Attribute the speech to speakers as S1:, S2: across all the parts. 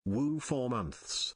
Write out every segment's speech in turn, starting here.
S1: Woo 4 months.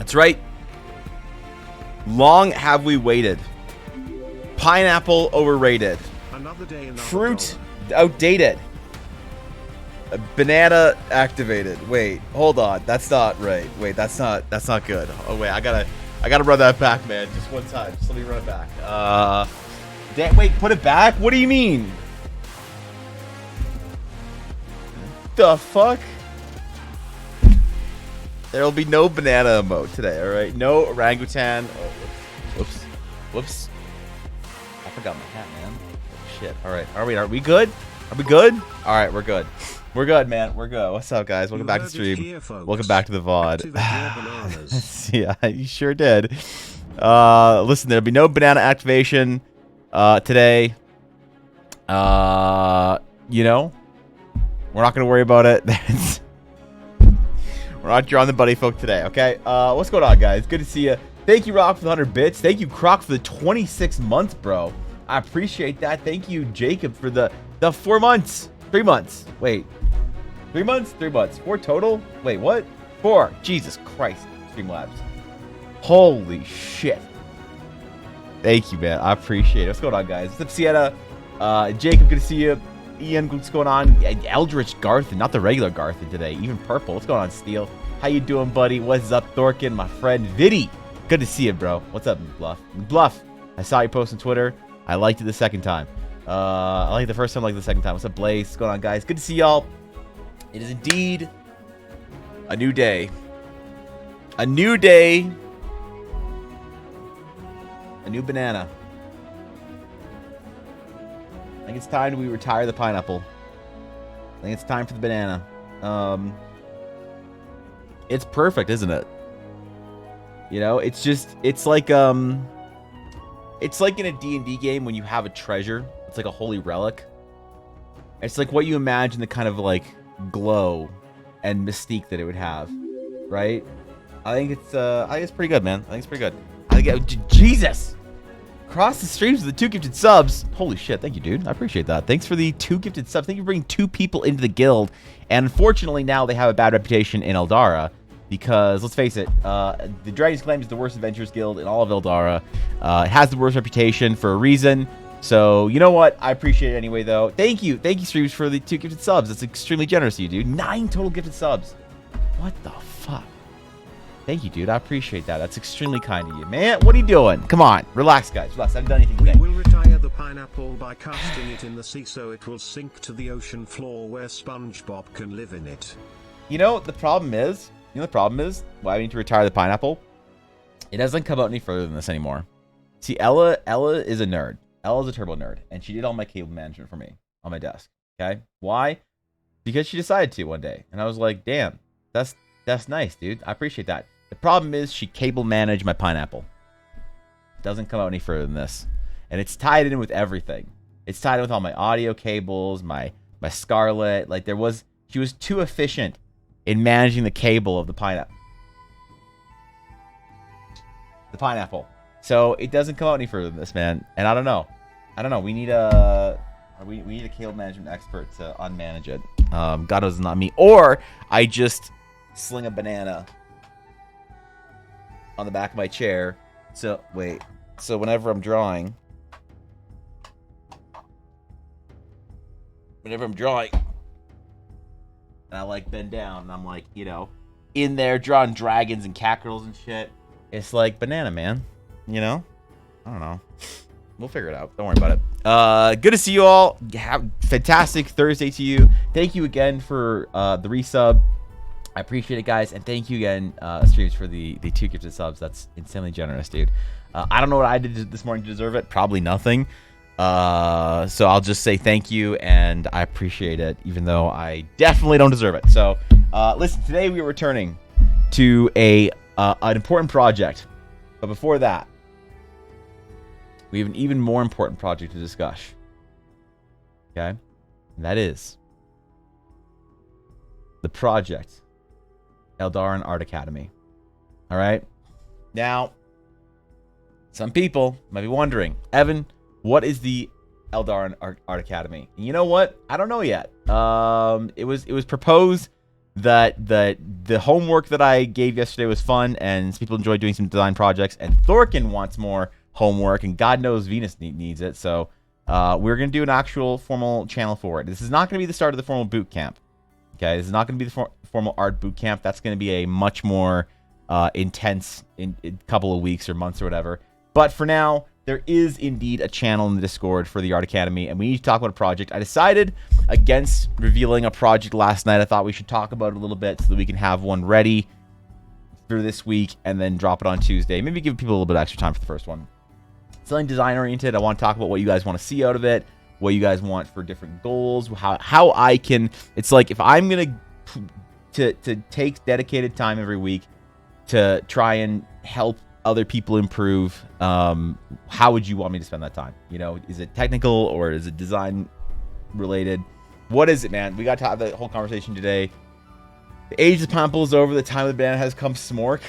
S1: That's right. Long have we waited. Pineapple overrated.
S2: Another day, another
S1: Fruit
S2: dollar.
S1: outdated. Banana activated. Wait, hold on. That's not right. Wait, that's not good. Oh wait, I gotta run that back, man. Just one time. Just let me run it back. Wait, put it back? What do you mean? The fuck? There'll be no banana emote today, alright? No orangutan. Oh, whoops. I forgot my hat, man. Oh, shit. Alright. Are we good? Are we good? Alright, we're good. We're good, man. We're good. What's up, guys? Welcome back to the stream.
S2: Here,
S1: Welcome back to the VOD.
S2: bananas.
S1: Yeah, you sure did. Listen, there'll be no banana activation today. You know, we're not gonna worry about it. We're not drawing the buddy folk today, okay? What's going on, guys? Good to see you. Thank you, Rock, for the 100 bits. Thank you, Croc, for the 26 months, bro. I appreciate that. Thank you, Jacob, for the 4 months. 3 months. Wait. 3 months? 3 months. 4 total? Wait, what? 4. Jesus Christ. Streamlabs. Holy shit. Thank you, man. I appreciate it. What's going on, guys? What's up, Sienna? Jacob, good to see you. Ian, what's going on? Eldritch Garthin, not the regular Garthin today. Even purple. What's going on, Steel? How you doing, buddy? What's up, Thorkin? My friend, Viddy. Good to see you, bro. What's up, Bluff? Bluff. I saw you post on Twitter. I liked it the second time. I liked it the first time, I liked it the second time. What's up, Blaze? What's going on, guys? Good to see y'all. It is indeed a new day. A new day. A new banana. I think it's time we retire the pineapple. I think it's time for the banana. It's perfect, isn't it? You know, it's like in a D&D game when you have a treasure. It's like a holy relic. It's like what you imagine the kind of like glow and mystique that it would have, right? I think it's pretty good, man. I think it's pretty good. Jesus! Cross the streams with the 2 gifted subs. Holy shit, thank you, dude. I appreciate that. Thanks for the 2 gifted subs. Thank you for bringing 2 people into the guild. And unfortunately, now they have a bad reputation in Eldara. Because, let's face it, the Dragon's Claim is the worst adventurers guild in all of Eldara. It has the worst reputation for a reason. So, you know what? I appreciate it anyway, though. Thank you, streams, for the 2 gifted subs. That's extremely generous of you, dude. 9 total gifted subs. What the fuck? Thank you, dude. I appreciate that. That's extremely kind of you. Man, what are you doing? Come on. Relax, guys. Relax. I haven't done anything today.
S2: We will retire the pineapple by casting it in the sea so it will sink to the ocean floor where SpongeBob can live in it.
S1: You know, the problem is why we need to retire the pineapple? It doesn't come out any further than this anymore. See, Ella is a nerd. Ella's a turbo nerd. And she did all my cable management for me on my desk. Okay? Why? Because she decided to one day. And I was like, damn, that's nice, dude. I appreciate that. The problem is she cable managed my pineapple. It doesn't come out any further than this. And it's tied in with everything. It's tied in with all my audio cables, my Scarlet. Like she was too efficient in managing the cable of the pineapple. So it doesn't come out any further than this, man. And I don't know. We need a cable management expert to unmanage it. God knows it's not me. Or I just sling a banana on the back of my chair. So whenever I'm drawing, and I like bend down and I'm like, you know, in there drawing dragons and cackerels and shit, it's like banana, man. You know? I don't know. We'll figure it out. Don't worry about it. Good to see you all. Have fantastic Thursday to you. Thank you again for the resub. I appreciate it, guys. And thank you again, streams, for the 2 gifted subs. That's insanely generous, dude. I don't know what I did this morning to deserve it. Probably nothing. So I'll just say thank you, and I appreciate it, even though I definitely don't deserve it. So, listen, today we are returning to an important project. But before that, we have an even more important project to discuss. Okay? And that is the project Eldarin Art Academy. All right? Now, some people might be wondering, Evan, what is the Eldarin Art Academy? And you know what? I don't know yet. It was proposed that the homework that I gave yesterday was fun, and people enjoyed doing some design projects. And Thorkin wants more homework, and God knows Venus needs it. So we're gonna do an actual formal channel for it. This is not gonna be the start of the formal boot camp. Okay, this is not gonna be the formal art boot camp. That's gonna be a much more intense in couple of weeks or months or whatever. But for now, there is indeed a channel in the Discord for the Art Academy, and we need to talk about a project. I decided against revealing a project last night. I thought we should talk about it a little bit so that we can have one ready for this week and then drop it on Tuesday. Maybe give people a little bit of extra time for the first one. Something design oriented. I want to talk about what you guys want to see out of it, what you guys want for different goals, how I can. It's like if I'm gonna to take dedicated time every week to try and help other people improve, how would you want me to spend that time? You know, is it technical or is it design related? What is it, man? We got to have that whole conversation today. The age of the pineapple is over. The time of the banana has come. Smork.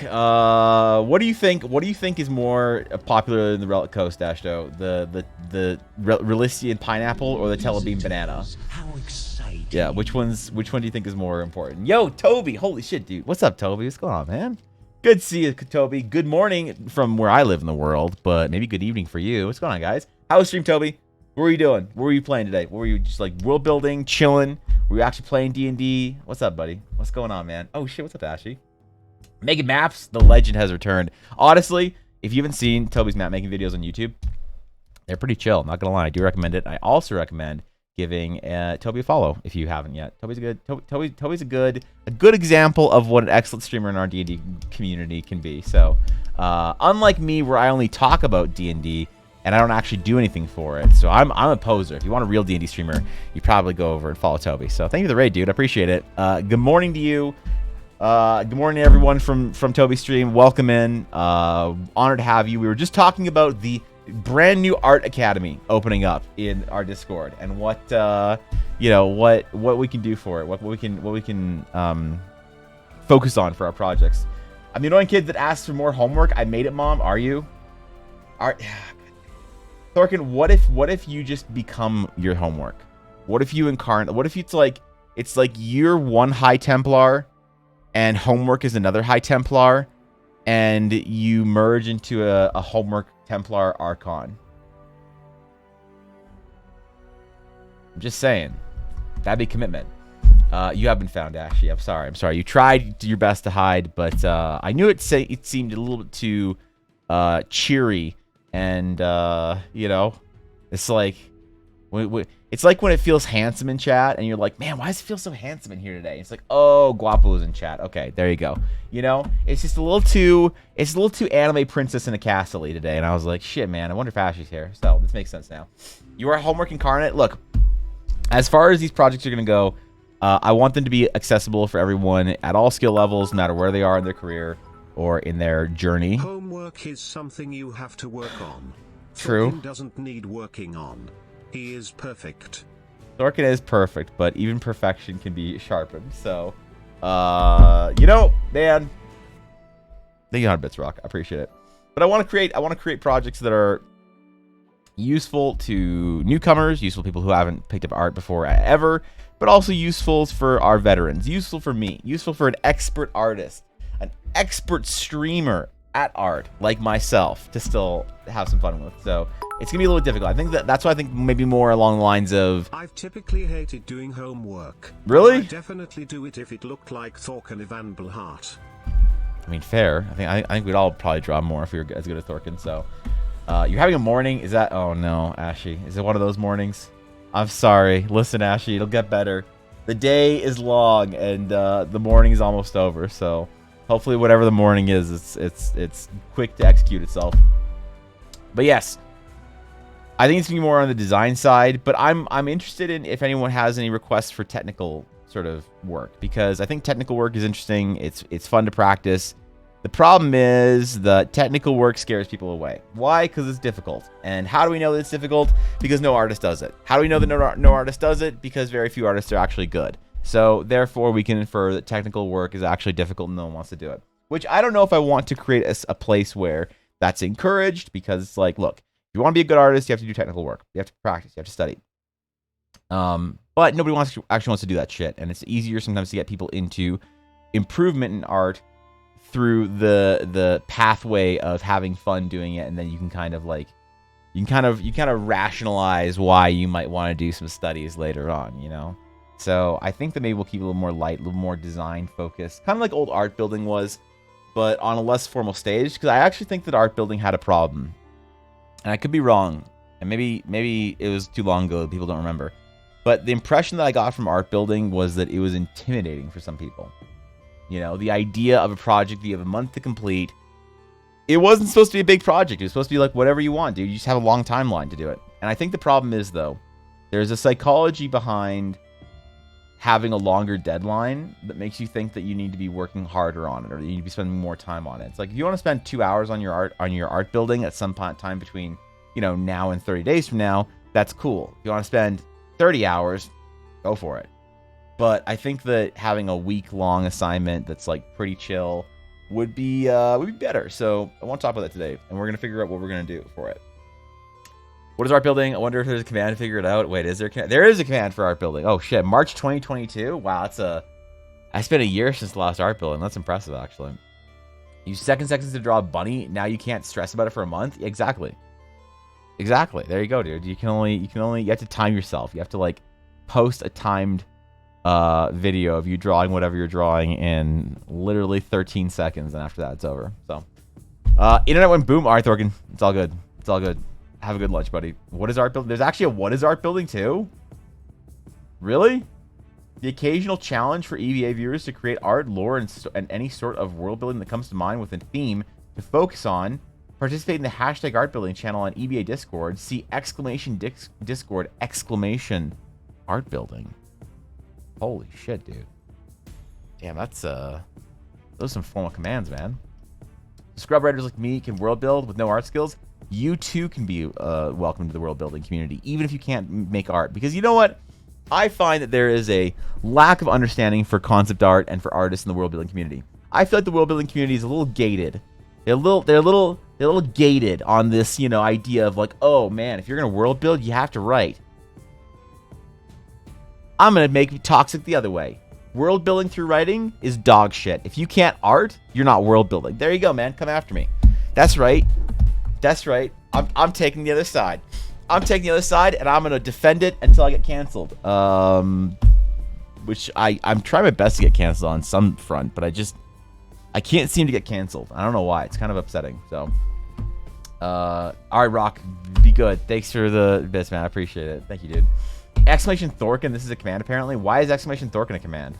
S1: What do you think? What do you think is more popular in the Relic Coast, Ashto? The Relician pineapple or the Telebeam banana?
S2: How exciting!
S1: Yeah, which one do you think is more important? Yo, Toby! Holy shit, dude! What's up, Toby? What's going on, man? Good to see you, Toby. Good morning from where I live in the world, but maybe good evening for you. What's going on, guys? How was stream, Toby? What were you doing? What were you playing today? What were you just like world building, chilling? Were you actually playing D&D? What's up, buddy? What's going on, man? Oh shit, what's up, Ashy? Making maps, the legend has returned. Honestly, if you haven't seen Toby's map making videos on YouTube, they're pretty chill. Not gonna lie, I do recommend it. I also recommend giving Toby a follow if you haven't yet. Toby's a good example of what an excellent streamer in our D&D community can be. So, unlike me, where I only talk about D&D and I don't actually do anything for it, so I'm a poser. If you want a real D&D streamer, you probably go over and follow Toby. So, thank you for the raid, dude. I appreciate it. Good morning to you. Good morning, everyone from Toby's stream. Welcome in. Honored to have you. We were just talking about the brand new Art Academy opening up in our Discord and what you know, what we can do for it, what we can focus on for our projects. I'm the annoying kid that asks for more homework. I made it, Mom. Are you? Thorkin, what if you just become your homework? What if you incarnate? What if it's like you're one High Templar and homework is another High Templar, and you merge into a homework Templar Archon? I'm just saying. That'd be commitment. You have been found, Ashley. I'm sorry. You tried your best to hide, but I knew it seemed a little bit too cheery, and you know, it's like it's like when it feels handsome in chat, and you're like, man, why does it feel so handsome in here today? It's like, oh, Guapo's in chat. Okay, there you go. You know, it's just a little too anime princess in a castle-y today, and I was like, shit, man, I wonder if Ashley's here. So this makes sense now. You are homework incarnate. Look, as far as these projects are gonna go, I want them to be accessible for everyone at all skill levels, no matter where they are in their career or in their journey.
S2: Homework is something you have to work on.
S1: True.
S2: Thorkin doesn't need working on. He is perfect.
S1: Thorkin is perfect, but even perfection can be sharpened. So, you know, man, thank you, 100 bits, Rock. I appreciate it. But I want to create projects that are useful to newcomers, useful to people who haven't picked up art before ever, but also useful for our veterans, useful for me, useful for an expert artist, an expert streamer at art like myself to still have some fun with. So it's gonna be a little difficult. I think that's why I think maybe more along the lines of,
S2: I've typically hated doing homework.
S1: Really?
S2: I'd definitely do it if it looked like Thorkin Ivan Blhart.
S1: I mean, fair. I think we'd all probably draw more if we were as good as Thorkin. So you're having a morning? Is that? Oh no, Ashy. Is it one of those mornings? I'm sorry. Listen, Ashy, it'll get better. The day is long and the morning is almost over. So hopefully, whatever the morning is, it's quick to execute itself. But yes, I think it's gonna be more on the design side. But I'm interested in if anyone has any requests for technical sort of work, because I think technical work is interesting. It's fun to practice. The problem is the technical work scares people away. Why? Because it's difficult. And how do we know that it's difficult? Because no artist does it. How do we know that no artist does it? Because very few artists are actually good. So therefore, we can infer that technical work is actually difficult and no one wants to do it. Which I don't know if I want to create a place where that's encouraged, because it's like, look, if you want to be a good artist, you have to do technical work. You have to practice. You have to study. But nobody actually wants to do that shit, and it's easier sometimes to get people into improvement in art through the pathway of having fun doing it, and then you can kind of like you kind of rationalize why you might want to do some studies later on, you know. So I think that maybe we'll keep it a little more light, a little more design focused, kind of like old art building was, but on a less formal stage. Because I actually think that art building had a problem, and I could be wrong, and maybe it was too long ago that people don't remember. But the impression that I got from art building was that it was intimidating for some people. You know, the idea of a project that you have a month to complete. It wasn't supposed to be a big project. It was supposed to be like whatever you want, dude. You just have a long timeline to do it. And I think the problem is, though, there's a psychology behind having a longer deadline that makes you think that you need to be working harder on it, or you need to be spending more time on it. It's like if you want to spend 2 hours on your art building at some point in time between, you know, now and 30 days from now, that's cool. If you want to spend 30 hours, go for it. But I think that having a week-long assignment that's like pretty chill would be better. So I want to talk about that today, and we're gonna figure out what we're gonna do for it. What is art building? I wonder if there's a command to figure it out. Wait, is there? There is a command for art building. Oh shit, March 2022. Wow, I spent a year since the last art building. That's impressive, actually. Use seconds to draw a bunny. Now you can't stress about it for a month. Exactly. There you go, dude. You have to time yourself. You have to like post a timed video of you drawing whatever you're drawing in literally 13 seconds, and after that it's over. So internet went boom. All right, Thorkin, it's all good. Have a good lunch, buddy. What is art building? There's actually a what is art building too? Really? The occasional challenge for EVA viewers to create art, lore, and any sort of world building that comes to mind with a theme to focus on. Participate in the hashtag art building channel on EVA Discord. See Discord art building. Holy shit, dude. Damn, those are some formal commands, man. Scrub writers like me can world build with no art skills. You too can be welcome to the world building community, even if you can't make art. Because you know what? I find that there is a lack of understanding for concept art and for artists in the world building community. I feel like the world building community is a little gated. They're a little gated on this, you know, idea of like, oh man, if you're gonna world build, you have to write. I'm gonna make it toxic the other way. World building through writing is dog shit. If you can't art, you're not world building. There you go, man. Come after me. That's right. I'm taking the other side. I'm taking the other side, and I'm gonna defend it until I get canceled. Which I'm trying my best to get canceled on some front, but I can't seem to get canceled. I don't know why. It's kind of upsetting. So, all right, Rock, be good. Thanks for the bits, man. I appreciate it. Thank you, dude. Exclamation Thorkin. This is a command, apparently. Why is exclamation Thorkin a command?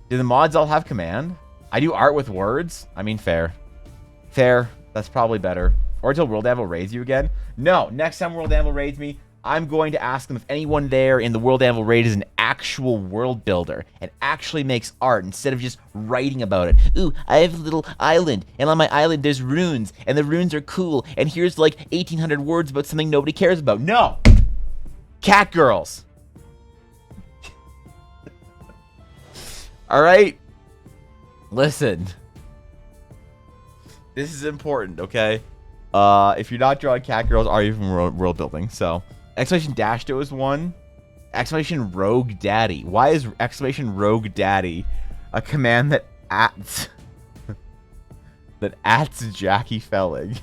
S1: Do the mods all have command? I do art with words. I mean, fair. That's probably better. Or until World Anvil raids you again. No, next time World Anvil raids me, I'm going to ask them if anyone there in the World Anvil raid is an actual world builder and actually makes art instead of just writing about it. Ooh, I have a little island, and on my island there's runes, and the runes are cool, and here's like 1,800 words about something nobody cares about. No! Cat girls. All right? Listen. This is important, okay? If you're not drawing cat girls, are you from world building? So, exclamation Dashto is one. Exclamation Rogue Daddy. Why is exclamation Rogue Daddy a command that ats Jackie Felling?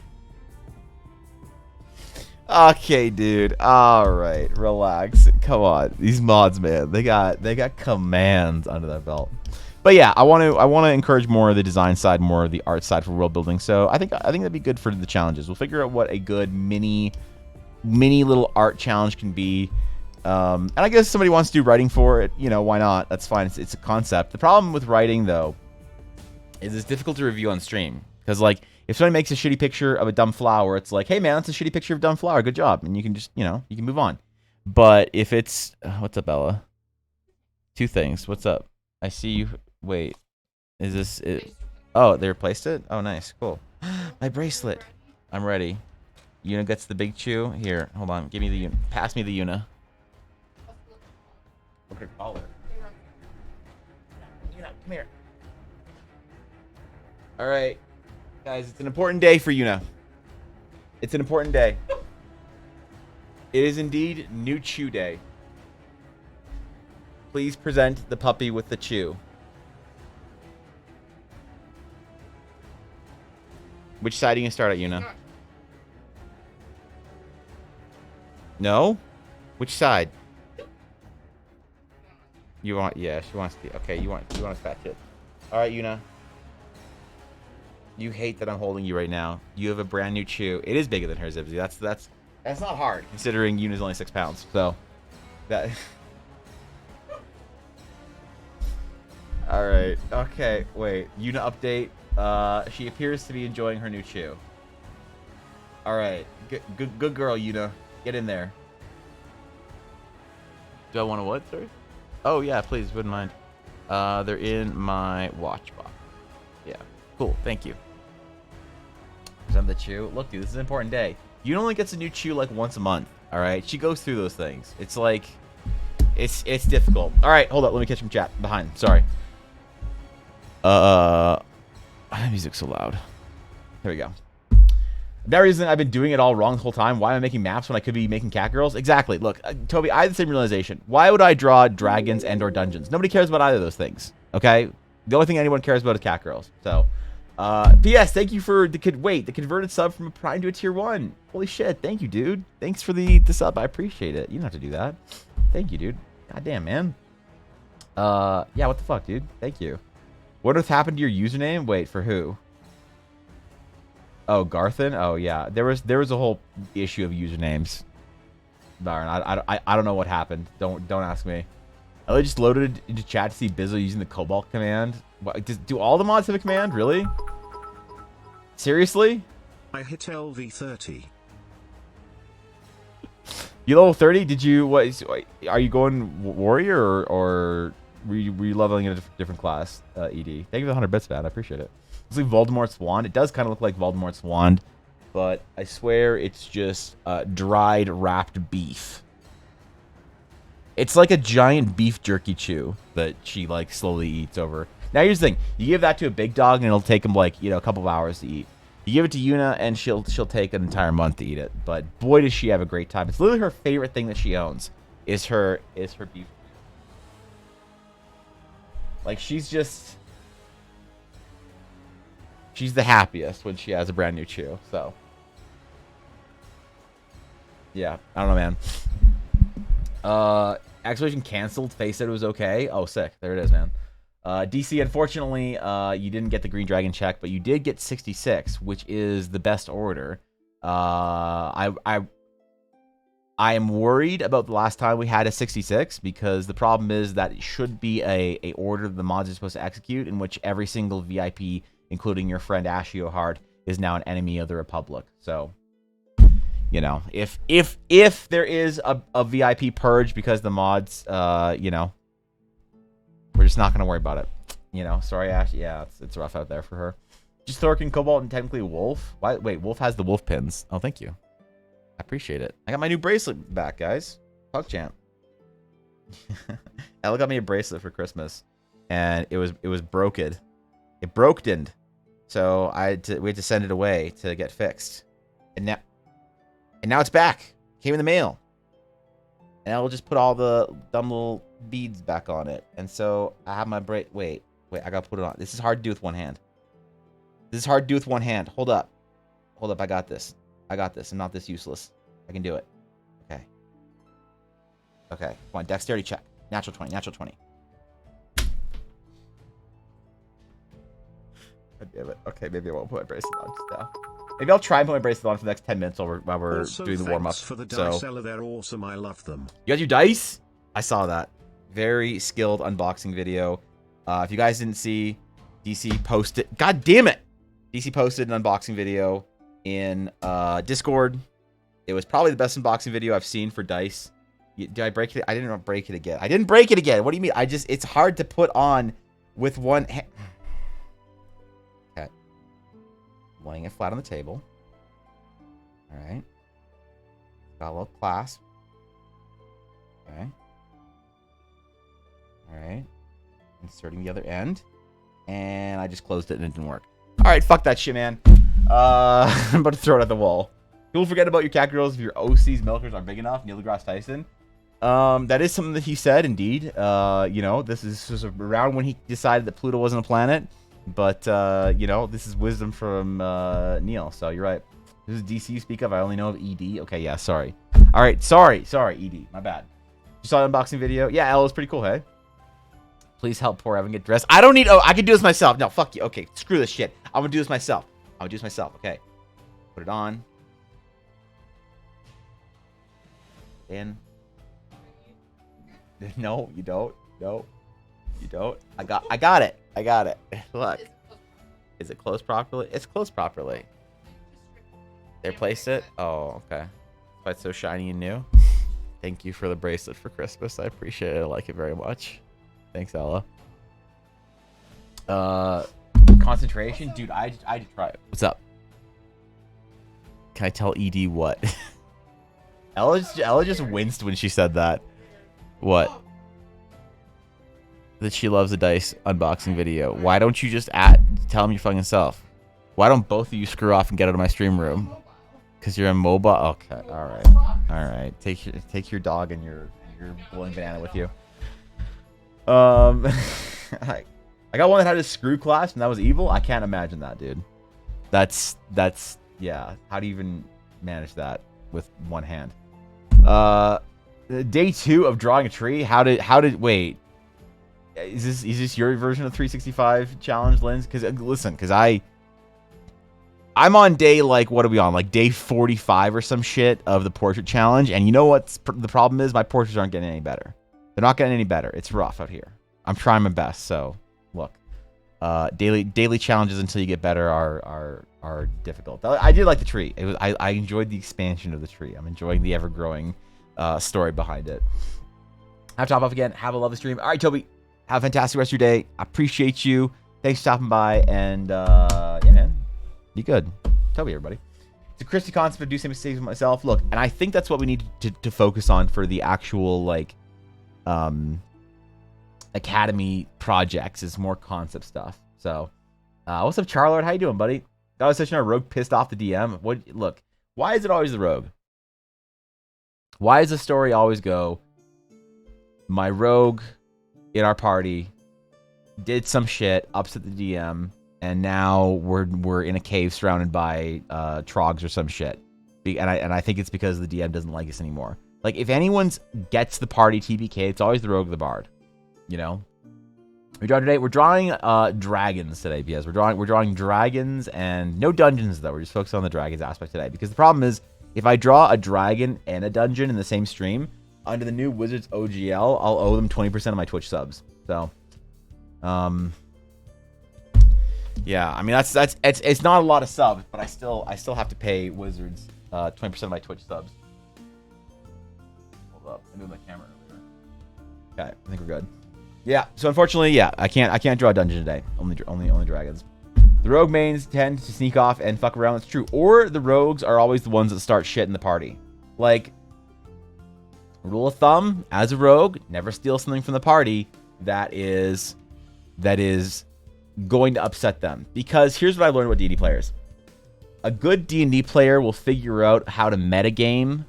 S1: Okay, dude. All right, relax. Come on, these mods, man. They got commands under their belt. But yeah, I want to encourage more of the design side, more of the art side for world building. So I think that'd be good for the challenges. We'll figure out what a good mini little art challenge can be. And I guess if somebody wants to do writing for it, you know, why not? That's fine. It's a concept. The problem with writing though is it's difficult to review on stream because like if somebody makes a shitty picture of a dumb flower, it's like, hey man, that's a shitty picture of a dumb flower. Good job, and you can just you can move on. But if it's what's up, Ella? Two things. What's up? I see you. Wait, is this it? Oh, they replaced it? Oh, nice. Cool. My bracelet. I'm ready. Yuna gets the big chew. Here, hold on. Give me the Yuna. Pass me the Yuna. What could I call her? Yuna, come here. All right. Guys, it's an important day for Yuna. It's an important day. It is indeed New Chew Day. Please present the puppy with the chew. Which side are you gonna start at, Yuna? No? Which side? You want? Yeah, she wants to. Okay, you want to fetch it. All right, Yuna. You hate that I'm holding you right now. You have a brand new chew. It is bigger than her, Zibsy. That's not hard considering Yuna's only 6 pounds. So that. All right. Okay. Wait. Yuna update. She appears to be enjoying her new chew. All right. Good girl, Yuna. Get in there. Do I want to what, sir? Oh yeah, please, wouldn't mind. They're in my watch box. Yeah. Cool. Thank you. Present the chew. Look, dude, this is an important day. Yuna only gets a new chew like once a month. All right. She goes through those things. It's like, it's difficult. All right. Hold up. Let me catch some chat behind. Sorry. Music's so loud. Here we go. That reason I've been doing it all wrong the whole time. Why am I making maps when I could be making cat girls? Exactly. Look, Toby, I had the same realization. Why would I draw dragons and or dungeons? Nobody cares about either of those things. Okay? The only thing anyone cares about is cat girls. So, P.S. Thank you for the converted sub from a prime to a tier 1. Holy shit. Thank you, dude. Thanks for the sub. I appreciate it. You don't have to do that. Thank you, dude. God damn, man. Yeah, what the fuck, dude? Thank you. What has happened to your username? Wait, for who? Oh, Garthen? Oh, yeah. There was a whole issue of usernames. Byron, I don't know what happened. Don't ask me. I just loaded into chat to see Bizzle using the Cobalt command. What, do all the mods have a command? Really? Seriously?
S2: I hit LV30.
S1: You level 30? Did you... What? Are you going warrior or were you leveling in a different class, ED? Thank you for the 100 bits, man. I appreciate it. It's like Voldemort's wand. It does kind of look like Voldemort's wand, but I swear it's just dried wrapped beef. It's like a giant beef jerky chew that she like slowly eats over. Now here's the thing: you give that to a big dog, and it'll take him like a couple of hours to eat. You give it to Yuna, and she'll take an entire month to eat it. But boy, does she have a great time! It's literally her favorite thing that she owns is her beef. Like she's the happiest when she has a brand new chew. So, yeah, I don't know, man. Activation canceled. Faye said it was okay. Oh, sick. There it is, man. DC, unfortunately, you didn't get the Green Dragon check, but you did get 66, which is the best order. I am worried about the last time we had a 66 because the problem is that it should be a order the mods are supposed to execute in which every single VIP, including your friend Ashio Hard, is now an enemy of the Republic. So, you know, if there is a VIP purge because the mods, you know, we're just not gonna worry about it. You know, sorry, Ash. Yeah, it's rough out there for her. Just Thorkin, Cobalt, and technically Wolf. Why? Wait, Wolf has the wolf pins. Oh, thank you. I appreciate it. I got my new bracelet back, guys. Pug champ. Ella got me a bracelet for Christmas, and it was broken. It brokened. So we had to send it away to get fixed, and now it's back. Came in the mail, and I'll just put all the dumb little beads back on it. And so I have my wait, I gotta put it on. This is hard to do with one hand. Hold up, I got this. I'm not this useless. I can do it. Okay. Come on, dexterity check. Natural 20. God damn it. Okay, maybe I won't put my bracelet on just now. Maybe I'll try and put my bracelet on for the next 10 minutes while we're
S2: also,
S1: doing the warm-up.
S2: For the dice seller, they're awesome. I love them.
S1: You guys do dice? I saw that. Very skilled unboxing video. If you guys didn't see, DC posted... God damn it! DC posted an unboxing video in Discord. It was probably the best unboxing video I've seen for dice. Did I break it? I didn't break it again. I didn't break it again. What do you mean? It's hard to put on with one hand. Okay. Laying it flat on the table. All right. Got a little clasp. Okay. All right. Inserting the other end. And I just closed it and it didn't work. All right, fuck that shit, man. I'm about to throw it at the wall. People forget about your cat girls if your OC's milkers aren't big enough. Neil deGrasse Tyson. That is something that he said, indeed. You know, this was around when he decided that Pluto wasn't a planet. But, you know, this is wisdom from Neil, so you're right. This is DC you speak of. I only know of ED. Okay, yeah, sorry. All right, sorry, ED. My bad. You saw the unboxing video? Yeah, L is pretty cool, hey? Please help poor Evan get dressed. I don't need... Oh, I can do this myself. No, fuck you. Okay, screw this shit. I'm going to do this myself. Okay. Put it on. In. No, you don't. No, you don't. I got it. Look. Is it closed properly? It's closed properly. They placed it? Oh, okay. Why it's so shiny and new. Thank you for the bracelet for Christmas. I appreciate it. I like it very much. Thanks, Ella. Concentration? Dude, I just try it. What's up? Can I tell ED what? Ella just winced when she said that. What? That she loves the dice unboxing video. Why don't you just tell him your fucking self? Why don't both of you screw off and get out of my stream room? Because you're immobile? Okay, alright. Take your dog and your blowing banana with you. I got one that had a screw clasp and that was evil. I can't imagine that, dude. That's yeah. How do you even manage that with one hand? Day 2 of drawing a tree. How did wait? Is this your version of 365 challenge, Linz? Because listen, because I'm on day, like, what are we on? Like day 45 or some shit of the portrait challenge. And you know what the problem is? My portraits aren't getting any better. They're not getting any better. It's rough out here. I'm trying my best. So look, daily challenges until you get better are difficult. I did like the tree. I enjoyed the expansion of the tree. I'm enjoying the ever growing story behind it. I have to hop off again. Have a lovely stream. All right, Toby. Have a fantastic rest of your day. I appreciate you. Thanks for stopping by. And yeah, man. Be good. Toby, everybody. It's a Christy concept to do some mistakes with myself. Look, and I think that's what we need to focus on for the actual, like, academy projects is more concept stuff. So, what's up, Charlord? How you doing, buddy? That was such a rogue pissed off the DM. Look, why is it always the rogue? Why does the story always go, my rogue in our party did some shit, upset the DM, and now we're in a cave surrounded by trogs or some shit. And I think it's because the DM doesn't like us anymore. Like, if anyone gets the party TBK, it's always the rogue or the bard. You know? We draw today. We're drawing dragons today, because we're drawing dragons and no dungeons though. We're just focused on the dragons aspect today. Because the problem is, if I draw a dragon and a dungeon in the same stream, under the new Wizards OGL, I'll owe them 20% of my Twitch subs. So, yeah, I mean it's not a lot of subs, but I still have to pay Wizards 20% of my Twitch subs. Hold up, I moved my camera earlier. Okay, I think we're good. Yeah, so unfortunately, yeah, I can't draw a dungeon today. Only dragons. The rogue mains tend to sneak off and fuck around. That's true. Or the rogues are always the ones that start shit in the party. Like, rule of thumb, as a rogue, never steal something from the party that is going to upset them. Because here's what I learned with D&D players. A good D&D player will figure out how to metagame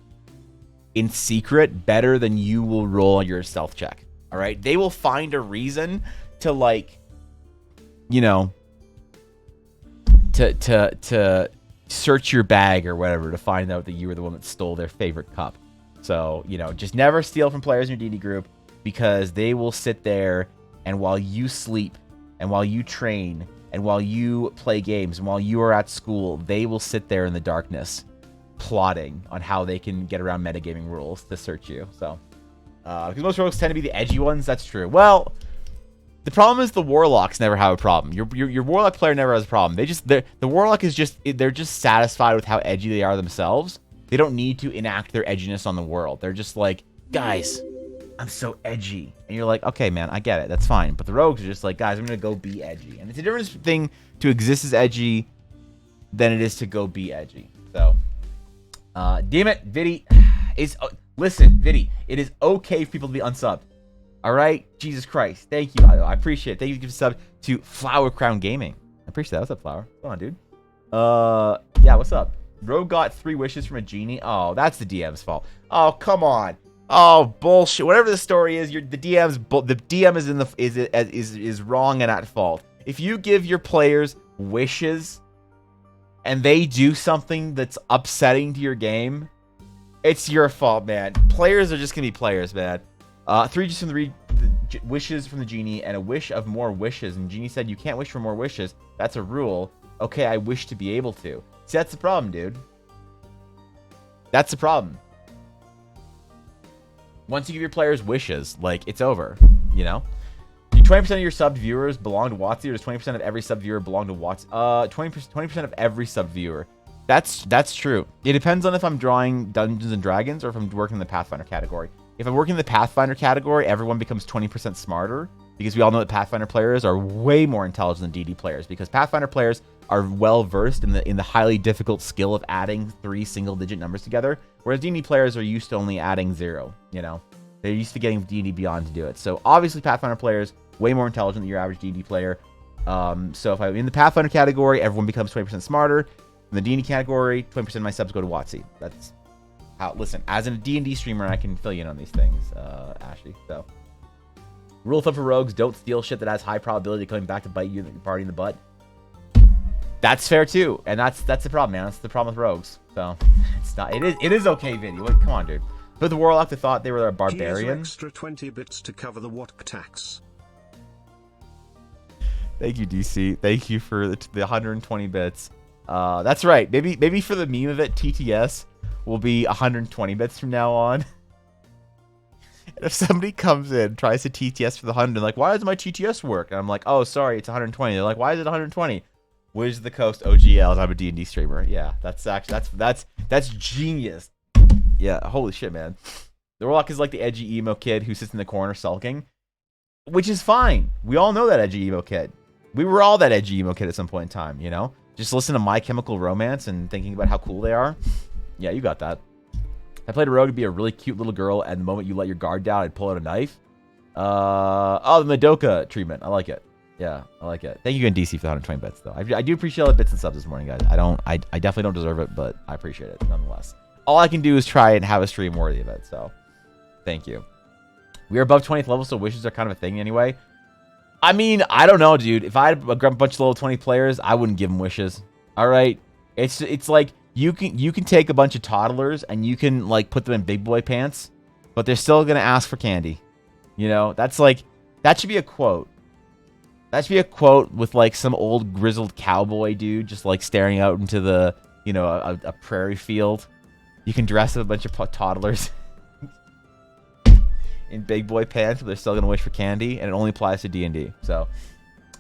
S1: in secret better than you will roll your stealth check. All right? They will find a reason to, like, you know, to search your bag or whatever to find out that you were the one that stole their favorite cup. So, you know, just never steal from players in your D&D group, because they will sit there and while you sleep and while you train and while you play games and while you are at school, they will sit there in the darkness plotting on how they can get around metagaming rules to search you. So, because most rogues tend to be the edgy ones, that's true. Well, the problem is the warlocks never have a problem. Your warlock player never has a problem. The warlock is they're just satisfied with how edgy they are themselves. They don't need to enact their edginess on the world. They're just like, guys, I'm so edgy. And you're like, okay, man, I get it. That's fine. But the rogues are just like, guys, I'm going to go be edgy. And it's a different thing to exist as edgy than it is to go be edgy. So, damn it, Viddy. Listen, Viddy, it is okay for people to be unsubbed. All right? Jesus Christ. Thank you. I appreciate it. Thank you for giving a sub to Flower Crown Gaming. I appreciate that. What's up, Flower? Come on, dude. Yeah, what's up? Rogue got 3 wishes from a genie. Oh, that's the DM's fault. Oh, come on. Oh, bullshit. Whatever the story is, the DM is in the is wrong and at fault. If you give your players wishes and they do something that's upsetting to your game, it's your fault, man. Players are just gonna be players, man. 3 just from the wishes from the genie and a wish of more wishes. And genie said you can't wish for more wishes. That's a rule. Okay, I wish to be able to. See, that's the problem, dude. That's the problem. Once you give your players wishes, like, it's over, you know? Do 20% of your sub viewers belong to WotC, or does 20% of every sub viewer belong to WotC? 20% of every sub viewer. That's true. It depends on if I'm drawing Dungeons and Dragons or if I'm working in the Pathfinder category. If I'm working in the Pathfinder category, everyone becomes 20% smarter, because we all know that Pathfinder players are way more intelligent than D&D players, because Pathfinder players are well versed in the highly difficult skill of adding 3 single-digit numbers together, whereas D&D players are used to only adding 0. You know, they're used to getting D&D Beyond to do it. So obviously, Pathfinder players way more intelligent than your average D&D player. So if I'm in the Pathfinder category, everyone becomes 20% smarter. In the D&D category, 20% of my subs go to WotC. That's how. Listen, as a D&D streamer, I can fill you in on these things, Ashley. So, rule of thumb for rogues: don't steal shit that has high probability of coming back to bite you and your party in the butt. That's fair too, and that's the problem, man. That's the problem with rogues. So it's not. It is okay, Vinny. Come on, dude. But the warlock that thought they were a barbarian.
S2: Extra 20 bits to cover the WOTC tax.
S1: Thank you, DC. Thank you for the 120 bits. That's right. Maybe for the meme of it, TTS will be 120 bits from now on. And if somebody comes in, tries to TTS for the 100, like, why does my TTS work? And I'm like, oh, sorry, it's 120. They're like, why is it 120? Wizards of the Coast OGL, and I'm a D&D streamer. Yeah, that's genius. Yeah, holy shit, man. The Warlock is like the edgy emo kid who sits in the corner sulking, which is fine. We all know that edgy emo kid. We were all that edgy emo kid at some point in time, you know? Just listen to My Chemical Romance and thinking about how cool they are. Yeah, you got that. I played a rogue to be a really cute little girl, and the moment you let your guard down, I'd pull out a knife. Oh, the Madoka treatment. I like it. Yeah, I like it. Thank you again, DC, for the 120 bits, though. I do appreciate all the bits and subs this morning, guys. I definitely don't deserve it, but I appreciate it nonetheless. All I can do is try and have a stream worthy of it, so thank you. We are above 20th level, so wishes are kind of a thing anyway. I mean, I don't know, dude. If I had a bunch of level 20 players, I wouldn't give them wishes. All right? It's like you can take a bunch of toddlers and you can, like, put them in big boy pants, but they're still going to ask for candy. You know? That's like, that should be a quote. That should be a quote with, like, some old grizzled cowboy dude just, like, staring out into the, you know, a prairie field. You can dress up a bunch of toddlers in big boy pants, but they're still going to wish for candy, and it only applies to D&D. So,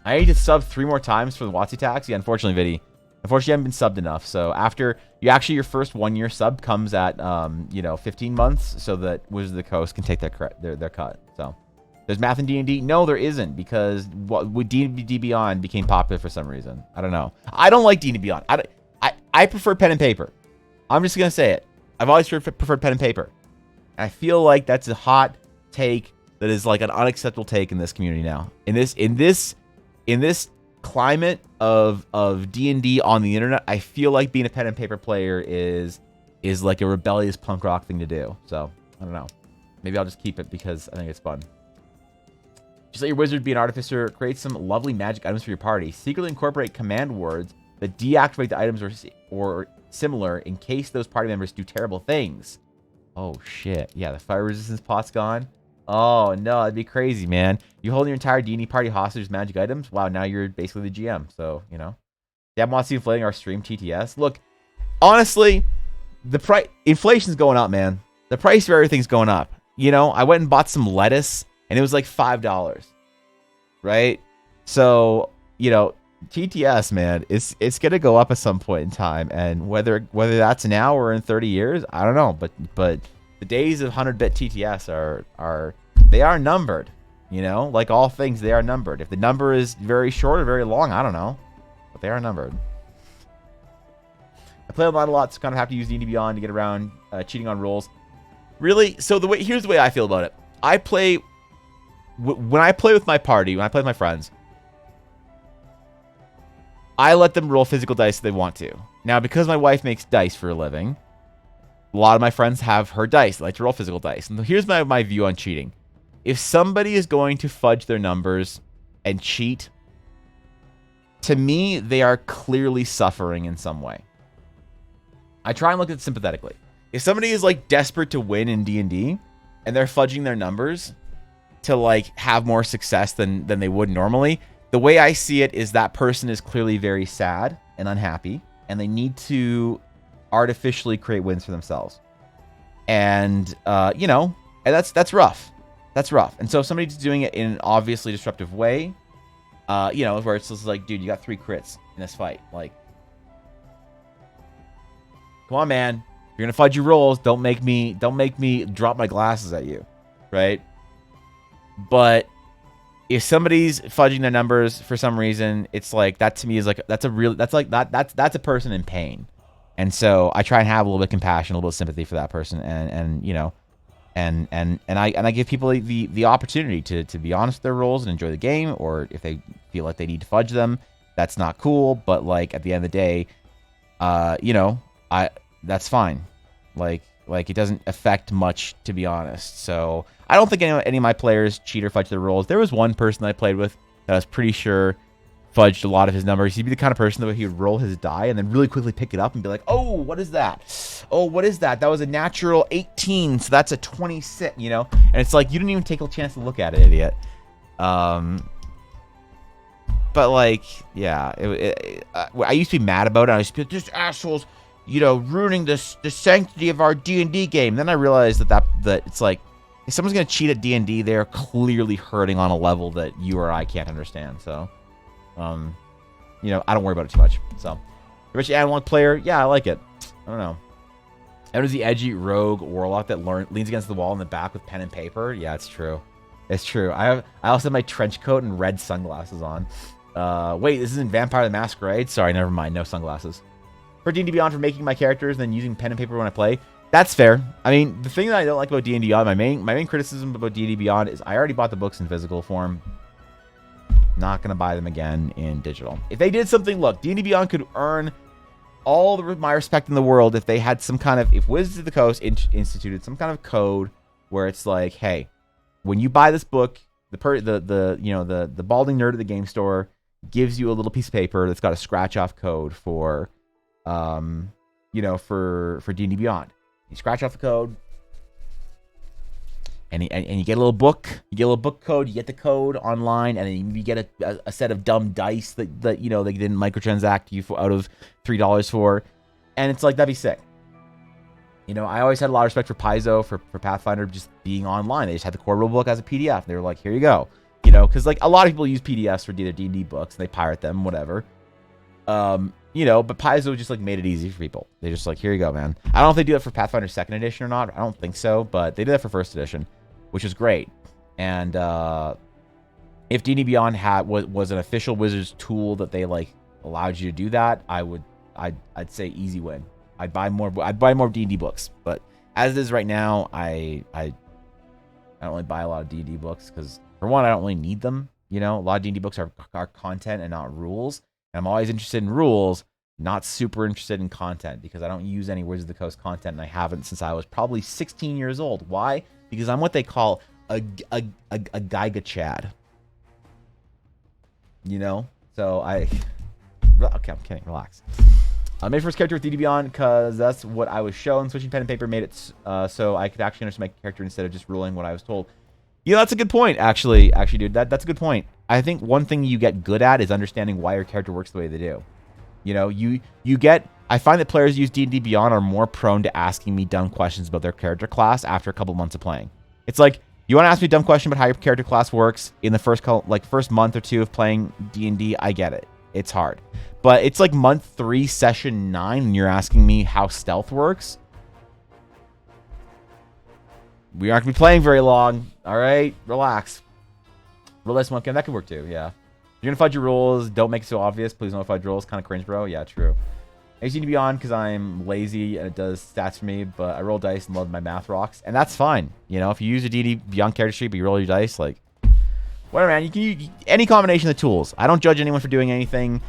S1: I need to sub 3 more times for the WotC tax. Yeah, unfortunately, Viddy. Unfortunately, you haven't been subbed enough. So, after, your first 1-year sub comes at, 15 months, so that Wizards of the Coast can take their cut. So, there's math in D&D? No, there isn't, because D&D Beyond became popular for some reason. I don't know. I don't like D&D Beyond. I prefer pen and paper. I'm just going to say it. I've always preferred pen and paper. And I feel like that's a hot take that is like an unacceptable take in this community now. In this climate of D&D on the internet, I feel like being a pen and paper player is like a rebellious punk rock thing to do. So, I don't know. Maybe I'll just keep it because I think it's fun. Just let your wizard be an artificer. Create some lovely magic items for your party. Secretly incorporate command words that deactivate the items or similar in case those party members do terrible things. Oh, shit. Yeah, the fire resistance pot's gone. Oh, no, that'd be crazy, man. You hold your entire D&D party hostage with magic items? Wow, now you're basically the GM, so, you know. Yeah, wants to inflating our stream TTS. Look, honestly, inflation's going up, man. The price of everything's going up. You know, I went and bought some lettuce, and it was like $5, right? So, you know, TTS, man, it's gonna go up at some point in time, and whether that's now or in 30 years, I don't know. But the days of 100-bit TTS are numbered. You know, like all things, they are numbered. If the number is very short or very long, I don't know, but they are numbered. I play online a lot, so kind of have to use D&D Beyond to get around cheating on rolls. Really? So here's the way I feel about it. I play when I play with my party, when I play with my friends, I let them roll physical dice if they want to. Now, because my wife makes dice for a living, A lot of my friends have herd dice. They like to roll physical dice. And here's my view on cheating. If somebody is going to fudge their numbers and cheat, to me, they are clearly suffering in some way. I try and look at it sympathetically. If somebody is like desperate to win in D&D and they're fudging their numbers to like have more success than they would normally, the way I see it is that person is clearly very sad and unhappy, and they need to artificially create wins for themselves. And you know, and that's rough. That's rough. And so if somebody's doing it in an obviously disruptive way, you know, where it's just like, dude, you got 3 crits in this fight. Like, come on, man. If you're gonna fudge your rolls, don't make me drop my glasses at you, right? But if somebody's fudging their numbers for some reason, it's like that to me is like that's a person in pain. And so I try and have a little bit of compassion, a little bit of sympathy for that person, and you know, and I give people the opportunity to be honest with their roles and enjoy the game, or if they feel like they need to fudge them, that's not cool. But like at the end of the day, you know, that's fine. Like it doesn't affect much, to be honest. So I don't think any of my players cheat or fudge their rolls. There was one person that I played with that I was pretty sure fudged a lot of his numbers. He'd be the kind of person that he would roll his die and then really quickly pick it up and be like, oh, what is that? Oh, what is that? That was a natural 18, so that's a 26, you know? And it's like, you didn't even take a chance to look at it, idiot. But like, yeah, I used to be mad about it. I used to be like, this asshole's, you know, ruining the sanctity of our D&D game. Then I realized that it's like, if someone's going to cheat at D&D, they're clearly hurting on a level that you or I can't understand. So, you know, I don't worry about it too much. So, rich analog player, yeah, I like it. I don't know. And was the edgy rogue warlock that leans against the wall in the back with pen and paper. Yeah, it's true. It's true. I also have my trench coat and red sunglasses on. Wait, this isn't Vampire the Masquerade? Sorry, never mind. No sunglasses. For D&D Beyond, for making my characters and then using pen and paper when I play. That's fair. I mean, the thing that I don't like about D&D Beyond, my main criticism about D&D Beyond is I already bought the books in physical form. Not going to buy them again in digital. If they did something, look, D&D Beyond could earn all my respect in the world if they had some kind of, if Wizards of the Coast instituted some kind of code where it's like, hey, when you buy this book, the balding nerd at the game store gives you a little piece of paper that's got a scratch off code for, you know, for D&D Beyond. You scratch off the code, and you get a little book. You get a little book code. You get the code online, and then you get a set of dumb dice that you know they didn't microtransact you for out of $3 for, and it's like, that'd be sick. You know, I always had a lot of respect for Paizo for Pathfinder just being online. They just had the core rulebook as a PDF. They were like, here you go. You know, because like a lot of people use PDFs for their D&D books, and they pirate them, whatever. You know, but Paizo just like made it easy for people. They just like, here you go, man. I don't know if they do it for Pathfinder 2nd edition or not. I don't think so, but they did that for 1st edition, which is great. And if D&D Beyond was an official Wizards tool that they like allowed you to do that, I'd say easy win. I'd buy more D&D books. But as it is right now, I don't really buy a lot of D&D books because, for one, I don't really need them. You know, a lot of D&D books are content and not rules. I'm always interested in rules, not super interested in content, because I don't use any Wizards of the Coast content, and I haven't since I was probably 16 years old. Why? Because I'm what they call a Giga Chad. You know? So okay, I'm kidding. Relax. I made first character with D&D Beyond because that's what I was shown. Switching pen and paper made it so I could actually understand my character instead of just ruling what I was told. Yeah, that's a good point, actually, dude. That's a good point. I think one thing you get good at is understanding why your character works the way they do. You know, I find that players who use D&D Beyond are more prone to asking me dumb questions about their character class after a couple months of playing. It's like, you want to ask me a dumb question about how your character class works in the first month or two of playing D&D, I get it. It's hard. But it's like month 3, session 9, and you're asking me how stealth works. We aren't going to be playing very long. All right? Relax. Realize one game. That could work too, yeah. If you're going to fudge your rules, don't make it so obvious. Please don't fudge rules. Kind of cringe, bro. Yeah, true. I used to be on because I'm lazy and it does stats for me, but I roll dice and love my math rocks. And that's fine. You know, if you use a D&D Beyond character sheet, but you roll your dice, like, whatever, man. You can use any combination of the tools. I don't judge anyone for doing anything.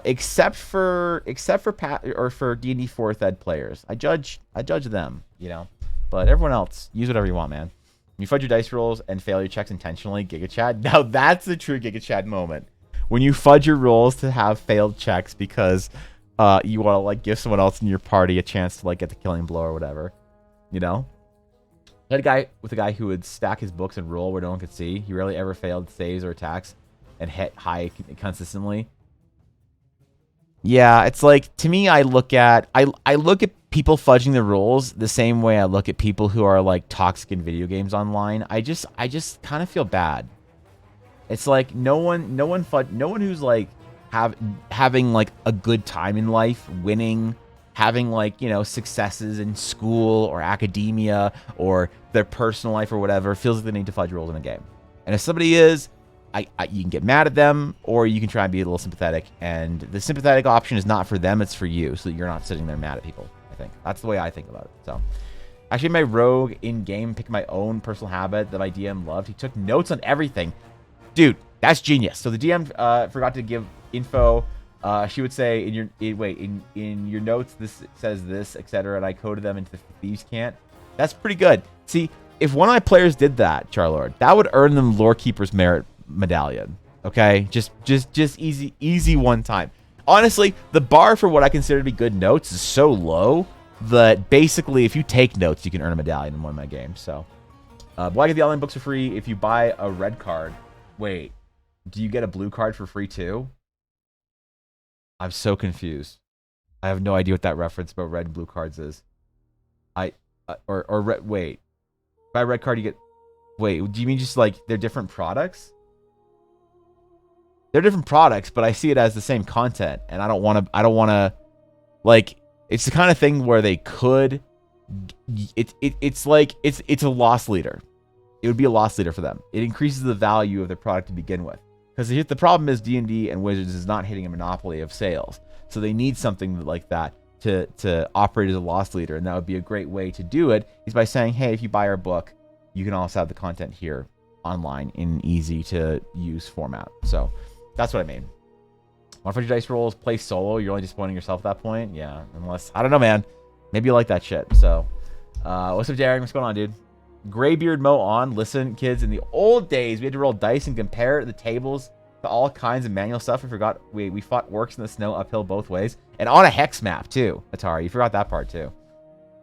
S1: Except for for D&D 4th ed players. I judge them, you know. But everyone else, use whatever you want, man. When you fudge your dice rolls and fail your checks intentionally, Giga Chad. Now that's the true Giga Chad moment. When you fudge your rolls to have failed checks because you want to like give someone else in your party a chance to like get the killing blow or whatever, you know. I had a guy who would stack his books and roll where no one could see. He rarely ever failed saves or attacks and hit high consistently. Yeah, it's like, to me, I look at people fudging the rules the same way I look at people who are like toxic in video games online. I just kind of feel bad. It's like no one who's like having like a good time in life, winning, having like, you know, successes in school or academia or their personal life or whatever feels like they need to fudge rules in a game. And if somebody is, you can get mad at them, or you can try and be a little sympathetic. And the sympathetic option is not for them, it's for you, so that you're not sitting there mad at people, I think. That's the way I think about it. So, actually, my rogue in-game picked my own personal habit that my DM loved. He took notes on everything. Dude, that's genius. So the DM forgot to give info. She would say, in your notes, this says this, etc., and I coded them into the Thieves' Cant. That's pretty good. See, if one of my players did that, Charlord, that would earn them Lore Keeper's Merit medallion. Okay, just easy one time. Honestly, the bar for what I consider to be good notes is so low that basically if you take notes you can earn a medallion in one of my games. So well, I get the online books for free if you buy a red card. Wait, do you get a blue card for free too? I'm so confused. I have no idea what that reference about red and blue cards is. Or red, wait, buy a red card you get, wait, do you mean just like they're different products? They're different products, but I see it as the same content, and I don't want to, like, it's the kind of thing where they could, it's like, it's a loss leader. It would be a loss leader for them. It increases the value of their product to begin with. Because the problem is D&D and Wizards is not hitting a monopoly of sales. So they need something like that to operate as a loss leader, and that would be a great way to do it, is by saying, hey, if you buy our book, you can also have the content here online in an easy to use format. So that's what I mean. 150 dice rolls, play solo. You're only disappointing yourself at that point. Yeah, unless, I don't know, man. Maybe you like that shit. So, what's up, Darren? What's going on, dude? Graybeard Mo on. Listen, kids, in the old days, we had to roll dice and compare the tables to all kinds of manual stuff. We forgot we fought orcs in the snow uphill both ways. And on a hex map, too, Atari. You forgot that part, too.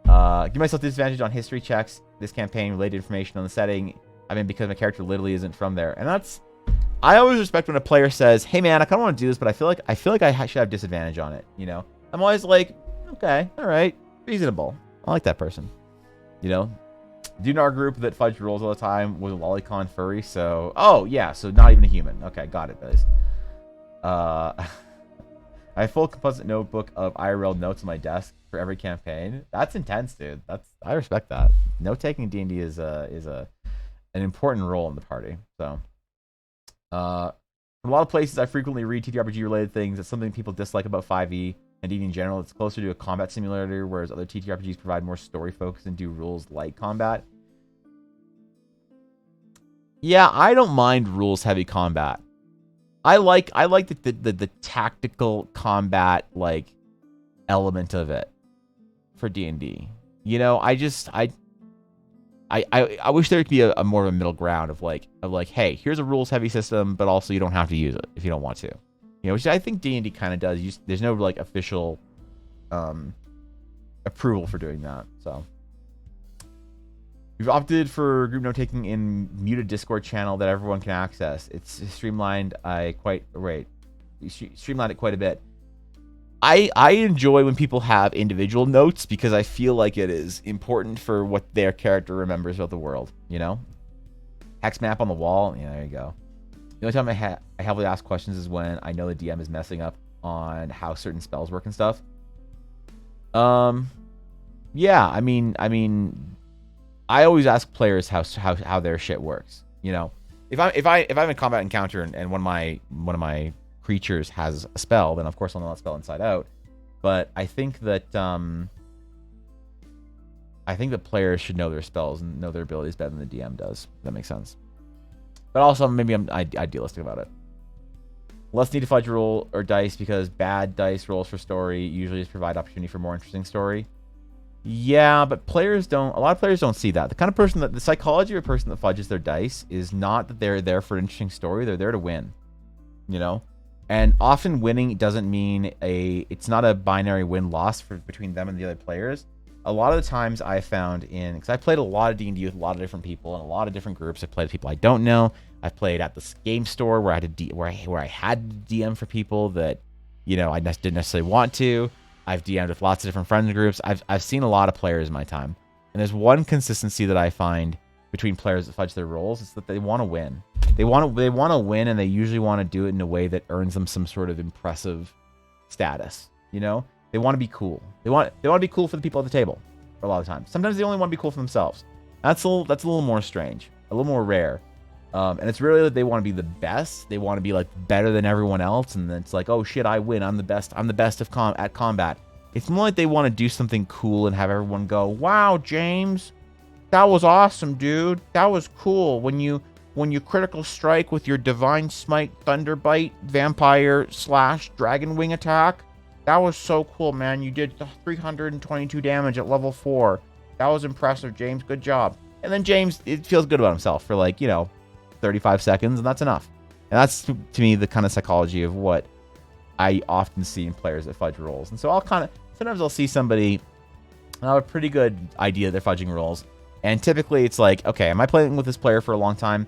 S1: Give myself disadvantage on history checks. This campaign related information on the setting. I mean, because my character literally isn't from there. And that's... I always respect when a player says, hey, man, I kind of want to do this, but I feel like I should have disadvantage on it, you know? I'm always like, okay, all right, reasonable. I like that person, you know? Dude in our group that fudged rolls all the time was a lolicon furry, so... Oh, yeah, so not even a human. Okay, got it, guys. I have a full composite notebook of IRL notes on my desk for every campaign. That's intense, dude. I respect that. Note-taking D&D is an important role in the party, so... From a lot of places, I frequently read TTRPG-related things. It's something people dislike about 5e and D&D in general. It's closer to a combat simulator, whereas other TTRPGs provide more story focus and do rules like combat. Yeah, I don't mind rules-heavy combat. I like the tactical combat like element of it for D&D. You know, I wish there could be a more of a middle ground of like, hey, here's a rules heavy system, but also you don't have to use it if you don't want to. You know, which I think D&D kind of does. There's no like official approval for doing that. So we've opted for group note taking in muted Discord channel that everyone can access. It's streamlined. Streamlined it quite a bit. I enjoy when people have individual notes because I feel like it is important for what their character remembers about the world, you know? Hex map on the wall. Yeah, there you go. The only time I heavily ask questions is when I know the DM is messing up on how certain spells work and stuff. Yeah, I mean, I always ask players how their shit works, you know? If I'm in a combat encounter and one of my creatures has a spell, then of course I'll know that spell inside out. But I think that players should know their spells and know their abilities better than the DM does. If that makes sense. But also maybe I'm idealistic about it. Less need to fudge roll or dice because bad dice rolls for story usually just provide opportunity for more interesting story. Yeah, but players don't. A lot of players don't see that. The kind of person that the psychology of a person that fudges their dice is not that they're there for an interesting story. They're there to win. You know, and often winning doesn't mean it's not a binary win-loss between them and the other players. A lot of the times I found because I played a lot of D&D with a lot of different people and a lot of different groups. I played with people I don't know. I've played at this game store where I had to where I had to DM for people that, you know, I didn't necessarily want to. I've DM'd with lots of different friends groups. I've seen a lot of players in my time, and there's one consistency that I find between players that fudge their rolls. It's that they want to win. They want to win, and they usually want to do it in a way that earns them some sort of impressive status. You know, they want to be cool. They want to be cool for the people at the table. For a lot of times, sometimes they only want to be cool for themselves. That's a little more strange, a little more rare. And it's really that they want to be the best. They want to be like better than everyone else, and then it's like, oh shit, I win. I'm the best. I'm the best at combat. It's more like they want to do something cool and have everyone go, wow, James, that was awesome, dude. That was cool. When you critical strike with your divine smite, thunderbite, vampire / dragon wing attack. That was so cool, man. You did 322 damage at level 4. That was impressive, James. Good job. And then James, it feels good about himself for 35 seconds, and that's enough. And that's, to me, the kind of psychology of what I often see in players that fudge rolls. And so sometimes I'll see somebody, and I have a pretty good idea they're fudging rolls. And typically it's like, okay, am I playing with this player for a long time?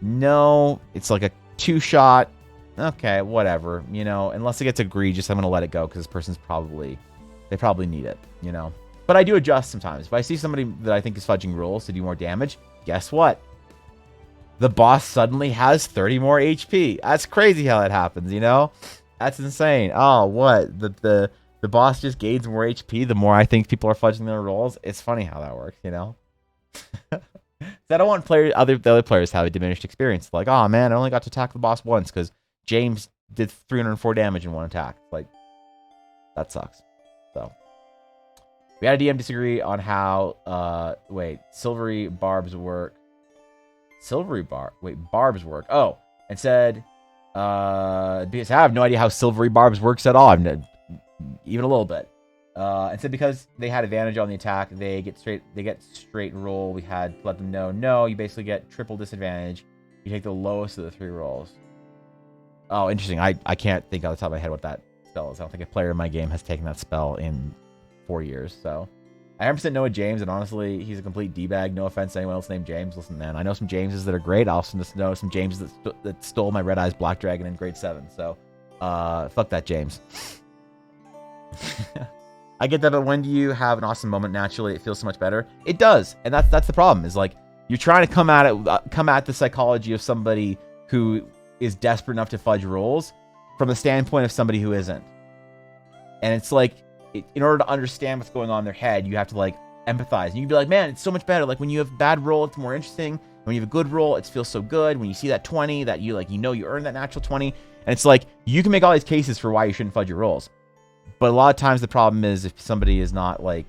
S1: No, it's like a 2-shot. Okay, whatever, unless it gets egregious, I'm going to let it go because this person's they probably need it, But I do adjust sometimes. If I see somebody that I think is fudging rolls to do more damage, guess what? The boss suddenly has 30 more HP. That's crazy how that happens, That's insane. Oh, what? The boss just gains more HP the more I think people are fudging their rolls. It's funny how that works, I don't want the other players to have a diminished experience. Like, oh man, I only got to attack the boss once because James did 304 damage in one attack. Like, that sucks. So, we had a DM disagree on how, silvery barbs work. Barbs work. Oh, and said, because I have no idea how silvery barbs works at all. Even a little bit. And said because they had advantage on the attack, they get straight roll. We had to let them know, no, you basically get triple disadvantage. You take the lowest of the 3 rolls. Oh, interesting. I can't think off the top of my head what that spell is. I don't think a player in my game has taken that spell in 4 years. So I 100% know a James, and honestly, he's a complete D-bag. No offense to anyone else named James. Listen, man, I know some Jameses that are great. I also just know some Jameses that stole my Red Eyes Black Dragon in grade 7. So, fuck that, James. I get that, but when do you have an awesome moment naturally, it feels so much better. It does, and that's the problem. Is like you're trying to come at the psychology of somebody who is desperate enough to fudge rolls from the standpoint of somebody who isn't. And it's like, in order to understand what's going on in their head, you have to empathize. And you can be like, man, it's so much better. Like when you have bad roll, it's more interesting. When you have a good roll, it feels so good. When you see that 20, that you you earned that natural 20, and it's like you can make all these cases for why you shouldn't fudge your rolls. But a lot of times the problem is if somebody is not if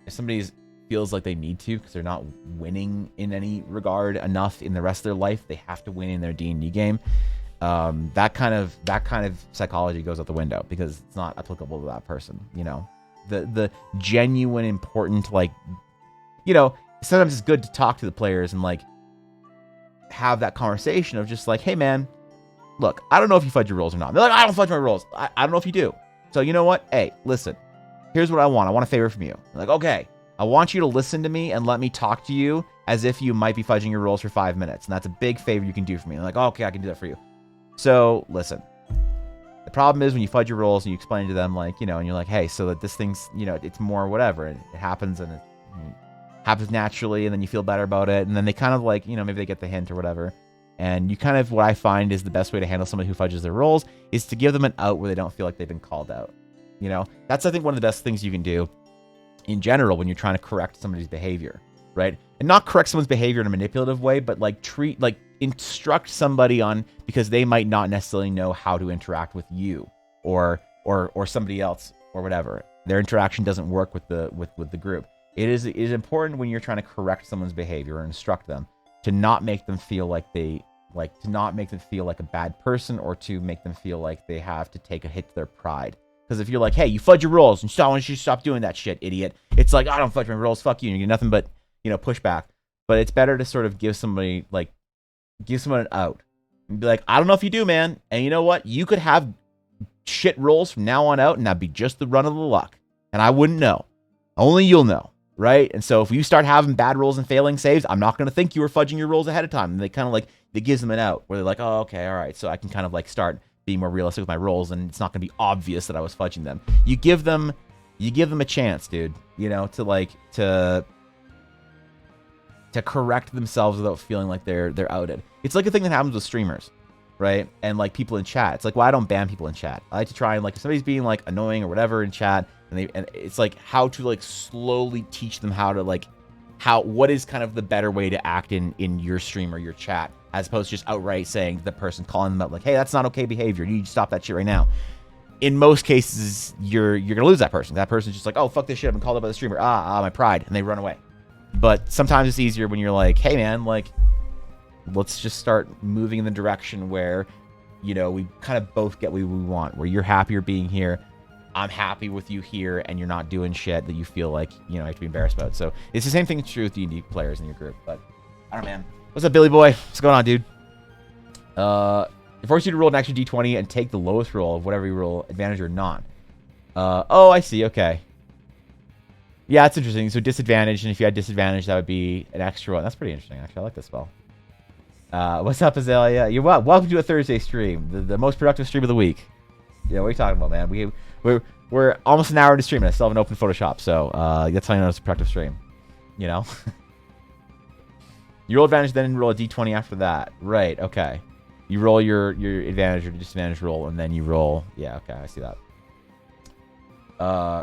S1: somebody feels like they need to because they're not winning in any regard enough in the rest of their life, they have to win in their D&D game. That kind of psychology goes out the window because it's not applicable to that person. The genuine important sometimes it's good to talk to the players and have that conversation of just hey man, look, I don't know if you fudge your rolls or not. They're like, I don't fudge my rolls. I don't know if you do. So you know what? Hey, listen, here's what I want. I want a favor from you. I'm like, okay, I want you to listen to me and let me talk to you as if you might be fudging your rolls for 5 minutes. And that's a big favor you can do for me. I'm like, oh, okay, I can do that for you. So listen, the problem is when you fudge your rolls and you explain to them and you're like, hey, so that this thing's, it's more whatever. And it happens and it happens naturally. And then you feel better about it. And then they kind of maybe they get the hint or whatever. And you kind of, what I find is the best way to handle somebody who fudges their rolls is to give them an out where they don't feel like they've been called out. That's, I think, one of the best things you can do in general when you're trying to correct somebody's behavior, right? And not correct someone's behavior in a manipulative way, but instruct somebody on, because they might not necessarily know how to interact with you or somebody else or whatever. Their interaction doesn't work with the group. It is important when you're trying to correct someone's behavior or instruct them to not make them feel like they Like, to not make them feel like a bad person or to make them feel like they have to take a hit to their pride. Because if you're like, hey, you fudge your rolls and why don't you stop doing that shit, idiot? It's like, I don't fudge my rolls, fuck you. And you get nothing but, pushback. But it's better to sort of give someone an out. And be like, I don't know if you do, man. And you know what? You could have shit rolls from now on out and that'd be just the run of the luck. And I wouldn't know. Only you'll know. Right? And so if you start having bad rolls and failing saves, I'm not going to think you were fudging your rolls ahead of time. And they kind of like, it gives them an out where they're like, oh, okay, all right. So I can kind of like start being more realistic with my rolls and it's not going to be obvious that I was fudging them. You give them a chance, dude, to correct themselves without feeling like they're outed. It's like a thing that happens with streamers, right? And like people in chat. It's like, well, I don't ban people in chat. I like to try and like if somebody's being like annoying or whatever in chat, and it's like how to like slowly teach them how to like what is kind of the better way to act in your stream or your chat, as opposed to just outright saying to the person, calling them out like, hey, that's not okay behavior. You need to stop that shit right now. In most cases, you're gonna lose that person. That person's just like, oh, fuck this shit, I've been called up by the streamer. My pride, and they run away. But sometimes it's easier when you're like, hey man, like, let's just start moving in the direction where, we kind of both get what we want, where you're happier being here, I'm happy with you here, and you're not doing shit that you feel like, you have to be embarrassed about. So it's the same thing true with D&D players in your group. But I don't know, man. What's up, Billy boy? What's going on, dude? It forces you to roll an extra d20 and take the lowest roll of whatever you roll, advantage or not. Oh, I see. Okay. Yeah, that's interesting. So disadvantage, and if you had disadvantage, that would be an extra one. That's pretty interesting, actually. I like this spell. What's up, Azalea? You're welcome to a Thursday stream, the most productive stream of the week. Yeah, what are you talking about, man? We're almost an hour into stream, and I still haven't opened Photoshop, so that's how you know it's a productive stream. You roll advantage, then roll a d20 after that. Right, okay. You roll your advantage or disadvantage roll, and then you roll... Yeah, okay, I see that.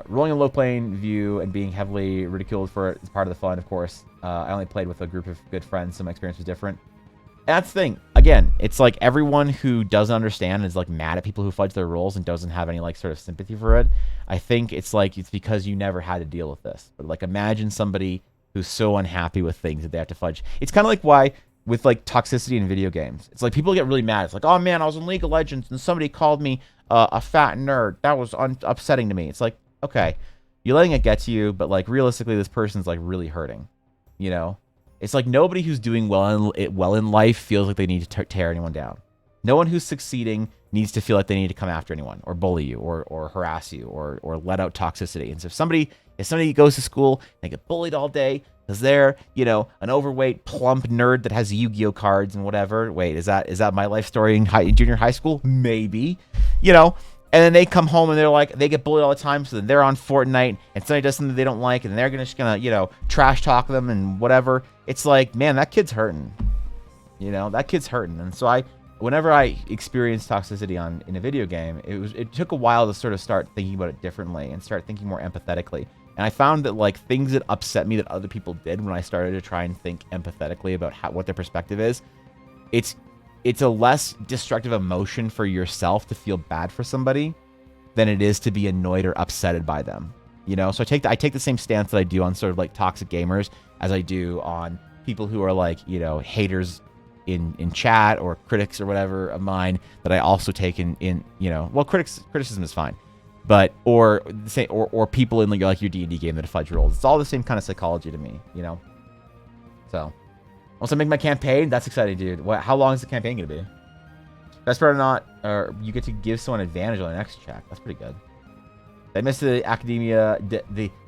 S1: Rolling a low plane view and being heavily ridiculed for it is part of the fun, of course. I only played with a group of good friends, so my experience was different. And that's the thing. Again, it's like everyone who doesn't understand is like mad at people who fudge their rolls and doesn't have any like sort of sympathy for it. I think it's like it's because you never had to deal with this. But like imagine somebody who's so unhappy with things that they have to fudge. It's kind of like why with like toxicity in video games. It's like people get really mad. It's like, oh man, I was in League of Legends and somebody called me a fat nerd. That was upsetting to me. It's like, okay, you're letting it get to you, but like realistically, this person's like really hurting. It's like nobody who's doing well in life feels like they need to tear anyone down. No one who's succeeding needs to feel like they need to come after anyone or bully you or harass you or let out toxicity. And so if somebody goes to school and they get bullied all day because they're, an overweight, plump nerd that has Yu-Gi-Oh cards and whatever. Wait, is that my life story in junior high school? Maybe, And then they come home and they're like, they get bullied all the time. So then they're on Fortnite and somebody does something they don't like and they're just gonna, trash talk them and whatever. It's like, man, that kid's hurting. That kid's hurting. And so whenever I experienced toxicity in a video game, it took a while to sort of start thinking about it differently and start thinking more empathetically. And I found that like things that upset me that other people did when I started to try and think empathetically about what their perspective is, it's a less destructive emotion for yourself to feel bad for somebody than it is to be annoyed or upsetted by them. So I take the same stance that I do on sort of like toxic gamers as I do on people who are like, haters in chat or critics or whatever of mine that I also take in criticism is fine. But or people in like your D&D game that fudge rolls. It's all the same kind of psychology to me, So once I make my campaign, that's exciting, dude. How long is the campaign gonna be? Best part or not, or you get to give someone advantage on the next check. That's pretty good. Did I miss the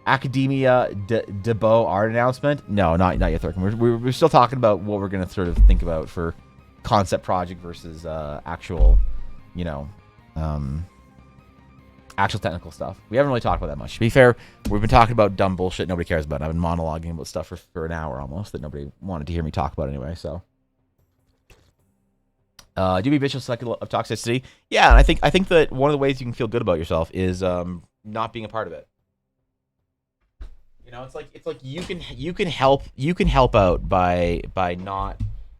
S1: Academia de Beau art announcement? No, not yet, Thurkin. We're still talking about what we're gonna sort of think about for concept project versus actual, actual technical stuff. We haven't really talked about that much. To be fair, we've been talking about dumb bullshit nobody cares about. I've been monologuing about stuff for an hour almost that nobody wanted to hear me talk about anyway. So, do be vicious cycle of toxicity? Yeah, and I think that one of the ways you can feel good about yourself is not being a part of it. It's like you can help out by not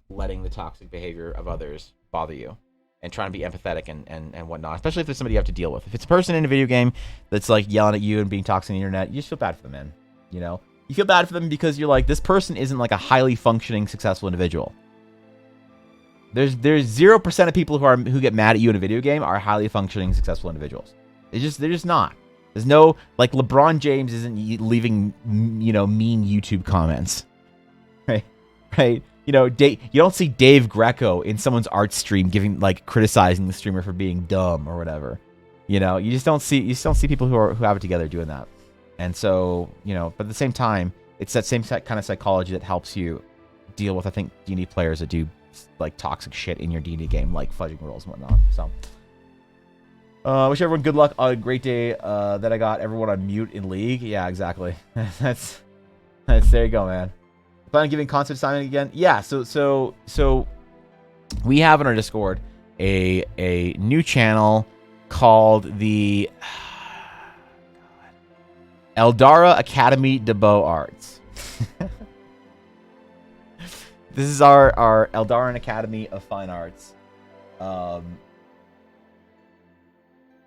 S1: letting the toxic behavior of others bother you. And trying to be empathetic and whatnot, especially if there's somebody you have to deal with. If it's a person in a video game that's like yelling at you and being toxic on the internet, you just feel bad for them, man. You feel bad for them because you're like, this person isn't like a highly functioning, successful individual. There's 0% of people who get mad at you in a video game are highly functioning, successful individuals. They're just not. There's no, like, LeBron James isn't leaving, you know, mean YouTube comments, right? Right? You know, you don't see Dave Greco in someone's art stream criticizing the streamer for being dumb or whatever. You know, you just don't see people who have it together doing that. And so, you know, but at the same time, it's that same kind of psychology that helps you deal with, I think, D&D players that do like toxic shit in your D&D game, like fudging rolls and whatnot. So, wish everyone good luck on a great day. That I got everyone on mute in League. Yeah, exactly. that's there you go, man. Plan on giving concept assignment again? Yeah. So we have in our Discord a new channel called the Eldara Academy de Beaux Arts. This is our Eldaran Academy of Fine Arts.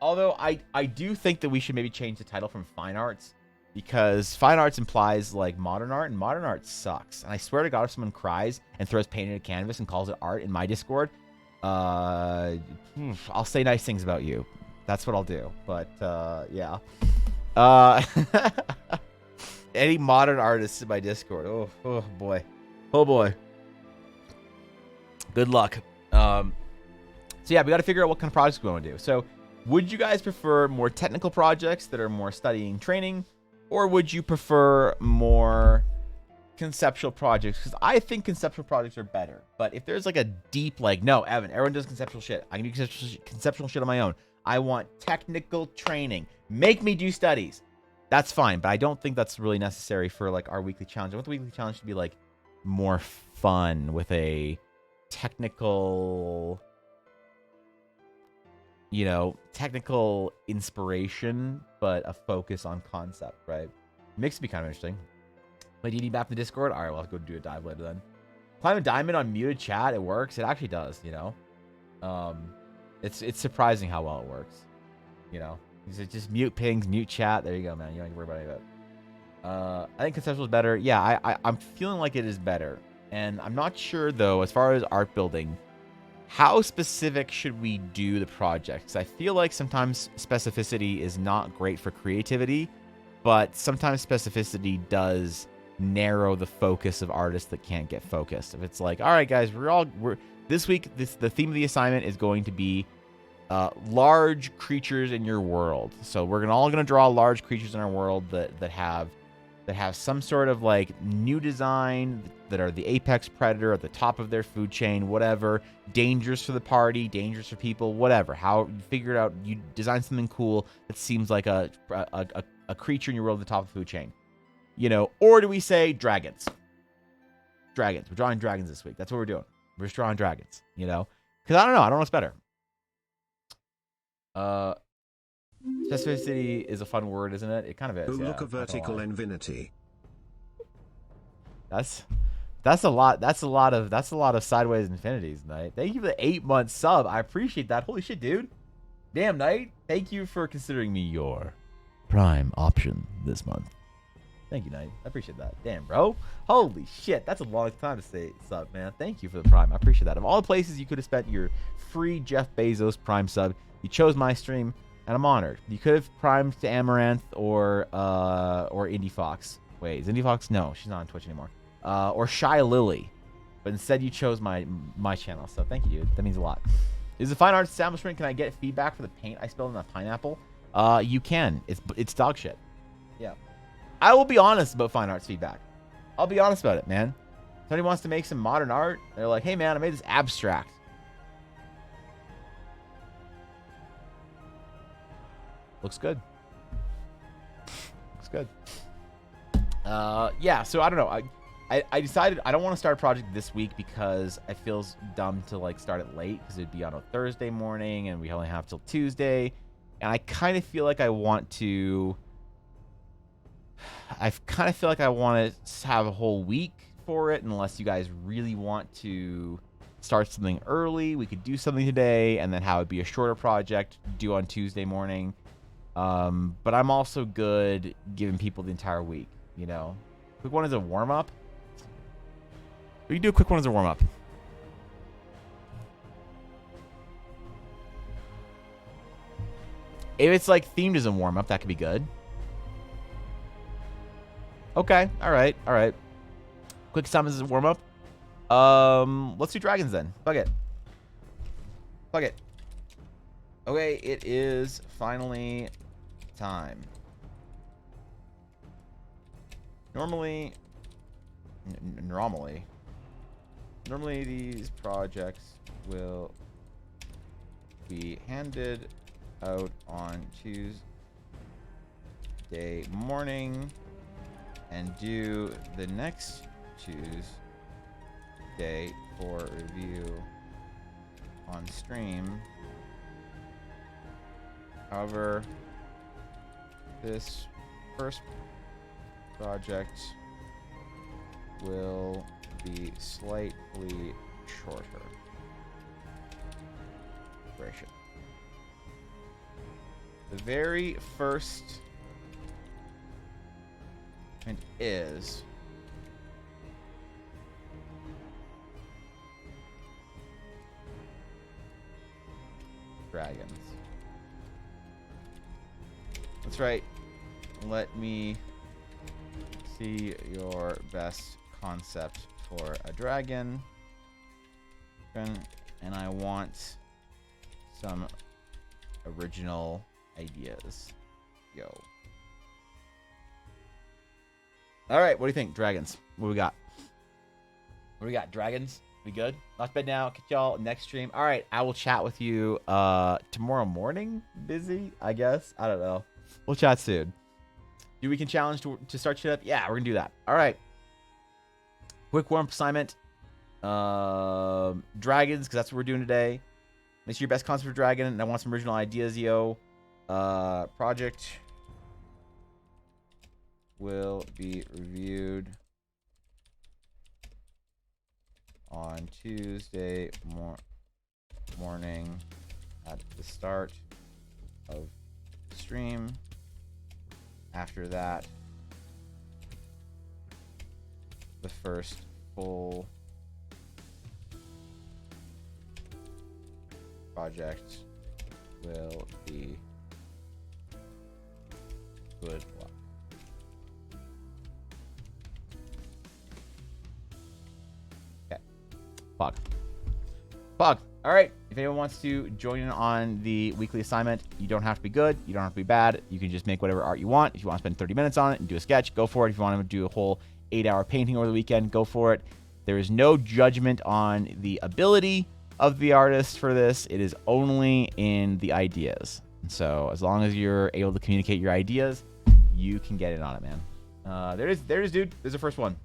S1: Although I do think that we should maybe change the title from Fine Arts, because Fine Arts implies like modern art, and modern art sucks. And I swear to God, if someone cries and throws paint in a canvas and calls it art in my Discord, I'll say nice things about you. That's what I'll do. But yeah. Any modern artists in my Discord. Oh boy. Oh boy. Good luck. So yeah, we got to figure out what kind of projects we want to do. So would you guys prefer more technical projects that are more studying training, or would you prefer more conceptual projects? Because I think conceptual projects are better. But if there's like a deep, like, no, Evan, everyone does conceptual shit. I can do conceptual shit on my own. I want technical training. Make me do studies. That's fine, but I don't think that's really necessary for like our weekly challenge. I want the weekly challenge to be like more fun with a technical, you know, technical inspiration, but a focus on concept, right? Mix would be kind of interesting. Play DD back in the Discord? All right, we'll have to go do a dive later then. Climb a diamond on muted chat. It works. It actually does, you know. It's surprising how well it works, you know. Just mute pings, mute chat. There you go, man. You don't have to worry about any of it. I think conceptual is better. Yeah, I'm feeling like it is better. And I'm not sure, though, as far as art building, how specific should we do the project? Because I feel like sometimes specificity is not great for creativity, but sometimes specificity does narrow the focus of artists that can't get focused. If it's like, all right, guys, this week, the theme of the assignment is going to be large creatures in your world. So we're all gonna draw large creatures in our world that have some sort of like new design, that are the apex predator at the top of their food chain, whatever, dangerous for the party, dangerous for people, whatever. How you figure it out, you design something cool that seems like a creature in your world at the top of the food chain, you know. Or do we say dragons? We're drawing dragons this week. That's what we're doing. We're just drawing dragons, you know, because I don't know what's better. Specificity is a fun word, isn't it? It kind of is.
S2: Oh,
S1: yeah,
S2: look, a vertical infinity.
S1: That's a lot of sideways infinities, Knight. Thank you for the 8-month sub. I appreciate that. Holy shit, dude. Damn, Knight. Thank you for considering me your prime option this month. Thank you, Knight. I appreciate that. Damn, bro. Holy shit. That's a long time to say sub, man. Thank you for the prime. I appreciate that. Of all the places you could have spent your free Jeff Bezos prime sub, you chose my stream, and I'm honored. You could have primed to Amaranth or Indie Fox. Wait, is Indie Fox? No, she's not on Twitch anymore. Or Shy Lily. But instead you chose my channel. So thank you, dude. That means a lot. Is the fine arts establishment, can I get feedback for the paint I spilled on the pineapple? You can. It's dog shit. Yeah. I will be honest about fine arts feedback. I'll be honest about it, man. If somebody wants to make some modern art, they're like, hey man, I made this abstract. Looks good. Looks good. Yeah, so I don't know. I decided I don't want to start a project this week because it feels dumb to like start it late, because it'd be on a Thursday morning and we only have till Tuesday. And I kind of feel like I want to have a whole week for it, unless you guys really want to start something early. We could do something today and then have it be a shorter project due on Tuesday morning. But I'm also good giving people the entire week, you know. Quick one as a warm-up. We can do a quick one as a warm-up. If it's like themed as a warm-up, that could be good. Okay. All right. All right. Quick summons as a warm-up. Let's do dragons then. Fuck it. Fuck it. Okay, it is finally time. Normally these projects will be handed out on Tuesday morning and due the next Tuesday for review on stream. However, this first project will be slightly shorter. Gracious. The very first hint is dragons. That's right. Let me see your best concept for a dragon. And I want some original ideas. Yo. All right, what do you think? Dragons. What do we got? What do we got? Dragons? We good? Not bad now. Catch y'all next stream. All right, I will chat with you tomorrow morning. Busy, I guess. I don't know. We'll chat soon. Do we can challenge to start shit up? Yeah, we're gonna do that. All right. Quick warm-up assignment. Dragons, because that's what we're doing today. Make sure your best concept for dragon, and I want some original ideas, yo. Project will be reviewed on Tuesday morning at the start of the stream. After that, the first full project will be good luck. Okay. Fuck. All right. If anyone wants to join in on the weekly assignment, you don't have to be good. You don't have to be bad. You can just make whatever art you want. If you want to spend 30 minutes on it and do a sketch, go for it. If you want to do a whole 8-hour painting over the weekend, go for it. There is no judgment on the ability of the artist for this. It is only in the ideas. And so as long as you're able to communicate your ideas, you can get in on it, man. There it is, dude. There's the first one.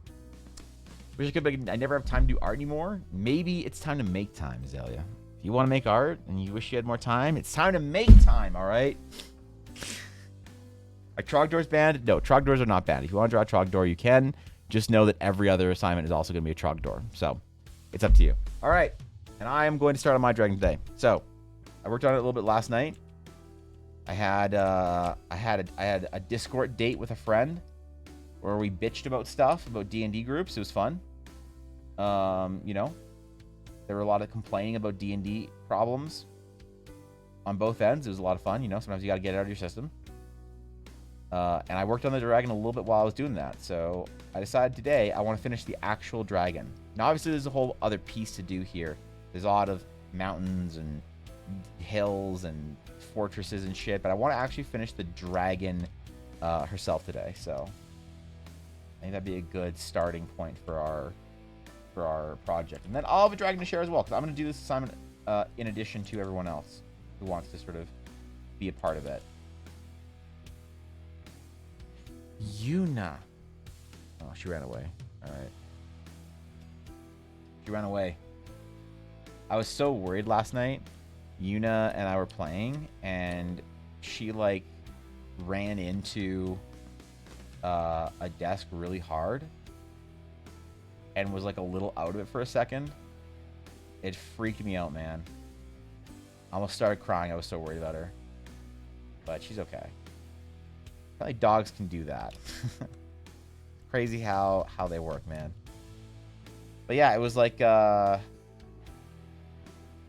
S1: Wish I could, but I never have time to do art anymore. Maybe it's time to make time, Azalea. If you want to make art and you wish you had more time, it's time to make time, all right? Are Trogdors banned? No, Trogdors are not banned. If you want to draw a Trogdor, you can. Just know that every other assignment is also going to be a Trogdor. So it's up to you. All right. And I am going to start on my dragon today. So I worked on it a little bit last night. I had a Discord date with a friend where we bitched about stuff, about D&D groups. It was fun. You know, there were a lot of complaining about D&D problems on both ends. It was a lot of fun. You know, sometimes you got to get it out of your system. And I worked on the dragon a little bit while I was doing that. So I decided today I want to finish the actual dragon. Now, obviously, there's a whole other piece to do here. There's a lot of mountains and hills and fortresses and shit. But I want to actually finish the dragon herself today. So I think that'd be a good starting point for our project. And then I'll have a dragon to share as well, because I'm going to do this assignment in addition to everyone else who wants to sort of be a part of it. Yuna. Oh, she ran away. All right. She ran away. I was so worried last night. Yuna and I were playing, and she, like, ran into a desk really hard and was, like, a little out of it for a second. It freaked me out, man. I almost started crying. I was so worried about her. But she's okay. Apparently dogs can do that. Crazy how they work, man. But yeah, it was like I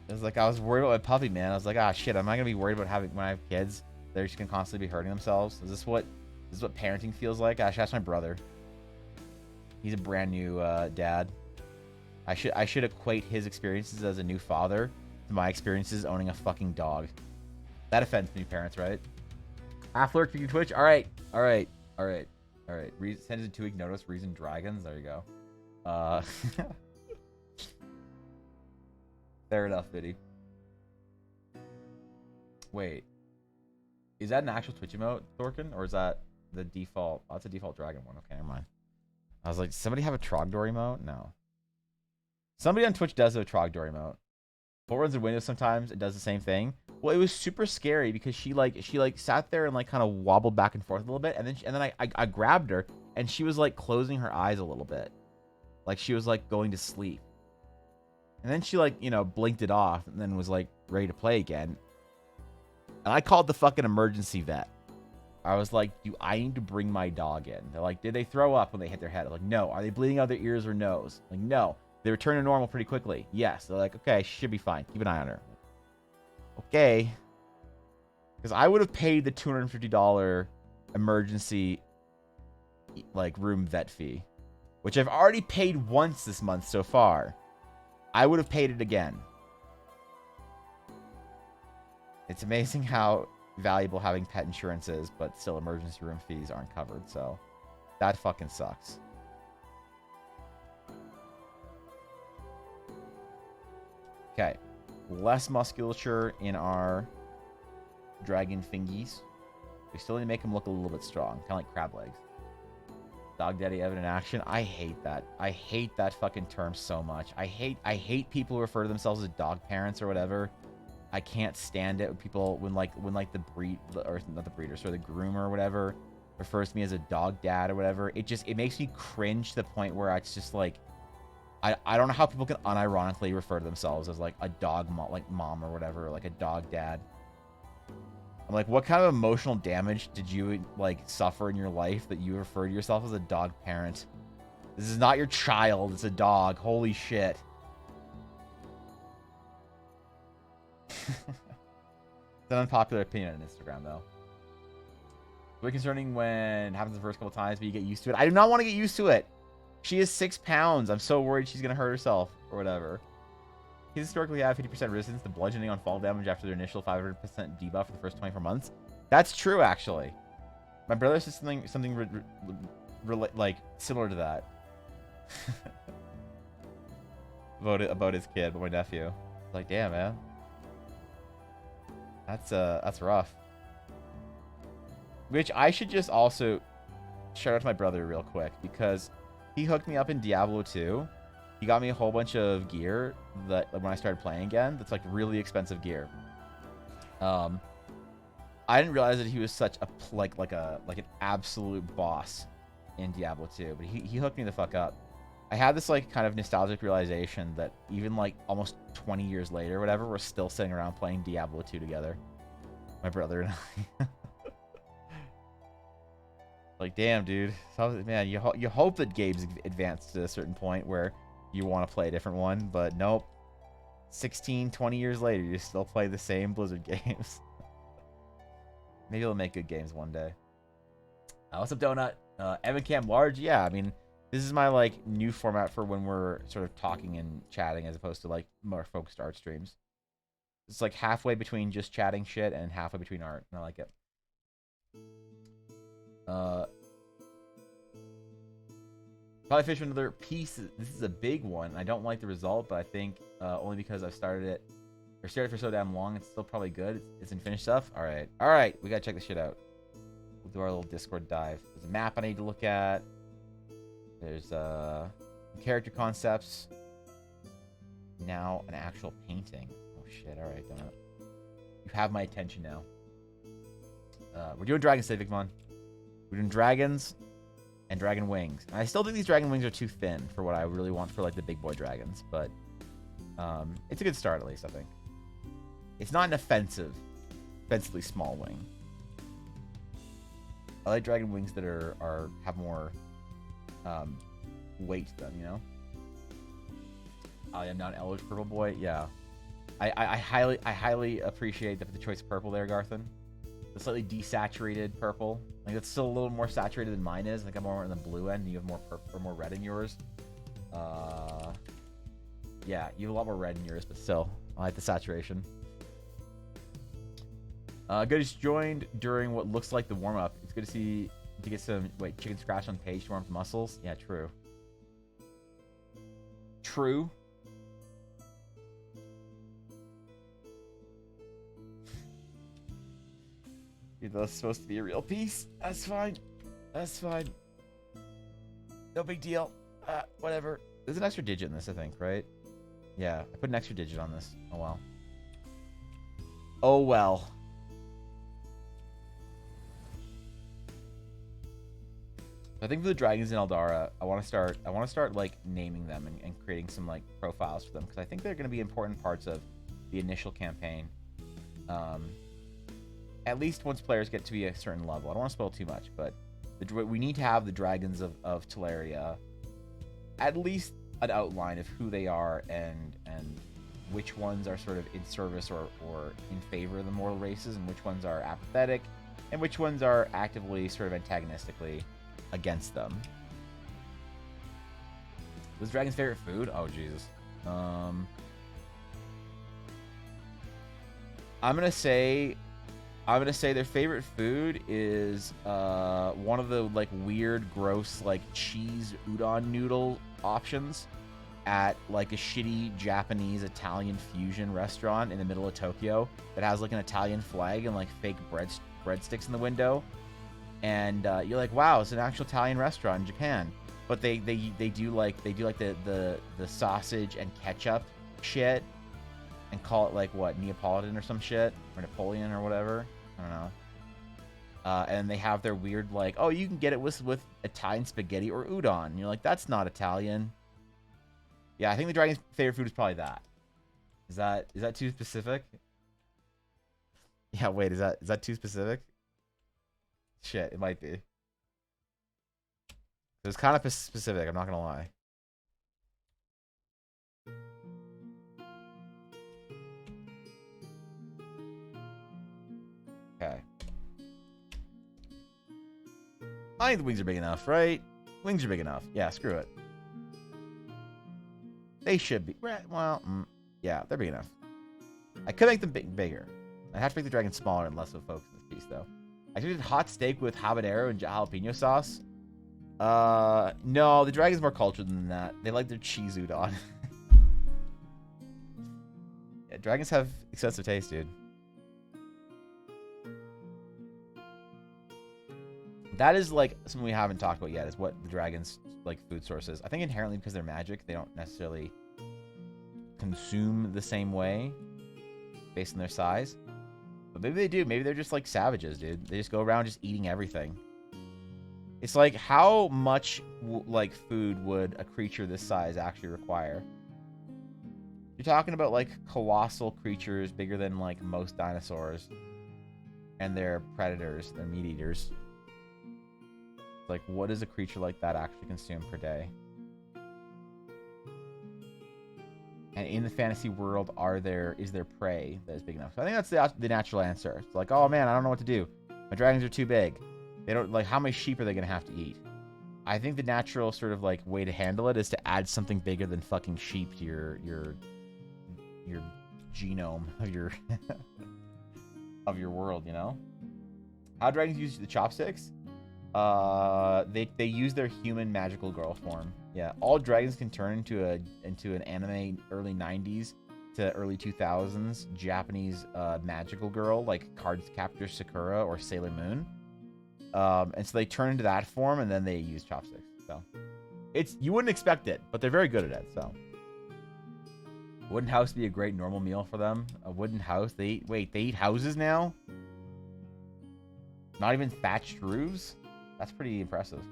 S1: was worried about my puppy, man. I was like, ah, shit, am I gonna be worried about having when I have kids? They're just gonna constantly be hurting themselves. Is this what parenting feels like? I should ask my brother. He's a brand new dad. I should equate his experiences as a new father to my experiences owning a fucking dog. That offends new parents, right? Afflurk for you Twitch. All right. Send us a 2-week notice. Reason dragons. There you go. Fair enough, Biddy. Wait. Is that an actual Twitch emote, Thorkin? Or is that the default? Oh, that's a default dragon one. Okay, never mind. I was like, somebody have a Trogdor emote? No. Somebody on Twitch does have a Trogdor emote. It runs in Windows sometimes. It does the same thing. Well, it was super scary because she sat there and like kind of wobbled back and forth a little bit, and then I grabbed her and she was like closing her eyes a little bit, like she was like going to sleep, and then she like blinked it off and then was like ready to play again. And I called the fucking emergency vet. I was like, do I need to bring my dog in? They're like, did they throw up when they hit their head? I'm like, no. Are they bleeding out their ears or nose? I'm like, no. They return to normal pretty quickly. Yes. They're like, okay, she should be fine. Keep an eye on her. Okay. Because I would have paid the $250 emergency like room vet fee, which I've already paid once this month so far. I would have paid it again. It's amazing how valuable having pet insurance is, but still emergency room fees aren't covered. So that fucking sucks. Okay. Less musculature in our dragon fingies. We still need to make them look a little bit strong. Kind of like crab legs. Dog daddy evident action. I hate that. I hate that fucking term so much. I hate people who refer to themselves as dog parents or whatever. I can't stand it when people when the breed, or not the breeder, sorry, the groomer or whatever refers to me as a dog dad or whatever. It makes me cringe to the point where it's just like I don't know how people can unironically refer to themselves as like a dog mom or whatever, or like a dog dad. I'm like, what kind of emotional damage did you like suffer in your life that you refer to yourself as a dog parent? This is not your child, it's a dog. Holy shit. It's an unpopular opinion on Instagram, though. It's really concerning when it happens the first couple times, but you get used to it. I do not want to get used to it. She is 6 pounds. I'm so worried she's going to hurt herself or whatever. He's historically have 50% resistance to bludgeoning on fall damage after their initial 500% debuff for the first 24 months. That's true, actually. My brother said something like similar to that. about his kid, but my nephew. Like, damn, man. That's rough. Which I should just also shout out to my brother real quick, because he hooked me up in Diablo 2. He got me a whole bunch of gear that when I started playing again, that's like really expensive gear. I didn't realize that he was such a like an absolute boss in Diablo 2, but he hooked me the fuck up. I had this like kind of nostalgic realization that even like almost 20 years later or whatever, we're still sitting around playing Diablo 2 together. My brother and I. Like, damn, dude. So, man, you hope that games advance to a certain point where you want to play a different one, but nope. 16, 20 years later, you still play the same Blizzard games. Maybe they'll make good games one day. What's up, Donut? Evan Cam Large? Yeah, I mean, this is my, like, new format for when we're sort of talking and chatting as opposed to, like, more focused art streams. It's, like, halfway between just chatting shit and halfway between art, and I like it. Probably fish another piece. This is a big one. I don't like the result, but I think only because I've started it for so damn long, it's still probably good. It's in finished stuff. All right, we gotta check this shit out. We'll do our little Discord dive. There's a map I need to look at. There's character concepts. Now an actual painting. Oh shit! All right, Donut. You have my attention now. We're doing dragons today, Vicmon. We're doing dragons and dragon wings. And I still think these dragon wings are too thin for what I really want for like the big boy dragons, but it's a good start at least, I think. It's not an offensively small wing. I like dragon wings that have more weight to them, you know? I am not an Eldritch Purple boy. Yeah. I highly appreciate the choice of purple there, Garthen. the slightly desaturated purple. Like it's still a little more saturated than mine is. I think I'm more on the blue end, and you have more purple or more red in yours. Yeah, you have a lot more red in yours, but still, I like the saturation. Good as joined during what looks like the warm up. It's good to get some chicken scratch on page to warm up the muscles. Yeah, true. True. That's supposed to be a real piece. That's fine. That's fine. No big deal. Whatever. There's an extra digit in this, I think, right? Yeah, I put an extra digit on this. Oh, well. Oh, well. I think for the dragons in Eldara, I want to start like naming them and creating some like profiles for them, because I think they're going to be important parts of the initial campaign. At least once players get to be a certain level. I don't want to spoil too much, but we need to have the dragons of Teleria, at least an outline of who they are and which ones are sort of in service or in favor of the mortal races, and which ones are apathetic, and which ones are actively sort of antagonistically against them. Was dragon's favorite food? Oh Jesus. I'm gonna say their favorite food is one of the like weird, gross like cheese udon noodle options at like a shitty Japanese Italian fusion restaurant in the middle of Tokyo that has like an Italian flag and like fake breadsticks in the window. And you're like, wow, it's an actual Italian restaurant in Japan. But they do like the sausage and ketchup shit and call it like what, Neapolitan or some shit, or Napoleon or whatever. I don't know. And they have their weird like, oh, you can get it with Italian spaghetti or udon. And you're like, that's not Italian. Yeah, I think the dragon's favorite food is probably that. Is that too specific? Yeah, wait, is that too specific? Shit, it might be. It's kind of specific, I'm not gonna lie. Okay. I think the wings are big enough, right? Wings are big enough. Yeah, screw it. They should be. Well, yeah, they're big enough. I could make them bigger. I have to make the dragon smaller and less of a focus in this piece, though. I did hot steak with habanero and jalapeno sauce. No, the dragon's more cultured than that. They like their cheese udon. Yeah, dragons have excessive taste, dude. That is like something we haven't talked about yet, is what the dragon's like food source is. I think inherently because they're magic, they don't necessarily consume the same way based on their size. But maybe they do. Maybe they're just like savages, dude. They just go around just eating everything. It's like, how much like food would a creature this size actually require? You're talking about like colossal creatures bigger than like most dinosaurs, and they're predators, they're meat eaters. Like, what does a creature like that actually consume per day? And in the fantasy world, is there prey that is big enough? So I think that's the natural answer. It's like, oh man, I don't know what to do. My dragons are too big. They don't, like, how many sheep are they gonna have to eat? I think the natural sort of like way to handle it is to add something bigger than fucking sheep to your genome of your of your world, you know? How dragons use the chopsticks? They use their human magical girl form. Yeah, all dragons can turn into an anime early 90s to early 2000s Japanese magical girl, like Cardcaptor Sakura or Sailor Moon. And so they turn into that form, and then they use chopsticks. So you wouldn't expect it, but they're very good at it. So wooden house be a great normal meal for them. A wooden house. They eat houses now. Not even thatched roofs. That's pretty impressive.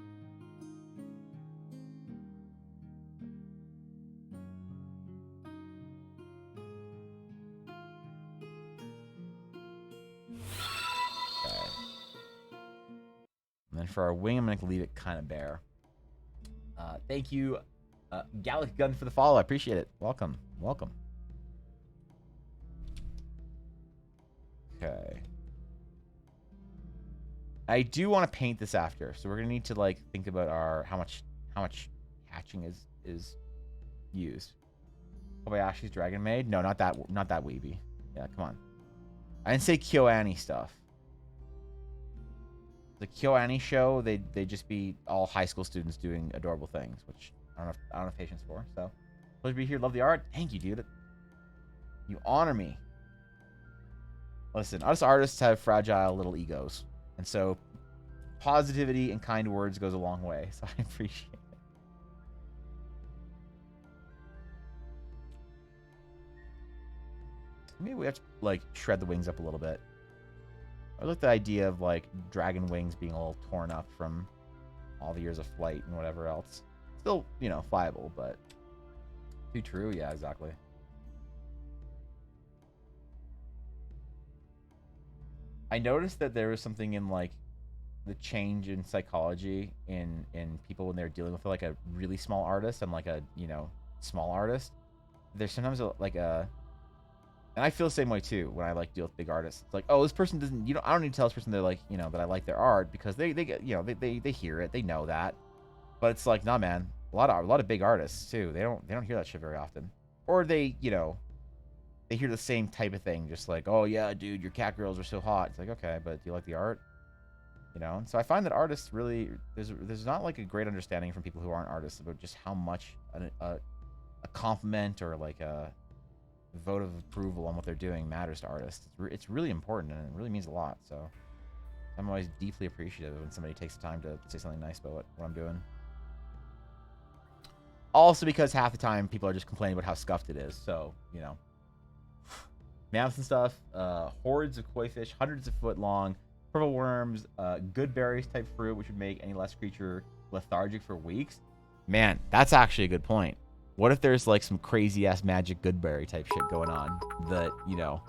S1: Okay. And then for our wing, I'm going to leave it kind of bare. Thank you, Gallic Gun, for the follow. I appreciate it. Welcome. Welcome. Okay. I do want to paint this after, so we're gonna need to like think about our how much hatching is used. Kobayashi's Dragon Maid? No, not that weeby. Yeah, come on. I didn't say KyoAni stuff. The KyoAni show, they just be all high school students doing adorable things, which I don't have patience for. So, pleasure to be here. Love the art. Thank you, dude. You honor me. Listen, us artists have fragile little egos, and so positivity and kind words goes a long way. So I appreciate it. Maybe we have to like shred the wings up a little bit. I like the idea of like dragon wings being a little torn up from all the years of flight and whatever else. Still, you know, flyable, but too true. Yeah, exactly. I noticed that there was something in like the change in psychology in people when they're dealing with like a really small artist and like a, you know, small artist. There's sometimes like a, and I feel the same way too when I like deal with big artists. It's like, oh, this person doesn't, you know, I don't need to tell this person they're like, you know, that I like their art because they get, you know, they hear it, they know that. But it's like, nah, man, a lot of big artists too. They don't hear that shit very often, or they, you know, they hear the same type of thing, just like, oh yeah, dude, your cat girls are so hot. It's like, okay, but do you like the art? You know, and so I find that artists really, there's not like a great understanding from people who aren't artists about just how much a compliment or like a vote of approval on what they're doing matters to artists. It's really important and it really means a lot. So I'm always deeply appreciative when somebody takes the time to say something nice about what I'm doing. Also because half the time people are just complaining about how scuffed it is. So, you know, mammoths and stuff, hordes of koi fish, hundreds of foot long, purple worms, good berries type fruit, which would make any less creature lethargic for weeks. Man, that's actually a good point. What if there's like some crazy ass magic goodberry type shit going on that, you know.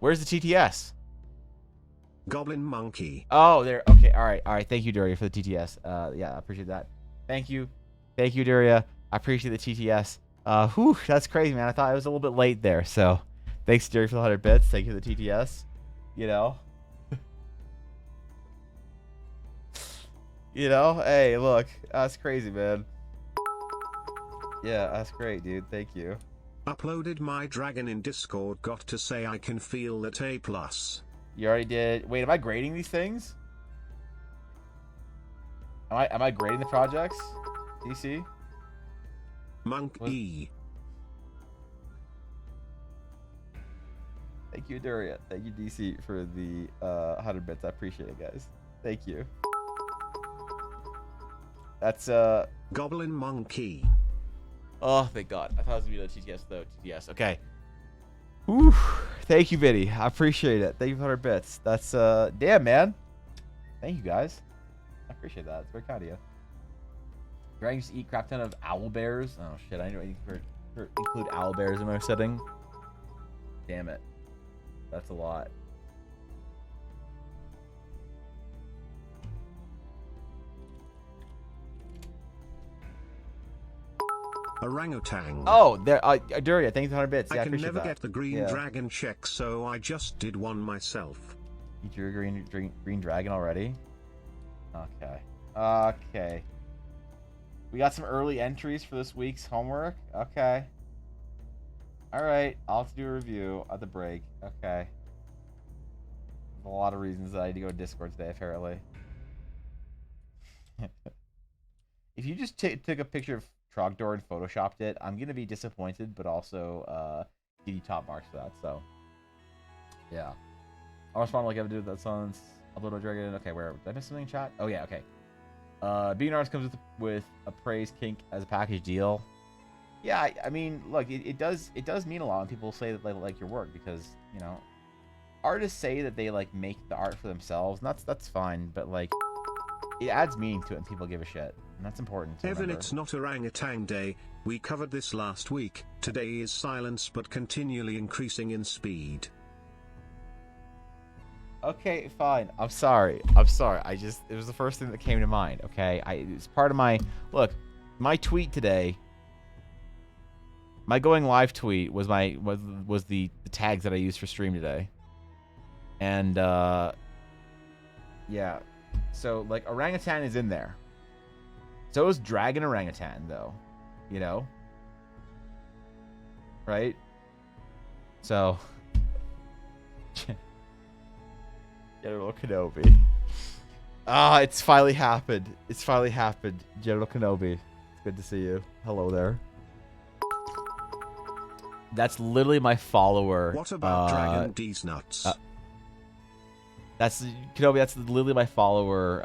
S1: Where's the TTS?
S2: Goblin Monkey.
S1: Oh, there. Okay, all right. Thank you, Daria, for the TTS. Yeah, I appreciate that. Thank you, Daria. I appreciate the TTS. Whew, that's crazy, man. I thought I was a little bit late there. So, thanks, Jerry, for the 100 bits. Thank you for the TTS. You know. You know, hey, look, that's crazy, man. Yeah, that's great, dude. Thank you.
S2: Uploaded my dragon in Discord. Got to say I can feel that A+.
S1: You already did. Wait, am I grading these things? Am I grading the projects? DC?
S2: Monk
S1: What?
S2: E.
S1: Thank you, Daria. Thank you, DC, for the 100 bits. I appreciate it, guys. Thank you. That's
S2: Goblin Monkey.
S1: Oh, thank God. I thought it was gonna be the TTS though. TTS. Okay. Whew. Thank you, Biddy. I appreciate it. Thank you for 100 bits. That's damn, man. Thank you, guys. I appreciate that. It's very kind of you. Dragons eat crap ton of owl bears. Oh shit! I need to include owl bears in my setting. Damn it. That's a lot.
S2: Orangutan.
S1: Oh, there. Duria, thank you for 100 bits. Yeah,
S2: I can
S1: appreciate
S2: never
S1: that.
S2: get the green dragon check, so I just did one myself.
S1: You drew a green dragon already? Okay. Okay. We got some early entries for this week's homework. Okay. All right. I'll have to do a review at the break. Okay. There's a lot of reasons that I need to go to Discord today, apparently. If you just took a picture of Trogdor and photoshopped it, I'm going to be disappointed, but also give you top marks for that. So, yeah. I'll respond like I have to do with that son's upload a dragon. Okay, where did I miss something in chat? Oh yeah, okay. Being an artist comes with a praise kink as a package deal. Yeah, I mean, look, it does mean a lot when people say that they like your work, because, you know, artists say that they like make the art for themselves, and that's fine, but like it adds meaning to it and people give a shit, and that's important to
S2: Evan,
S1: remember.
S2: it's not orangutan day. We covered this last week. Today is silence but continually increasing in speed.
S1: Okay, fine. I'm sorry. I'm sorry. It was the first thing that came to mind. Okay, it's part of my look. My tweet today. My going live tweet was the tags that I used for stream today. And yeah. So like orangutan is in there. So is dragon orangutan though. You know? Right? So General Kenobi. Ah, it's finally happened. It's finally happened. General Kenobi. It's good to see you. Hello there. That's literally my follower.
S2: What about Dragon D's nuts?
S1: That's Kenobi. That's literally my follower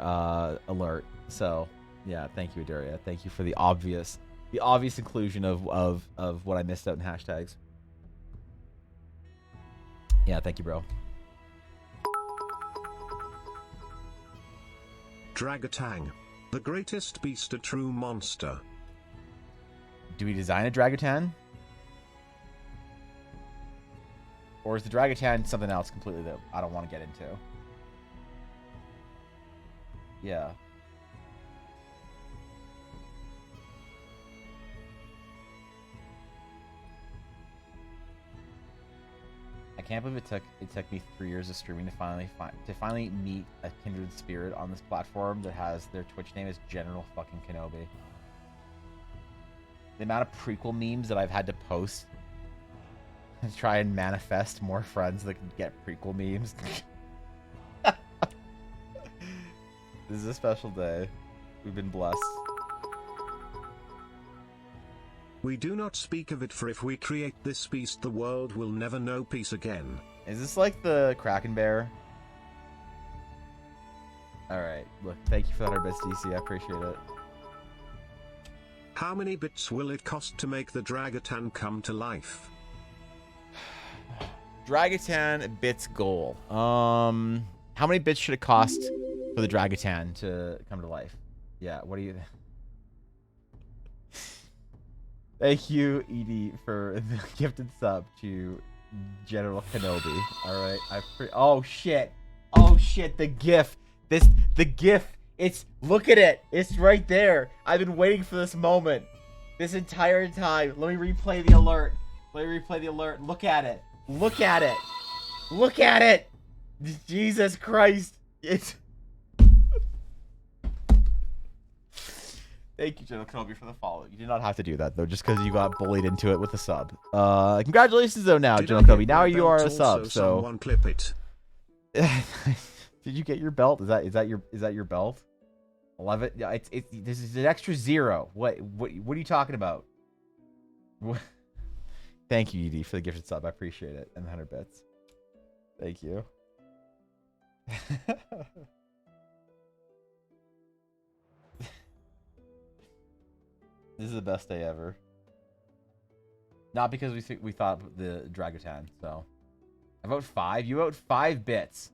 S1: alert. So, yeah. Thank you, Adaria. Thank you for the obvious inclusion of what I missed out in hashtags. Yeah. Thank you, bro.
S2: Dragatang, the greatest beast, a true monster.
S1: Do we design a Dragatan? Or is the Dragatan something else completely that I don't want to get into? Yeah. I can't believe it took me 3 years of streaming to finally meet a kindred spirit on this platform that has their Twitch name is General fucking Kenobi. The amount of prequel memes that I've had to post to try and manifest more friends that can get prequel memes. This is a special day. We've been blessed.
S2: We do not speak of it, for if we create this beast, the world will never know peace again.
S1: Is this like the Kraken Bear? Alright, look, thank you for that, bits, DC. I appreciate it.
S2: How many bits will it cost to make the Dragatan come to life?
S1: Dragatan bits goal. How many bits should it cost for the Dragatan to come to life? Yeah, what do you... Thank you, Edie, for the gifted sub to General Kenobi. Alright, oh shit. Oh shit, the GIF. The GIF. Look at it. It's right there. I've been waiting for this moment. This entire time. Let me replay the alert. Look at it. Look at it. Look at it. Jesus Christ. Thank you, General Kenobi, for the follow. You did not have to do that, though, just because you got bullied into it with a sub. Congratulations, though, now, General Kenobi. Now you are a sub, so...
S2: Someone clip it.
S1: Did you get your belt? Is that your belt? 11? Yeah, this is an extra 0. What are you talking about? What? Thank you, Edie, for the gifted sub. I appreciate it. And the 100 bits. Thank you. This is the best day ever. Not because we thought the Dragatan, so. I vote 5. You vote 5 bits.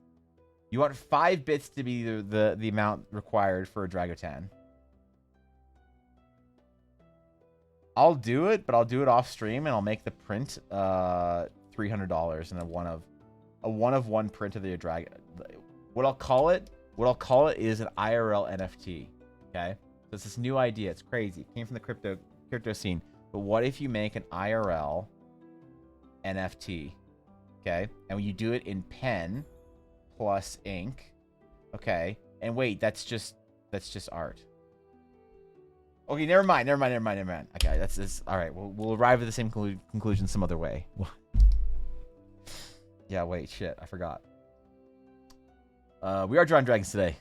S1: You want 5 bits to be the amount required for a Dragatan. I'll do it, but I'll do it off stream and I'll make the print $300 and a one of one print of the dragon. What I'll call it is an IRL NFT. Okay? So it's this new idea. It's crazy. It came from the crypto scene. But what if you make an IRL NFT? Okay? And when you do it in pen plus ink, okay? And wait, that's just art. Okay, never mind. Okay, that's all right. We'll arrive at the same conclusion some other way. Yeah, wait, shit, I forgot. We are drawing dragons today.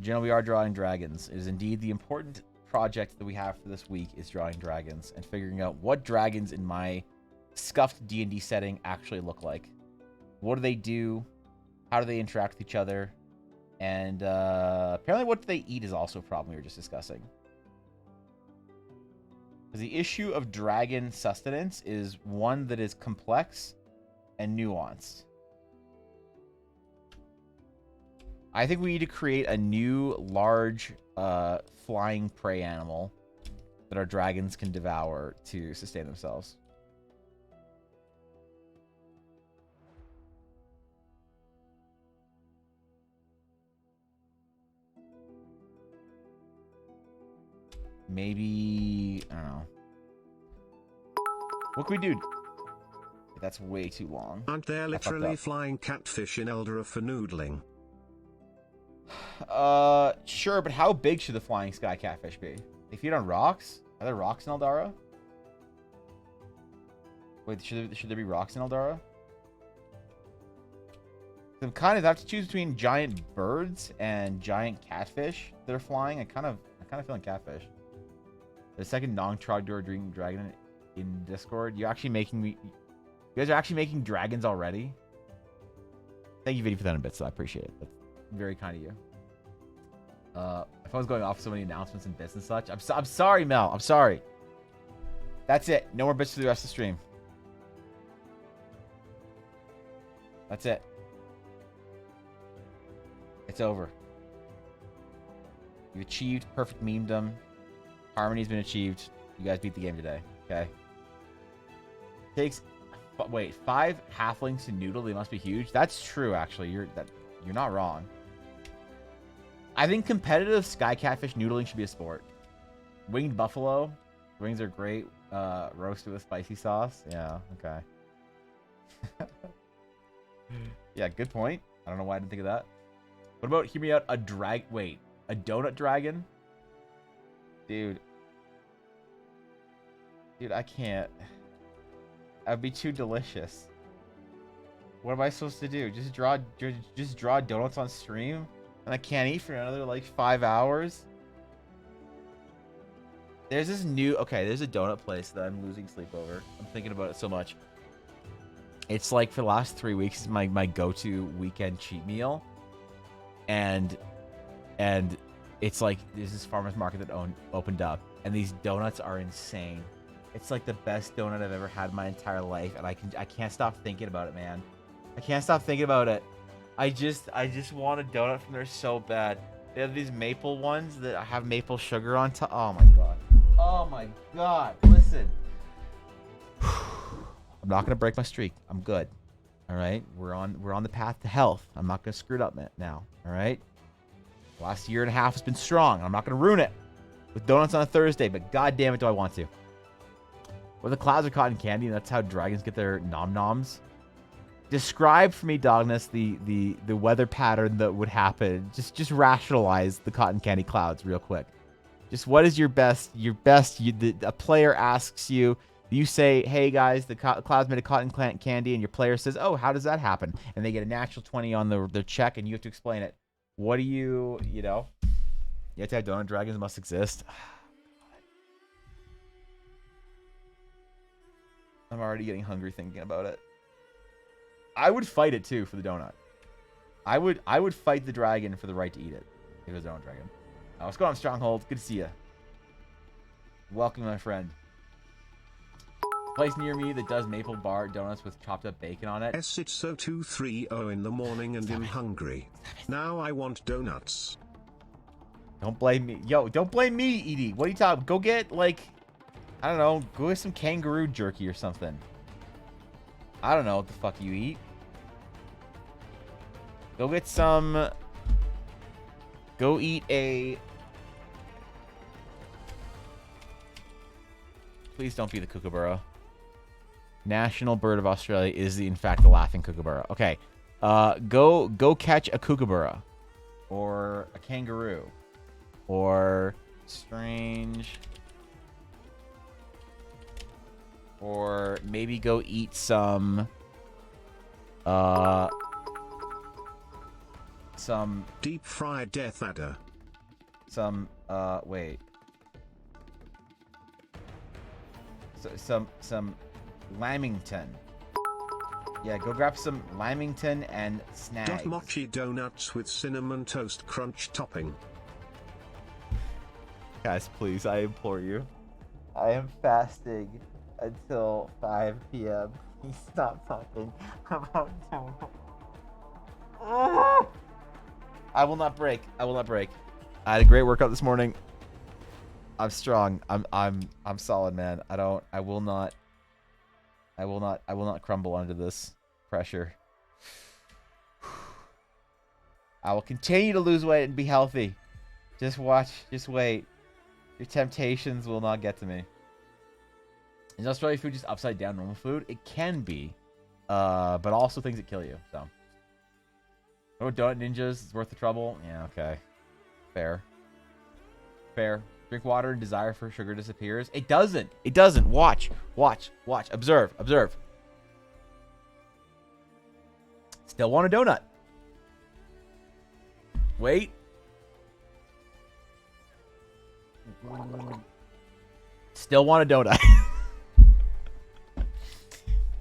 S1: Generally, we are drawing dragons. It is indeed the important project that we have for this week is drawing dragons and figuring out what dragons in my scuffed D&D setting actually look like. What do they do? How do they interact with each other? And apparently what they eat is also a problem we were just discussing. Because the issue of dragon sustenance is one that is complex and nuanced. I think we need to create a new large flying prey animal that our dragons can devour to sustain themselves. Maybe, I don't know. What can we do? That's way too long.
S2: Aren't there literally flying catfish in Eldora for noodling?
S1: Sure, but how big should the flying sky catfish be? They feed on rocks? Are there rocks in Eldora? Wait, should there be rocks in Eldora? So kind of have to choose between giant birds and giant catfish that are flying. I kind of feeling catfish. The second non-Trogdor Dream Dragon in Discord. You actually making me? You guys are actually making dragons already? Thank you, Viddy, for that in bits. So I appreciate it. That's very kind of you. My phone's going off so many announcements and bits and such. I'm sorry, Mel. I'm sorry. That's it. No more bits for the rest of the stream. That's it. It's over. You've achieved perfect memedom. Harmony's been achieved. You guys beat the game today. Okay. Takes. Wait, 5 halflings to noodle. They must be huge. That's true, actually. You're not wrong. I think competitive sky catfish noodling should be a sport. Winged buffalo. Wings are great. Roasted with spicy sauce. Yeah. Okay. Yeah. Good point. I don't know why I didn't think of that. What about, hear me out, a donut dragon? Dude, I can't. That'd be too delicious. What am I supposed to do? Just draw donuts on stream? And I can't eat for another, like, 5 hours? There's this new... Okay, there's a donut place that I'm losing sleep over. I'm thinking about it so much. It's like, for the last 3 weeks, my go-to weekend cheat meal. And it's like, there's this farmer's market that opened up. And these donuts are insane. It's like the best donut I've ever had in my entire life, and I can't stop thinking about it, man. I can't stop thinking about it. I just want a donut from there so bad. They have these maple ones that have maple sugar on top. Oh my god. Oh my god. Listen. I'm not gonna break my streak. I'm good. All right. We're on the path to health. I'm not gonna screw it up now. All right. The last year and a half has been strong. I'm not gonna ruin it with donuts on a Thursday, but god damn it, do I want to. Where the clouds are cotton candy, and that's how dragons get their nom-noms. Describe for me, Dogness, the weather pattern that would happen. Just rationalize the cotton candy clouds real quick. Just what is your best? A player asks you. You say, hey guys, the clouds made of cotton candy, and your player says, oh, how does that happen? And they get a natural 20 on their check, and you have to explain it. What do you know? You have to have donut dragons must exist. I'm already getting hungry thinking about it. I would fight it too for the donut. I would fight the dragon for the right to eat it. If it was a donut dragon. What's going on, Stronghold? Good to see you. Welcome, my friend. Place near me that does maple bar donuts with chopped up bacon on it.
S2: It's so 2:30 in the morning and I'm hungry. Now I want donuts.
S1: Don't blame me. Yo, don't blame me, Edie. What are you talking? Go get, like, I don't know, go get some kangaroo jerky or something. I don't know what the fuck you eat. Go get some... Go eat a... Please don't be the kookaburra. National bird of Australia is, in fact, the laughing kookaburra. Okay. Go catch a kookaburra. Or a kangaroo. Or strange... Or maybe go eat some
S2: deep fried death adder.
S1: Wait. Some lamington. Yeah, go grab some lamington and snags.
S2: Mochi donuts with cinnamon toast crunch topping.
S1: Guys, please, I implore you. I am fasting until 5 p.m. Please stop talking about donuts. I will not break. I will not break. I had a great workout this morning. I'm strong. I'm solid, man. I will not crumble under this pressure. I will continue to lose weight and be healthy. Just watch. Just wait. Your temptations will not get to me. Is Australian food just upside down normal food? It can be. But also things that kill you, so. Oh, donut ninjas, it's worth the trouble. Yeah, okay. Fair. Fair. Drink water and desire for sugar disappears. It doesn't. It doesn't. Watch. Watch. Watch. Observe. Observe. Still want a donut. Wait. Still want a donut.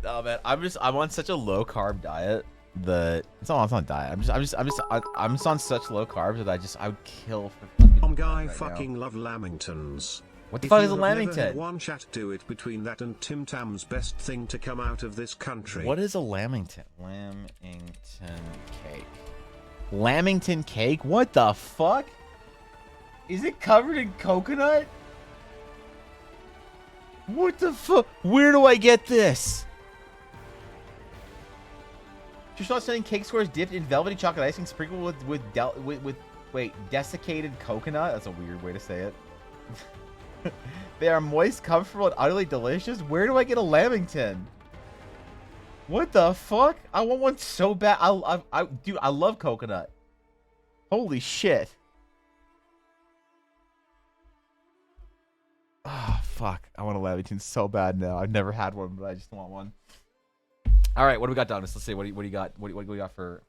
S1: Oh man, I'm on such a low carb diet that it's not a diet. I'm just on such low carbs that I would kill for fucking
S2: Guy
S1: right
S2: fucking
S1: now.
S2: love Lamingtons.
S1: What the
S2: If
S1: fuck
S2: you
S1: is a
S2: have never
S1: Lamington?
S2: had one chat, do it between that and Tim Tam's best thing to come out of this country.
S1: What is a Lamington? Lamington cake. Lamington cake? What the fuck? Is it covered in coconut? What the fuck? Where do I get this? Just not sending cake squares dipped in velvety chocolate icing sprinkled with desiccated coconut. That's a weird way to say it. They are moist, comfortable, and utterly delicious. Where do I get a Lamington? What the fuck? I want one so bad. Dude, I love coconut. Holy shit. Oh, fuck. I want a Lamington so bad now. I've never had one, but I just want one. All right, what do we got, Donis? Let's see. What do you got? What do we got for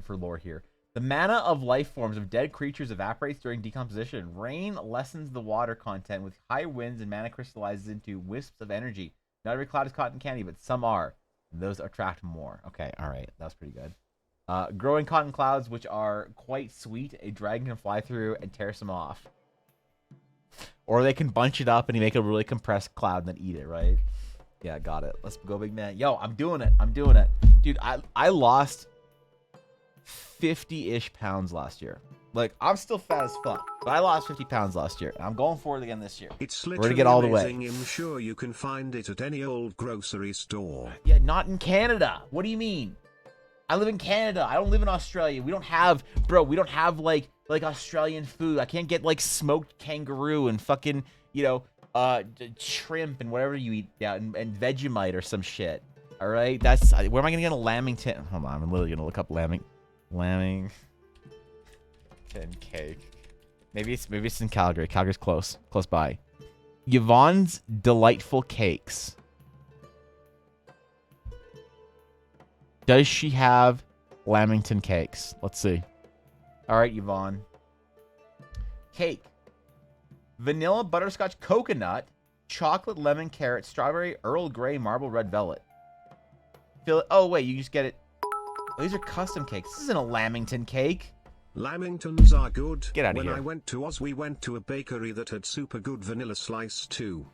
S1: lore here? The mana of life forms of dead creatures evaporates during decomposition. Rain lessens the water content with high winds, and mana crystallizes into wisps of energy. Not every cloud is cotton candy, but some are. Those attract more. Okay, all right, that's pretty good. Growing cotton clouds, which are quite sweet. A dragon can fly through and tear some off. Or they can bunch it up and you make a really compressed cloud and then eat it, right? Yeah, got it. Let's go, big man. Yo, I'm doing it. I'm doing it. Dude, I lost 50-ish pounds last year. Like, I'm still fat as fuck, but I lost 50 pounds last year. And I'm going for it again this year.
S2: It's
S1: We're
S2: literally
S1: gonna get all the
S2: amazing.
S1: way.
S2: I'm sure you can find it at any old grocery store.
S1: Yeah, not in Canada. What do you mean? I live in Canada. I don't live in Australia. We don't have, bro, we don't have, like Australian food. I can't get, like, smoked kangaroo and fucking, you know, shrimp and whatever you eat, yeah, and Vegemite or some shit. All right, that's where am I gonna get a Lamington? Hold on, I'm literally gonna look up Lamington cake. Maybe it's in Calgary. Calgary's close by. Yvonne's Delightful Cakes. Does she have Lamington cakes? Let's see. All right, Yvonne. Cake. Vanilla, butterscotch, coconut, chocolate, lemon, carrot, strawberry, Earl Grey, marble, red velvet. Oh, wait, you just get it. Oh, these are custom cakes. This isn't a Lamington cake.
S2: Lamingtons are good.
S1: Get out of here.
S2: When I went to Oz, we went to a bakery that had super good vanilla slice too.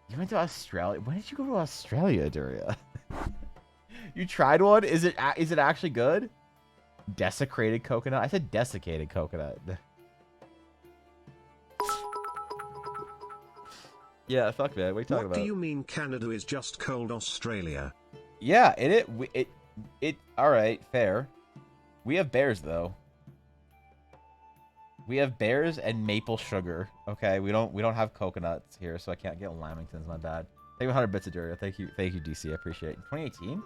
S1: You went to Australia? When did you go to Australia, Duria? You tried one? Is it actually good? Desecrated coconut? I said desiccated coconut. Yeah, fuck man. What are you talking about?
S2: What do you mean Canada is just cold Australia?
S1: Yeah, it all right, fair. We have bears though. We have bears and maple sugar. Okay, we don't have coconuts here, so I can't get Lamingtons. My bad. Thank you 100 bits of Duria. Thank you, DC. I appreciate it. 2018.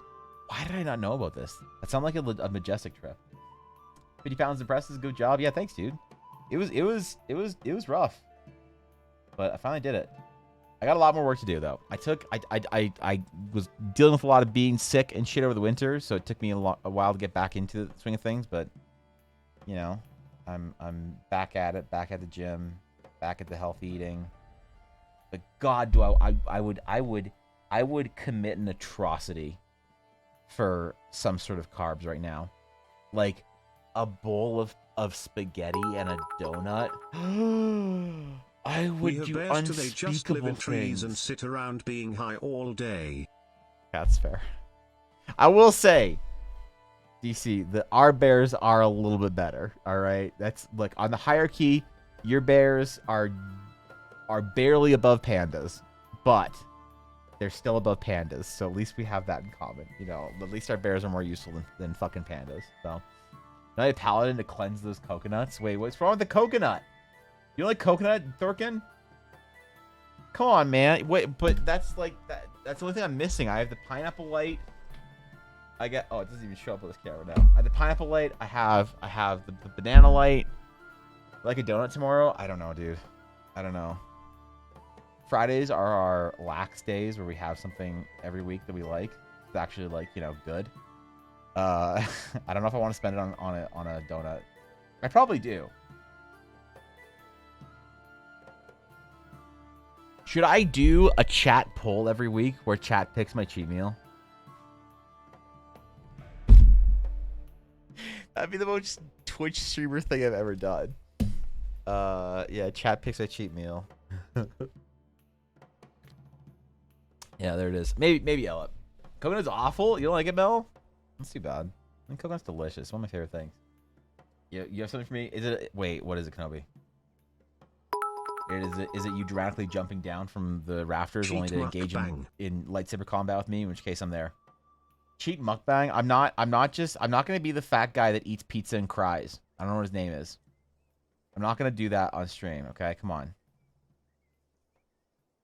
S1: Why did I not know about this? That sounded like a majestic trip. 50 pounds impresses. Good job. Yeah, thanks, dude. It was rough, but I finally did it. I got a lot more work to do though. I was dealing with a lot of being sick and shit over the winter, so it took me a while to get back into the swing of things. But you know, I'm back at it, back at the gym, back at the healthy eating. But God, do I would commit an atrocity for some sort of carbs right now, like a bowl of spaghetti and a donut. I would do unspeakable
S2: they just live in trees
S1: things.
S2: and sit around being high all day.
S1: That's fair. I will say, DC, our bears are a little bit better. All right, that's like on the hierarchy. Your bears are barely above pandas, but they're still above pandas. So at least we have that in common. You know, at least our bears are more useful than fucking pandas. So now a paladin to cleanse those coconuts. Wait, what's wrong with the coconut? You like coconut, Thorkin? Come on, man. Wait, but that's like that. That's the only thing I'm missing. I have the pineapple light. I get. Oh, it doesn't even show up with this camera now. I have the pineapple light. I have the banana light. Like a donut tomorrow? I don't know, dude. I don't know. Fridays are our lax days where we have something every week that we like. It's actually like, you know, good. I don't know if I want to spend it on a donut. I probably do. Should I do a chat poll every week where chat picks my cheat meal? That'd be the most Twitch streamer thing I've ever done. Yeah, chat picks my cheat meal. Yeah, there it is. Maybe yell it. Coconut's awful. You don't like it, Mel? That's too bad. I think coconut's delicious. One of my favorite things. You have something for me? Is it? Wait, what is it, Kenobi? Is it you dramatically jumping down from the rafters
S2: Cheat
S1: only to engage
S2: mukbang.
S1: in lightsaber combat with me? In which case, I'm there. Cheat mukbang. I'm not gonna be the fat guy that eats pizza and cries. I don't know what his name is. I'm not gonna do that on stream. Okay, come on.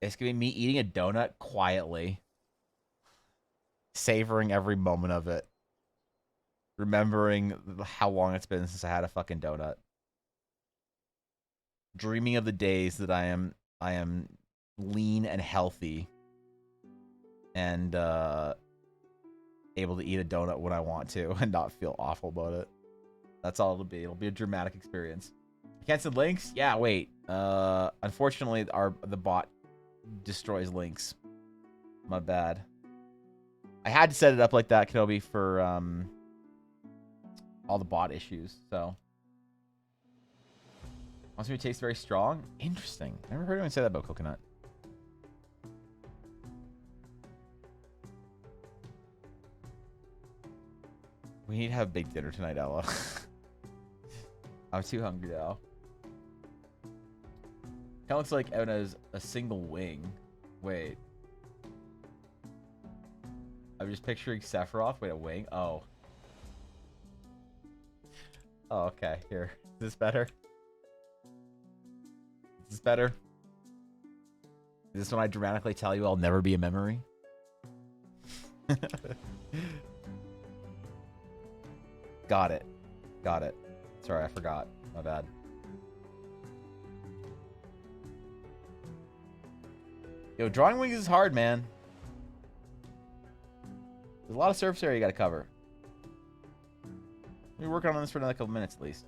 S1: It's gonna be me eating a donut quietly, savoring every moment of it, remembering how long it's been since I had a fucking donut, dreaming of the days that I am lean and healthy, and able to eat a donut when I want to and not feel awful about it. That's all it'll be. It'll be a dramatic experience. Can't send links? Yeah, wait. Unfortunately, the bot destroys links. My bad. I had to set it up like that, Kenobi, for all the bot issues. So, wants me to taste very strong. Interesting. Never heard anyone say that about coconut. We need to have big dinner tonight, Ella. I'm too hungry now. Kind of looks like Evan has a single wing. Wait. I'm just picturing Sephiroth. Wait, a wing? Oh. Oh, okay. Here. Is this better? Is this better? Is this when I dramatically tell you I'll never be a memory? Got it. Got it. Sorry, I forgot. My bad. Yo, drawing wings is hard, man. There's a lot of surface area you gotta cover. We're working on this for another couple minutes at least.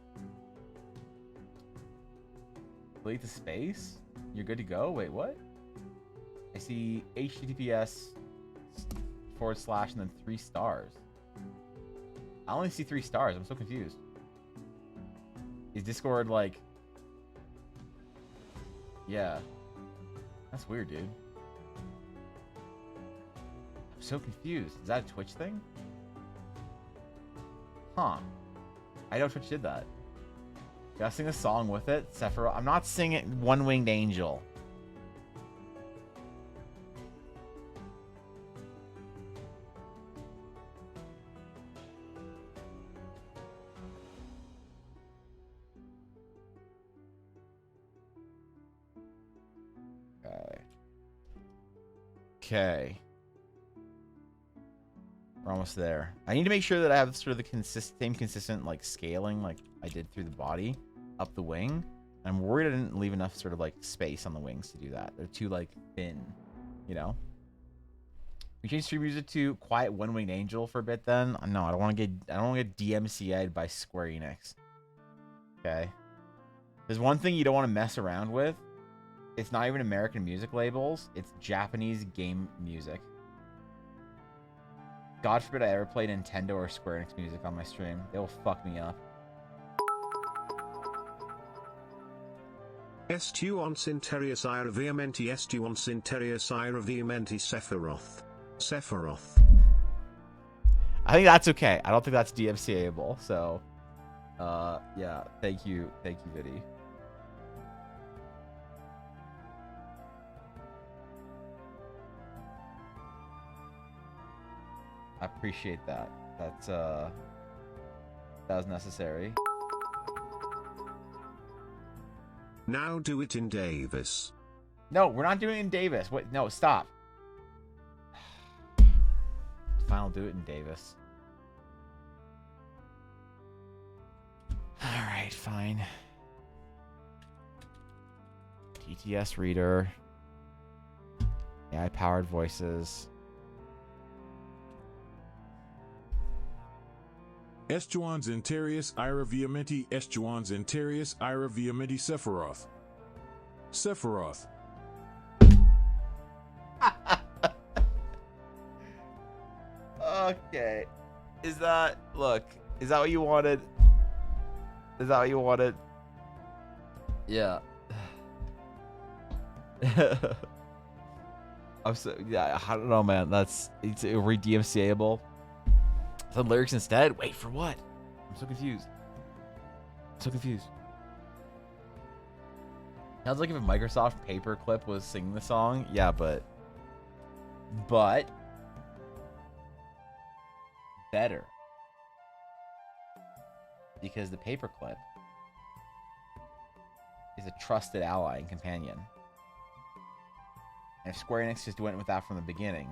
S1: Delete the space? You're good to go? Wait, what? I see HTTPS / and then 3 stars. I only see 3 stars. I'm so confused. Is Discord like... Yeah. That's weird, dude. I'm so confused. Is that a Twitch thing? Huh. I know Twitch did that. Gotta sing a song with it. Sephiroth. I'm not singing One Winged Angel. Okay. We're almost there. I need to make sure that I have sort of the same consistent like scaling like I did through the body up the wing. I'm worried I didn't leave enough sort of like space on the wings to do that. They're too like thin, you know? We change stream music to Quiet One Winged Angel for a bit then. No, I don't want to get DMCA'd by Square Enix. Okay. There's one thing you don't want to mess around with. It's not even American music labels. It's Japanese game music. God forbid I ever play Nintendo or Square Enix music on my stream. They will fuck me up.
S2: Estuance interius ira viamenti estuance interius ira viamenti Sephiroth. Sephiroth.
S1: I think that's okay. I don't think that's DMCA-able. So, yeah. Thank you, Viddy. I appreciate that. That was necessary.
S2: Now do it in Davis.
S1: No, we're not doing it in Davis. Wait, no, stop. Fine, I'll do it in Davis. Alright, fine. TTS reader. AI-powered voices.
S3: Estuans Interius Ira Viamenti Estuans Interius Ira Viamenti Sephiroth. Sephiroth.
S1: Okay. Is that... Look. Is that what you wanted? Is that what you wanted? Yeah. I'm so... Yeah, I don't know, man. It's re-DMCA-able. Some lyrics instead? Wait, for what? I'm so confused. Sounds like if a Microsoft Paperclip was singing the song. Yeah, but better. Because the Paperclip is a trusted ally and companion. And if Square Enix just went with that from the beginning,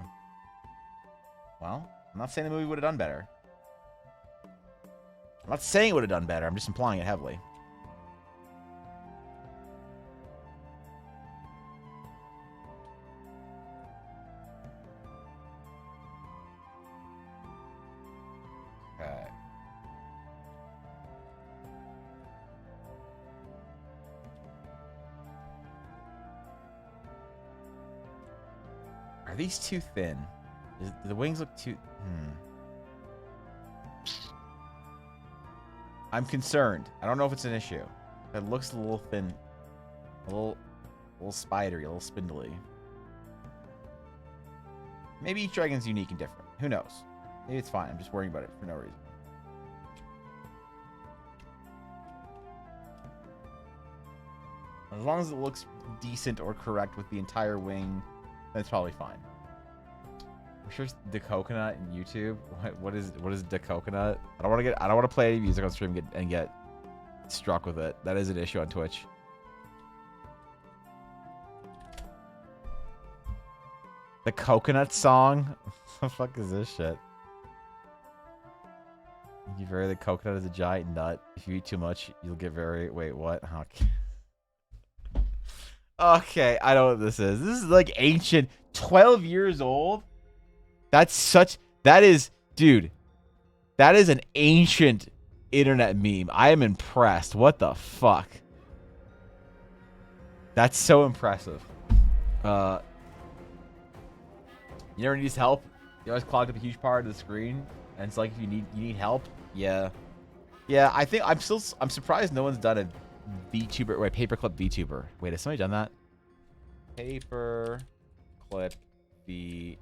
S1: well, I'm not saying the movie would have done better. I'm not saying it would have done better. I'm just implying it heavily. Okay. Are these too thin? Do the wings look too... I'm concerned. I don't know if it's an issue. It looks a little thin. A little spidery, a little spindly. Maybe each dragon's unique and different. Who knows? Maybe it's fine. I'm just worrying about it for no reason. As long as it looks decent or correct with the entire wing, that's probably fine. I'm sure it's the coconut in YouTube. What is the coconut? I don't want to play any music on stream and get struck with it. That is an issue on Twitch. The coconut song? What the fuck is this shit? You vary the coconut as a giant nut. If you eat too much, you'll get very... Wait, what? Okay. Okay, I know what this is. This is like ancient. 12 years old? That is, dude, that is an ancient internet meme. I am impressed. What the fuck? That's so impressive. You never need help. You always clogged up a huge part of the screen, and it's like if you need help. Yeah, I think I'm surprised no one's done a VTuber. Wait, paperclip VTuber. Wait, has somebody done that? Paperclip VTuber.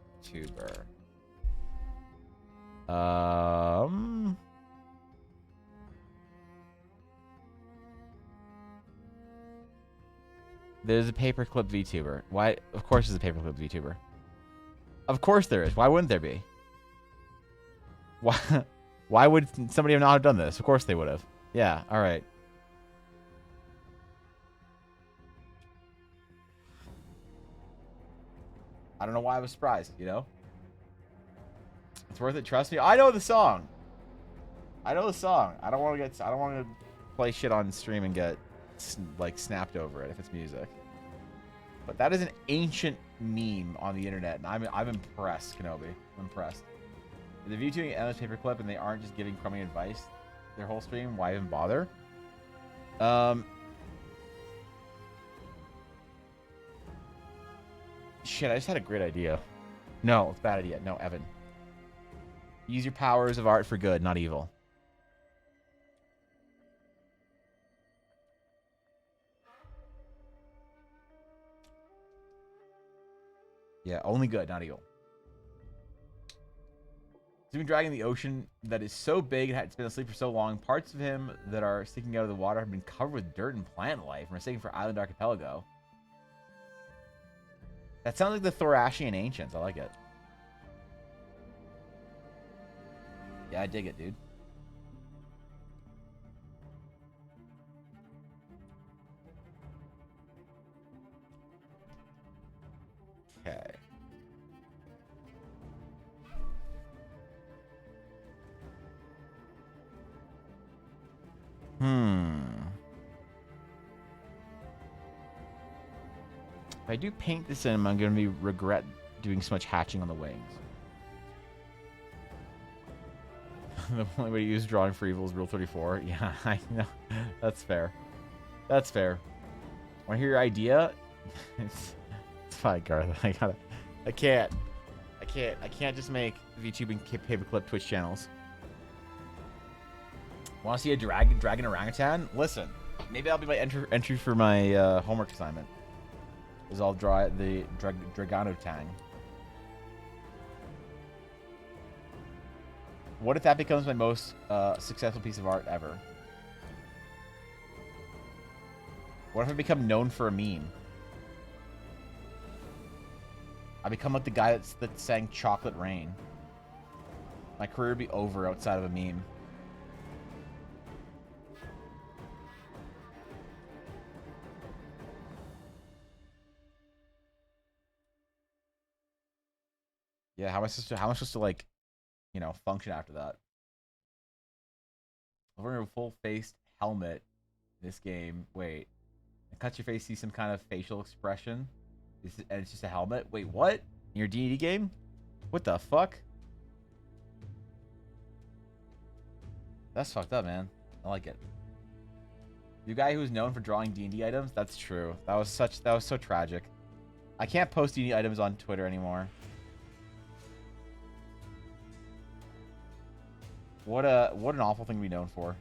S1: There's a paperclip VTuber. Why? Of course there's a paperclip VTuber. Of course there is. Why wouldn't there be? Why would somebody not have done this? Of course they would have. Yeah, alright. I don't know why I was surprised, you know? It's worth it, trust me. I know the song. I know the song. I don't want to play shit on stream and get like snapped over it if it's music. But that is an ancient meme on the internet, and I'm impressed, Kenobi. I'm impressed. If they're VTubing an endless paperclip and they aren't just giving crummy advice their whole stream, why even bother? Shit, I just had a great idea. No, it's a bad idea. No, Evan. Use your powers of art for good, not evil. Yeah, only good, not evil. He's been dragging the ocean that is so big and it's been asleep for so long. Parts of him that are sticking out of the water have been covered with dirt and plant life, mistaken for island archipelago. That sounds like the Thorashian ancients. I like it. Yeah, I dig it, dude. If I do paint this in, I'm going to regret doing so much hatching on the wings. The only way to use drawing for evil is Rule 34. Yeah, I know. That's fair. That's fair. Want to hear your idea? it's fine, Garth. I can't just make VTube and paperclip Twitch channels. Want to see a dragon orangutan? Listen, maybe that'll be my entry for my homework assignment. Is I'll draw the dragonotang. What if that becomes my most successful piece of art ever? What if I become known for a meme? I become like the guy that sang Chocolate Rain. My career would be over outside of a meme. Yeah, how am I supposed to like, you know, function after that? Wearing a full-faced helmet in this game. Wait. Cut your face, see some kind of facial expression. And it's just a helmet? Wait, what? In your D&D game? What the fuck? That's fucked up, man. I like it. You guy who's known for drawing D&D items? That's true. That was so tragic. I can't post D&D items on Twitter anymore. What an awful thing to be known for.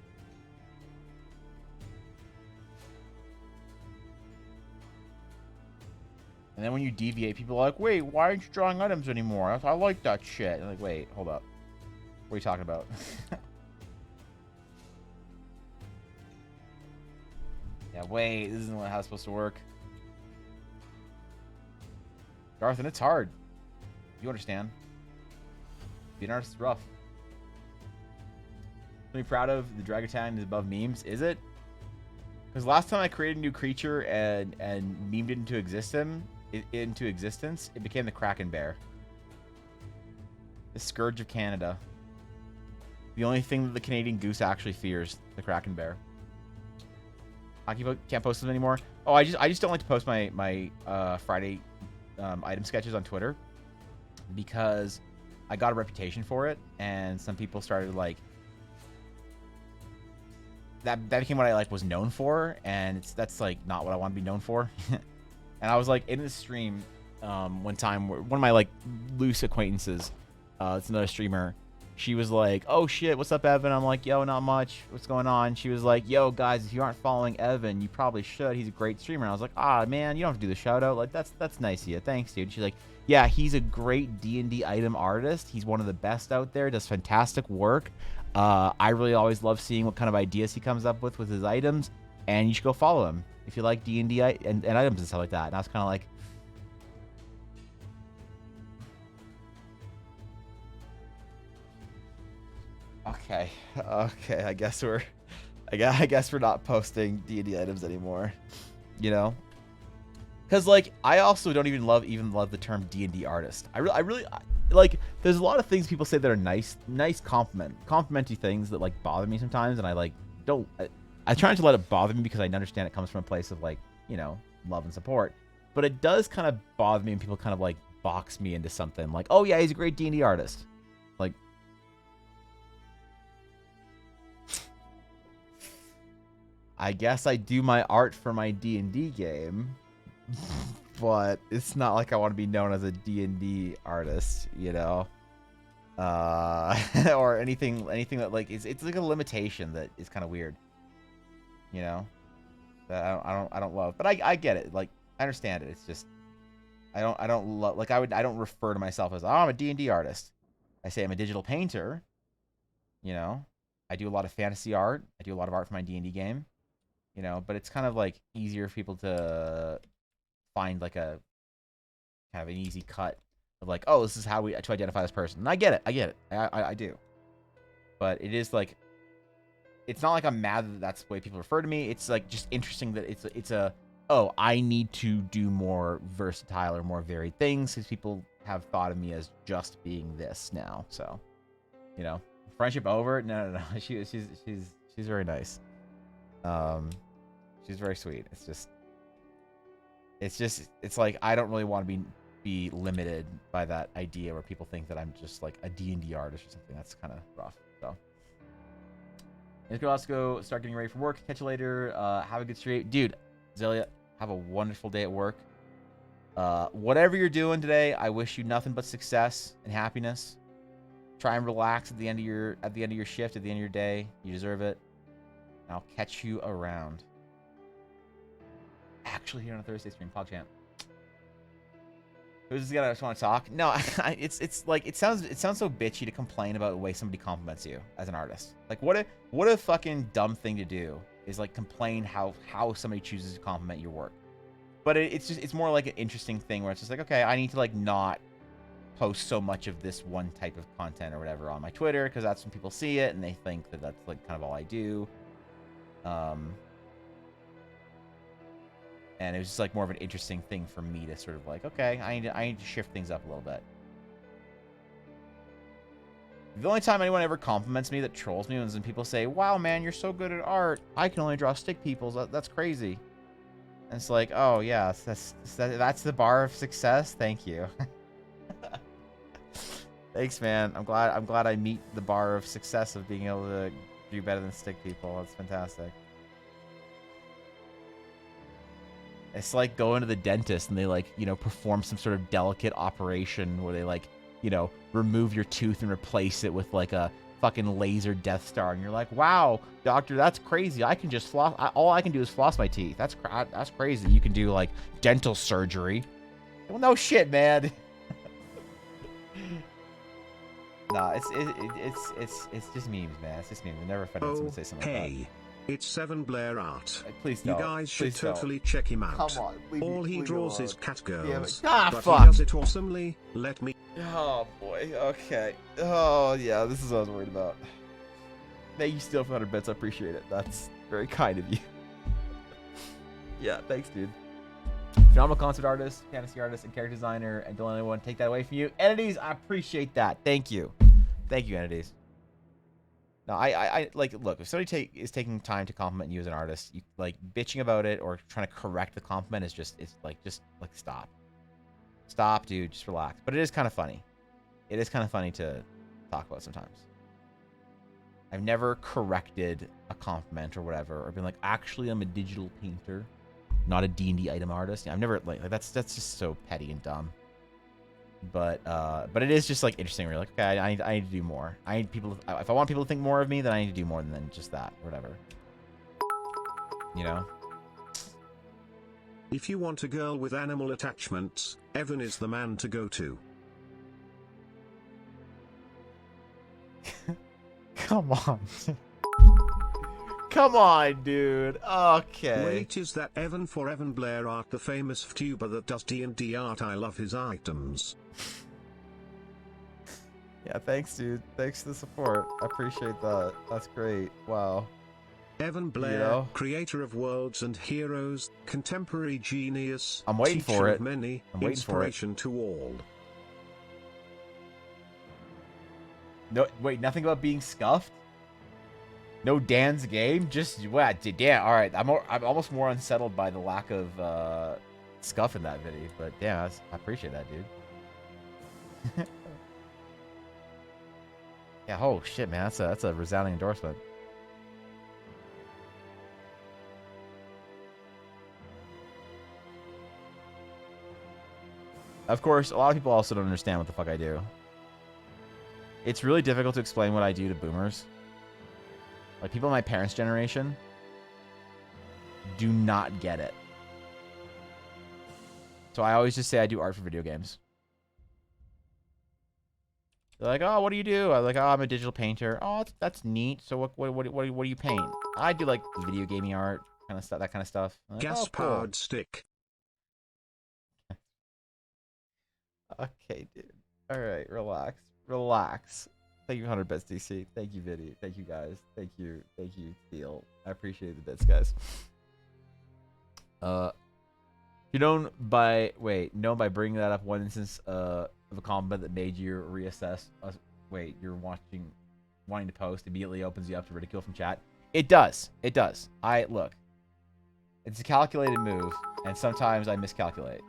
S1: And then when you deviate, people are like, wait, why aren't you drawing items anymore? I like that shit. And like, wait, hold up. What are you talking about? Yeah, wait, this isn't how it's supposed to work. Garth, and it's hard. You understand. Being an artist is rough. Really proud of the Dragotan is above memes. Is it? Because last time I created a new creature and memed it into existence, it became the Kraken Bear. The Scourge of Canada. The only thing that the Canadian goose actually fears, the Kraken Bear. Can't post them anymore. Oh, I just don't like to post my Friday item sketches on Twitter because I got a reputation for it, and some people started like that became what I like was known for, and that's like not what I want to be known for. And I was like in this stream one time where one of my like loose acquaintances, it's another streamer. She was like, "Oh shit, what's up, Evan?" I'm like, "Yo, not much. What's going on?" She was like, "Yo, guys, if you aren't following Evan, you probably should. He's a great streamer." And I was like, "Ah, man, you don't have to do the shout out. Like, that's nice of you. Thanks, dude." She's like, "Yeah, he's a great D&D item artist. He's one of the best out there. Does fantastic work. I really always love seeing what kind of ideas he comes up with his items, and you should go follow him if you like D&D and items and stuff like that." And I was kind of like, okay, I guess we're not posting D&D items anymore, you know? Because like I also don't even love the term D&D artist. I really like. There's a lot of things people say that are nice complimentary things that like bother me sometimes, and I like don't. I try not to let it bother me because I understand it comes from a place of like, you know, love and support. But it does kind of bother me when people kind of like box me into something like, oh yeah, he's a great D&D artist. Like, I guess I do my art for my D&D game, but it's not like I want to be known as a D&D artist, you know, or anything that like it's like a limitation that is kind of weird, you know, that I don't love. But I get it. Like I understand it. It's just I don't love, like I don't refer to myself as, oh, I'm a D&D artist. I say I'm a digital painter. You know, I do a lot of fantasy art. I do a lot of art for my D&D game. You know, but it's kind of like easier for people to find like a kind of an easy cut of like, oh, this is how to identify this person. And I get it. I do. But it is like, it's not like I'm mad that that's the way people refer to me. It's like just interesting that it's a oh, I need to do more versatile or more varied things because people have thought of me as just being this now. So, you know, friendship over? No. She's very nice. She's very sweet. It's just It's just, it's like, I don't really want to be limited by that idea where people think that I'm just like a D&D artist or something. That's kind of rough. So, let's go start getting ready for work. Catch you later. Have a good stream. Dude, Zelia, have a wonderful day at work. Whatever you're doing today, I wish you nothing but success and happiness. Try and relax at the end of your shift, at the end of your day. You deserve it. And I'll catch you around. Actually, here on a Thursday stream, PogChamp. Who's this guy I just want to talk? No, it's like it sounds so bitchy to complain about the way somebody compliments you as an artist. Like what a fucking dumb thing to do is like complain how somebody chooses to compliment your work. But it's more like an interesting thing where it's just like, okay, I need to like not post so much of this one type of content or whatever on my Twitter because that's when people see it and they think that that's like kind of all I do. And it was just like more of an interesting thing for me to sort of like, okay, I need to shift things up a little bit. The only time anyone ever compliments me that trolls me is when people say, wow, man, you're so good at art. I can only draw stick peoples. That's crazy. And it's like, oh, yeah, that's the bar of success. Thank you. Thanks, man. I'm glad I meet the bar of success of being able to do better than stick people. That's fantastic. It's like going to the dentist and they like, you know, perform some sort of delicate operation where they like, you know, remove your tooth and replace it with like a fucking laser Death Star. And you're like, wow, doctor, that's crazy. I can just floss. All I can do is floss my teeth. That's crazy. You can do like dental surgery. Well, no shit, man. Nah, it's just memes, man. It's just memes. I never offended someone to say something like that.
S2: It's 7 Blair Art.
S1: Please don't.
S2: You guys should
S1: Please
S2: totally
S1: don't.
S2: check him out.
S1: Come on.
S2: All he draws is cat girls.
S1: Ah,
S2: but
S1: fuck.
S2: he does it awesomely. Let me...
S1: Oh, boy. Okay. Oh, yeah. This is what I was worried about. Thank you still for 100 bits. I appreciate it. That's very kind of you. Yeah, thanks, dude. Phenomenal concept artist, fantasy artist, and character designer, and don't let anyone take that away from you. Entities, I appreciate that. Thank you. Thank you, Entities. No, I like, look, if somebody is taking time to compliment you as an artist, you like bitching about it or trying to correct the compliment is just stop. Stop, dude, just relax. But it is kind of funny. It is kind of funny to talk about sometimes. I've never corrected a compliment or whatever, or been like, actually, I'm a digital painter, not a D&D item artist. I've never, like that's just so petty and dumb. But it is just like interesting. We're like, okay, I need to do more. I need people. If I want people to think more of me, then I need to do more than just that, or whatever. You know.
S2: If you want a girl with animal attachments, Evan is the man to go to.
S1: Come on. Come on, dude. Okay.
S2: Wait, is that Evan for Evan Blair Art, the famous VTuber that does D&D art? I love his items.
S1: Yeah, thanks, dude. Thanks for the support. I appreciate that. That's great. Wow.
S2: Evan Blair,
S1: you know?
S2: creator of Worlds and Heroes, contemporary genius,
S1: I'm waiting for it.
S2: of many,
S1: I'm waiting
S2: inspiration to all.
S1: No, wait, nothing about being scuffed? No Dan's game? Just what? Dan, all right. I'm almost more unsettled by the lack of scuff in that video, but yeah, I appreciate that, dude. Yeah. Oh shit, man. That's a resounding endorsement. Of course, a lot of people also don't understand what the fuck I do. It's really difficult to explain what I do to boomers. Like, people in my parents' generation do not get it. So I always just say I do art for video games. They're like, oh, what do you do? I'm like, oh, I'm a digital painter. Oh, that's neat. So what do you paint? I do, like, video gaming art, kind of stuff, that kind of stuff. Like,
S2: Gas-powered
S1: oh, cool.
S2: stick.
S1: Okay, dude. All right, relax. Relax. Thank you, 100 bits, DC. Thank you, Viddy. Thank you, guys. Thank you, Steel. I appreciate the bits, guys. You're known by bringing that up one instance of a comment that made you reassess. You're wanting to post immediately opens you up to ridicule from chat. It does. It does. Look. It's a calculated move. And sometimes I miscalculate.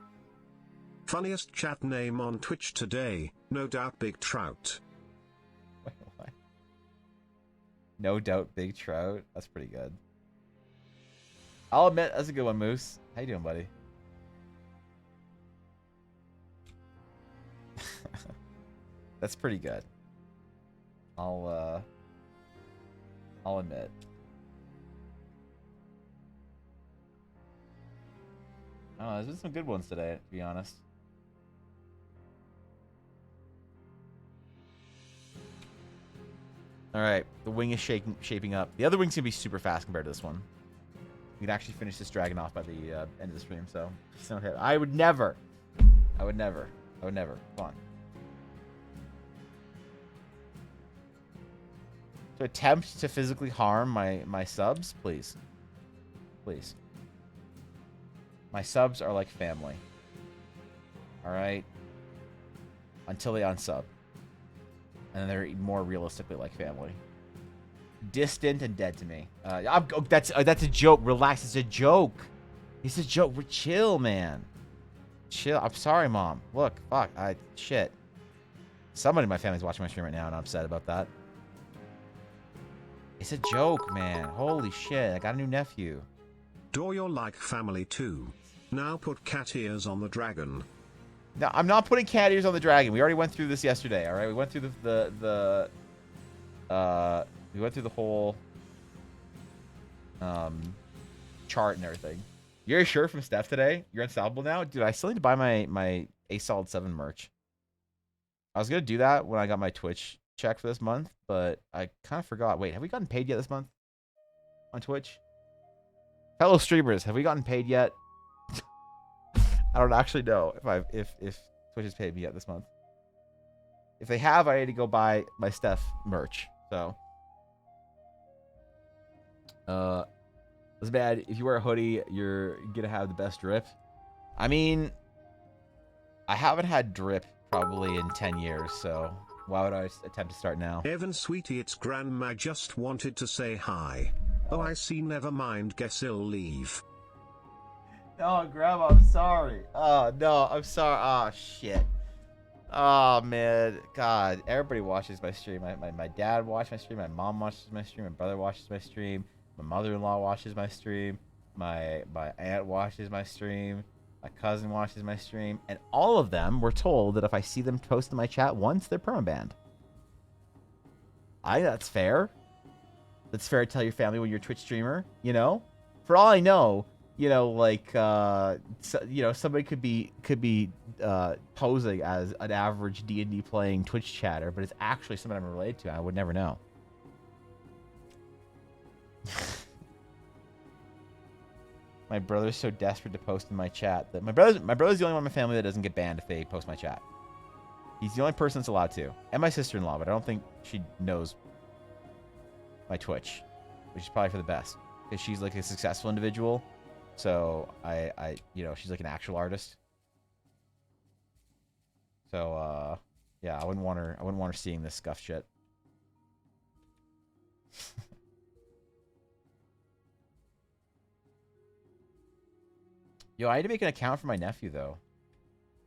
S2: Funniest chat name on Twitch today, no doubt Big Trout.
S1: Wait, what? No doubt Big Trout. That's pretty good. I'll admit, that's a good one, Moose. How you doing, buddy? That's pretty good. I'll admit. Oh, there's been some good ones today, to be honest. All right, the wing is shaping up. The other wing's gonna be super fast compared to this one. We can actually finish this dragon off by the end of the stream. So, I would never. Come on. To attempt to physically harm my subs, please. Please. My subs are like family. Alright? Until they unsub. And then they're more realistically like family. Distant and dead to me. That's a joke. Relax. It's a joke. It's a joke. We're chill, man. Chill. I'm sorry, Mom. Look. Fuck. Shit. Somebody in my family's watching my stream right now and I'm upset about that. It's a joke, man. Holy shit. I got a new nephew.
S2: Do you're like family too. Now put cat ears on the dragon.
S1: No, I'm not putting cat ears on the dragon. We already went through this yesterday, alright? We went through we went through the whole chart and everything. You're a shirt from Steph today? You're unstoppable now? Dude, I still need to buy my A Solid 7 merch. I was gonna do that when I got my Twitch check for this month, but I kind of forgot. Wait, have we gotten paid yet this month on Twitch? Fellow streamers, have we gotten paid yet? I don't actually know if Twitch has paid me yet this month. If they have, I need to go buy my Steph merch. So, it's bad. If you wear a hoodie, you're gonna have the best drip. I mean, I haven't had drip probably in 10 years, so why would I attempt to start now?
S2: Evan, sweetie, it's grandma. Just wanted to say hi. Oh, I see. Never mind. Guess he'll leave.
S1: Oh, Grandma, I'm sorry. Oh, no, I'm sorry. Oh, shit. Oh, man. God, everybody watches my stream. My dad watches my stream. My mom watches my stream. My brother watches my stream. My mother-in-law watches my stream. My aunt watches my stream. My cousin watches my stream. And all of them were told that if I see them post in my chat once, they're permabanned. That's fair. That's fair to tell your family when you're a Twitch streamer, you know? For all I know, you know, like, somebody could be posing as an average D&D playing Twitch chatter, but it's actually someone I'm related to. I would never know. My brother's so desperate to post in my chat that my brother's the only one in my family that doesn't get banned if they post my chat. He's the only person that's allowed to, and my sister-in-law, but I don't think she knows my Twitch, which is probably for the best because she's like a successful individual. So she's like an actual artist. So yeah, I wouldn't want her seeing this scuff shit. Yo, I had to make an account for my nephew though.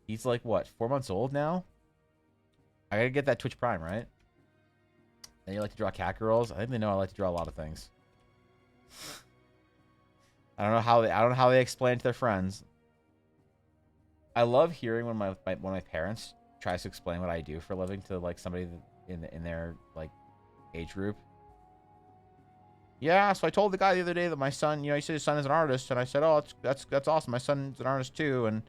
S1: He's like what, 4 months old now? I gotta get that Twitch Prime, right? And you like to draw cat girls? I think they know I like to draw a lot of things. I don't know how they explain it to their friends. I love hearing when one of my parents tries to explain what I do for a living to like somebody in their like age group. Yeah, so I told the guy the other day that my son, he said his son is an artist, and I said, oh, that's awesome. My son's an artist too, and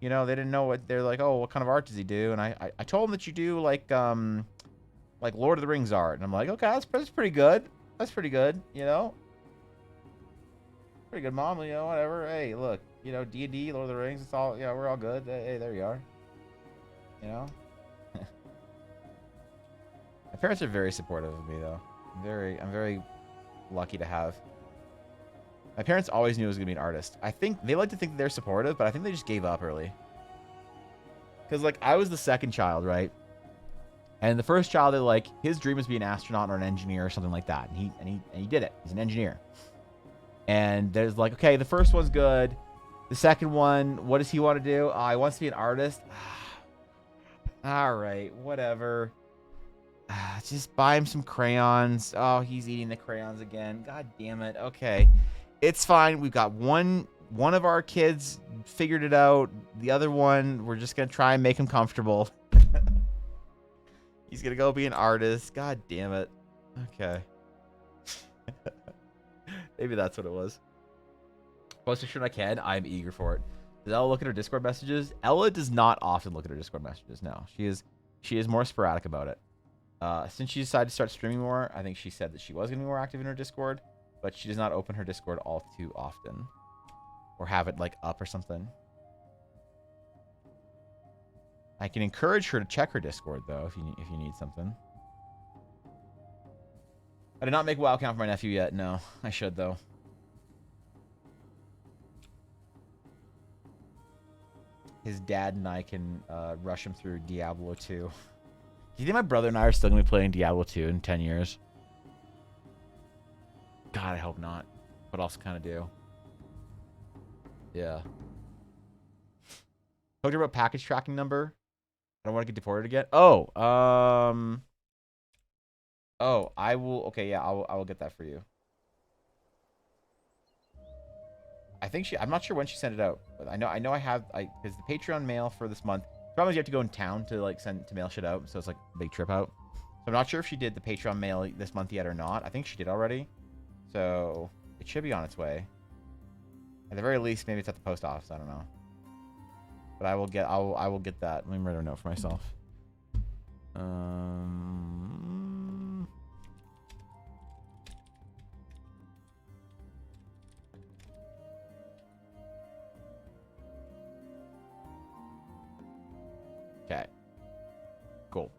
S1: they didn't know what they're like. Oh, what kind of art does he do? And I told him that you do like Lord of the Rings art, and I'm like, okay, that's pretty good. That's pretty good, Pretty good, Mom. Whatever. Hey, look, D&D, Lord of the Rings. It's all, we're all good. Hey, there you are. My parents are very supportive of me, though. I'm very lucky to have. My parents always knew I was gonna be an artist. I think they like to think that they're supportive, but I think they just gave up early. Because like I was the second child, right? And the first child, his dream was to be an astronaut or an engineer or something like that, and he did it. He's an engineer. And there's like, okay, the first one's good. The second one, what does he want to do? He wants to be an artist. All right, whatever. Just buy him some crayons. Oh, he's eating the crayons again. God damn it. Okay. It's fine. We've got one of our kids figured it out. The other one, we're just going to try and make him comfortable. He's going to go be an artist. God damn it. Okay. Maybe that's what it was. Post a shirt I can. I'm eager for it. Does Ella look at her Discord messages? Ella does not often look at her Discord messages. No, she is more sporadic about it. Since she decided to start streaming more, I think she said that she was going to be more active in her Discord, but she does not open her Discord all too often. Or have it, like, up or something. I can encourage her to check her Discord, though, if you need something. I did not make a WoW account for my nephew yet. No, I should, though. His dad and I can rush him through Diablo 2. Do you think my brother and I are still going to be playing Diablo 2 in 10 years? God, I hope not. But also kind of do. Yeah. Talked about package tracking number. I don't want to get deported again. Oh, I will. Okay, yeah, I will get that for you. I think I'm not sure when she sent it out, but I know I have. Because the Patreon mail for this month. The problem is you have to go in town to like mail shit out, so it's like a big trip out. So I'm not sure if she did the Patreon mail this month yet or not. I think she did already, so it should be on its way. At the very least, maybe it's at the post office. I don't know, but I will get that. Let me write a note for myself. Okay. Cool.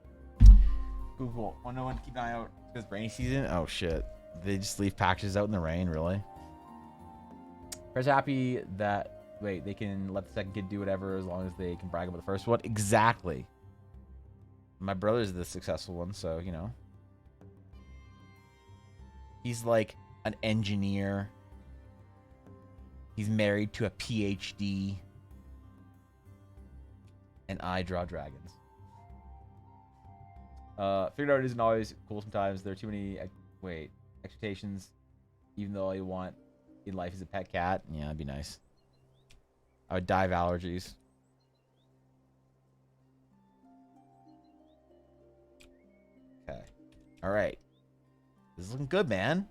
S1: Cool. Oh, no one to keep an eye out because rainy season. Oh shit. They just leave packages out in the rain, really? Fred's happy that they can let the second kid do whatever as long as they can brag about the first one. Exactly. My brother's the successful one, so you know. He's like an engineer. He's married to a PhD. And I draw dragons. Figured out it isn't always cool sometimes. There are too many expectations, even though all you want in life is a pet cat. Yeah, that'd be nice. I would die of allergies. Okay. All right. This is looking good, man.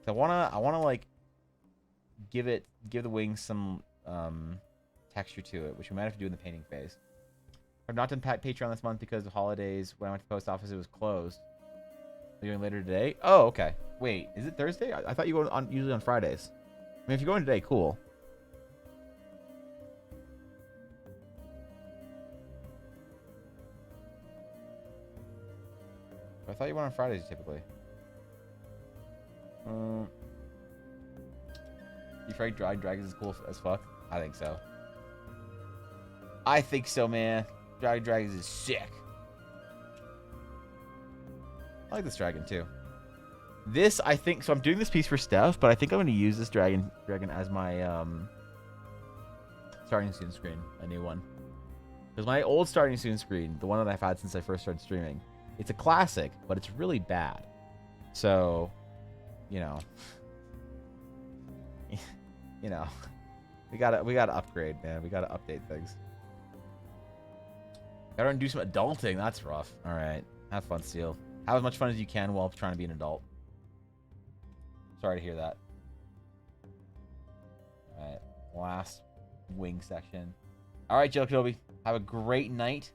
S1: I wanna like give the wings some texture to it, which we might have to do in the painting phase. I've not done Patreon this month because of holidays. When I went to the post office, it was closed. Are you doing later today? Oh, okay. Wait, is it Thursday? I thought you go on usually on Fridays. I mean, if you're going today, cool. I thought you went on Fridays typically. You think Dry Dragons is cool as fuck? I think so. I think so, man. Dry Dragons is sick. I like this dragon too. This, I think, so I'm doing this piece for Steph, but I think I'm going to use this dragon as my starting soon screen, a new one. Because my old starting soon screen, the one that I've had since I first started streaming, it's a classic, but it's really bad. So, you know, we gotta upgrade, man. We gotta update things. Gotta do some adulting. That's rough. All right, have fun, Steel. Have as much fun as you can while trying to be an adult. Sorry to hear that. All right, last wing section. All right, Joe Kenobi, have a great night.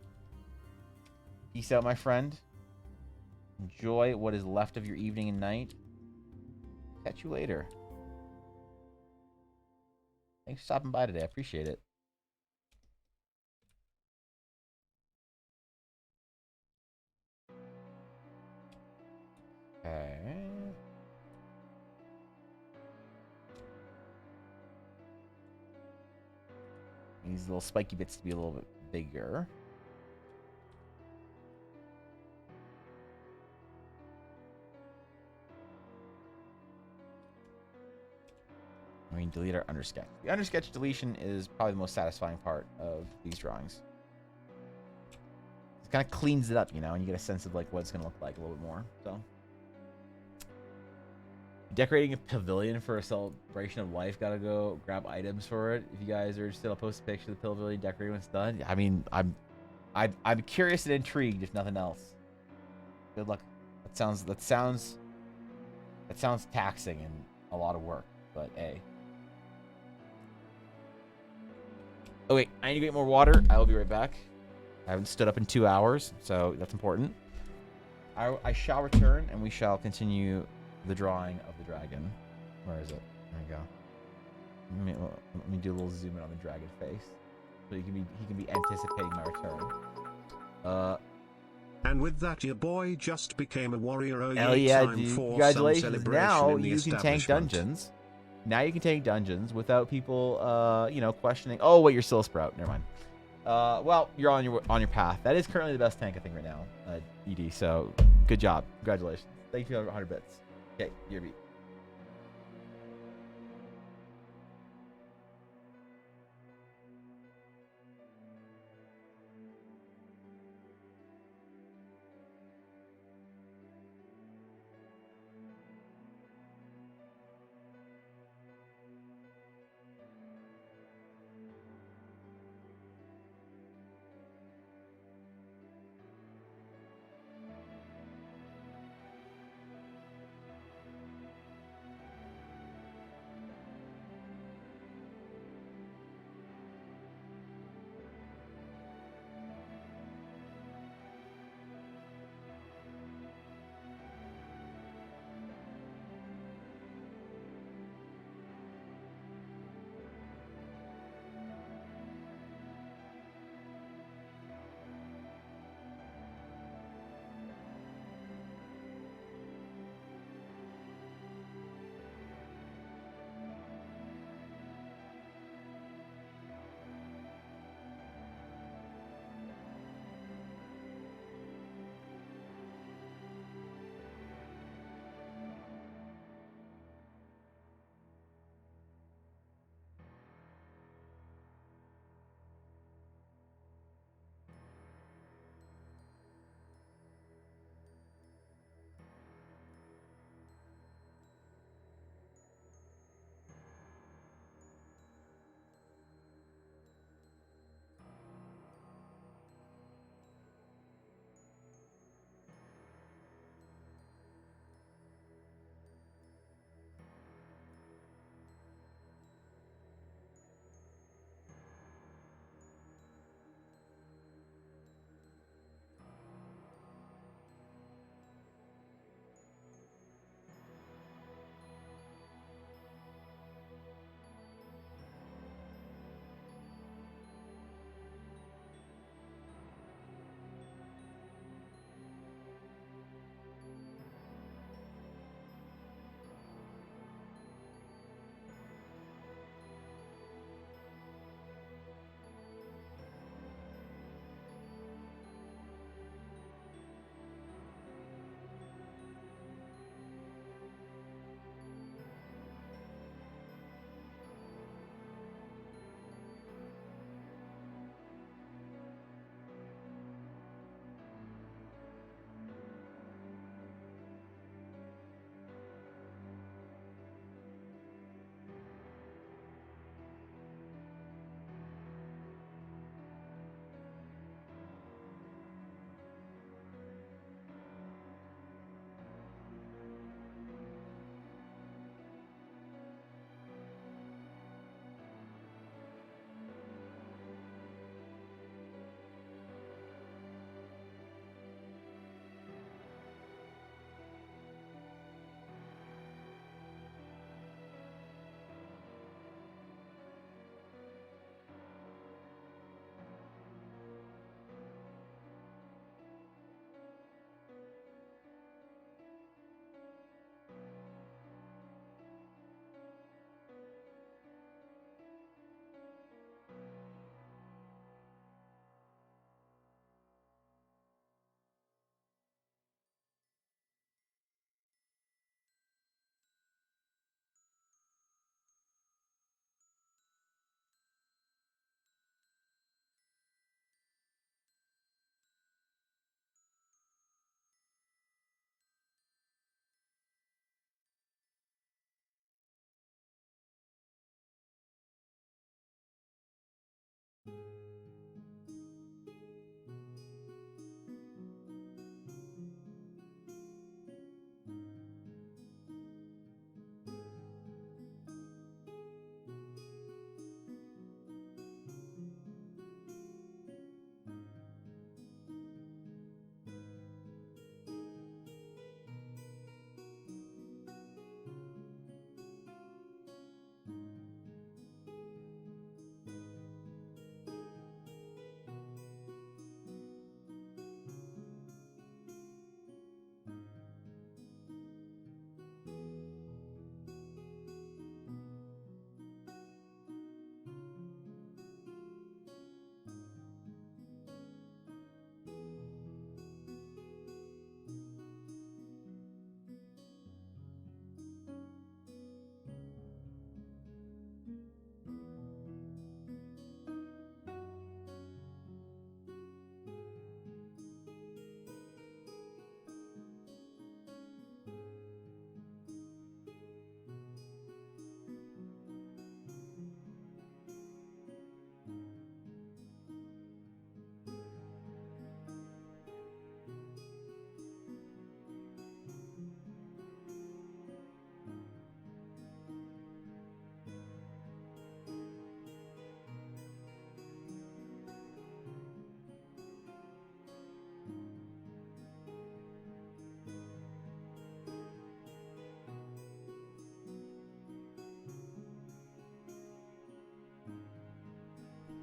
S1: Peace out, my friend. Enjoy what is left of your evening and night. Catch you later. Thanks for stopping by today. I appreciate it. Okay. These little spiky bits to be a little bit bigger. mean, delete our undersketch. The undersketch deletion is probably the most satisfying part of these drawings. It kind of cleans it up, you know, and you get a sense of like what it's going to look like a little bit more. So, decorating a pavilion for a celebration of life. Gotta go grab items for it. If you guys are still post a picture of the pavilion decorating when it's done. I mean, I'm curious and intrigued, if nothing else. Good luck. That sounds taxing and a lot of work, but hey. Oh wait, I need to get more water. I will be right back. I haven't stood up in 2 hours, so that's important. I shall return, and we shall continue the drawing of the dragon. Where is it? There we go. Let me do a little zoom in on the dragon face, so he can be anticipating my return.
S2: And with that, your boy just became a warrior. Oh
S1: hell yeah,
S2: time
S1: dude!
S2: for
S1: Congratulations!
S2: some celebration
S1: Now
S2: in the
S1: you can tank
S2: establishment.
S1: dungeons. Now you can tank dungeons without people, you know, questioning. Oh wait, you're still a sprout. Never mind. Well, you're on your path. That is currently the best tank I think right now, ED. So good job. Congratulations. Thank you for 100 bits. Okay, your beat.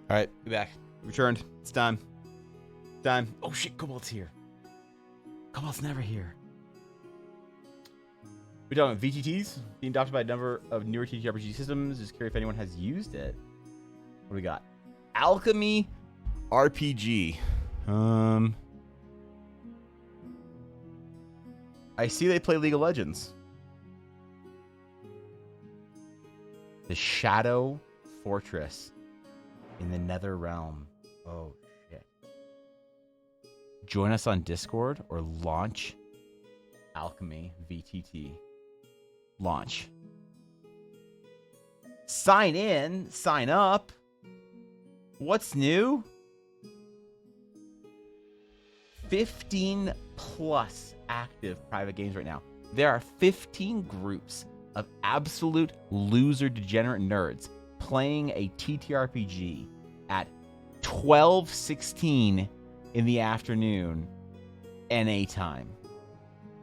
S1: All right, be back. Returned. It's time. Time. Oh shit, Cobalt's here. Cobalt's never here. We're talking about VTTs being adopted by a number of newer TTRPG systems. Just curious if anyone has used it. What do we got? Alchemy RPG. I see they play League of Legends. The Shadow Fortress in the Nether Realm. Oh, shit. Join us on Discord or launch Alchemy VTT. Launch. Sign in. Sign up. What's new? 15 plus active private games right now. There are 15 groups of absolute loser degenerate nerds playing a TTRPG at 12:16 in the afternoon NA time.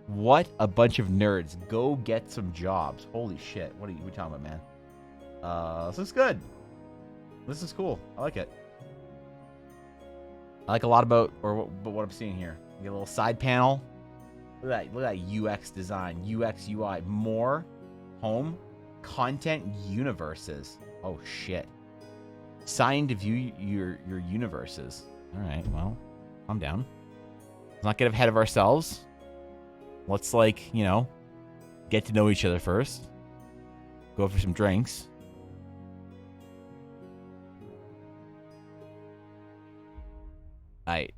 S1: What a bunch of nerds. Go get some jobs. Holy shit. What are you talking about, man? This is good. This is cool. I like it. I like a lot about what I'm seeing here. You get a little side panel. Look at that UX design. UX, UI. More home content universes. Oh shit. Sign to view your universes. Alright, well, calm down. Let's not get ahead of ourselves. Let's get to know each other first. Go for some drinks. Alright.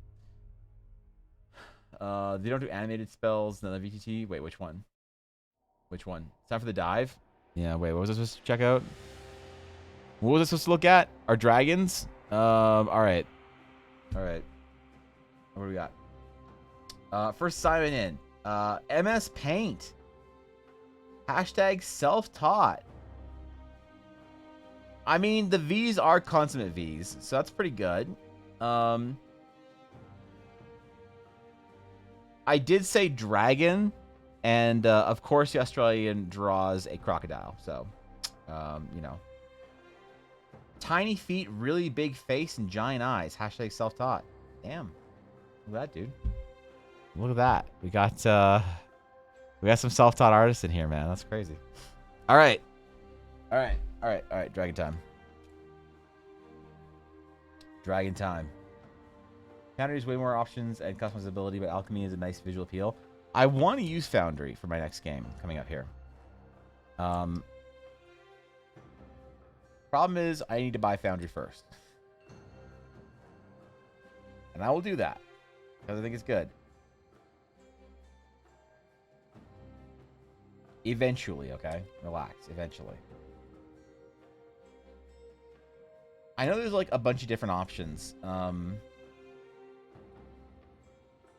S1: They don't do animated spells, none of VTT. Wait, which one? Which one? It's time for the dive? Yeah, wait, what was I supposed to check out? What was I supposed to look at? Our dragons? Alright. Alright. What do we got? First sign in. MS Paint. Hashtag self-taught. I mean, the V's are consummate V's, so that's pretty good. I did say dragon, and of course the Australian draws a crocodile, so, Tiny feet, really big face, and giant eyes. Hashtag self-taught. Damn. Look at that, dude. Look at that. We got some self-taught artists in here, man. That's crazy. All right. Dragon time. Dragon time. Foundry has way more options and customizability, but Alchemy is a nice visual appeal. I want to use Foundry for my next game coming up here. Problem is, I need to buy Foundry first. And I will do that, because I think it's good. Eventually, okay? Relax, eventually. I know there's a bunch of different options for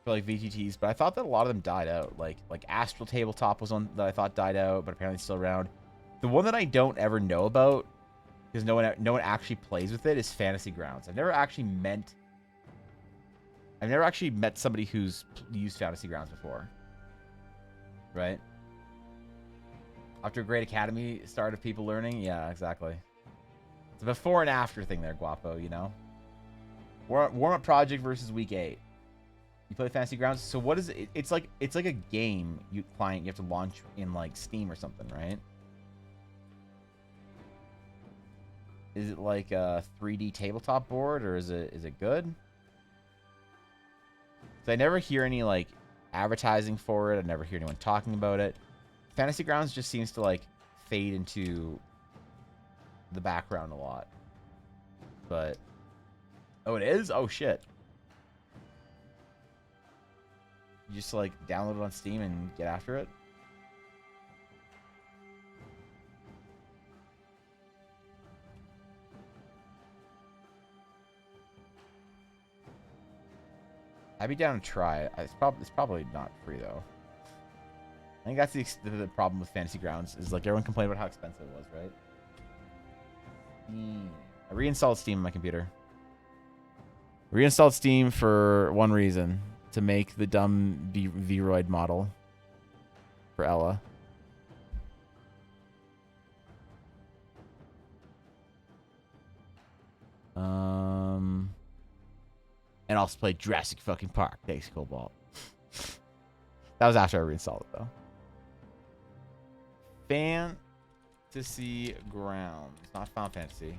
S1: VTTs, but I thought that a lot of them died out. Like Astral Tabletop was one that I thought died out, but apparently it's still around. The one that I don't ever know about, because no one actually plays with it, is Fantasy Grounds. I've never actually met somebody who's used Fantasy Grounds before. Right? After a great academy start of people learning? Yeah, exactly. It's a before and after thing there, Guapo, you know? Warm-up project versus week 8. You play Fantasy Grounds. So what is it? It's like a game client you have to launch in Steam or something, right? Is it like a 3D tabletop board, or is it good? So I never hear any advertising for it. I never hear anyone talking about it. Fantasy Grounds just seems to fade into the background a lot. But oh, it is? Oh shit. You just download it on Steam and get after it? I'd be down to try it. It's probably not free though. I think that's the problem with Fantasy Grounds is everyone complained about how expensive it was, right? I reinstalled Steam on my computer. Reinstalled Steam for one reason. To make the dumb Vroid model for Ella. and also played Jurassic fucking Park. Thanks, Cobalt. That was after I reinstalled it, though. Fantasy Grounds. Not Final Fantasy.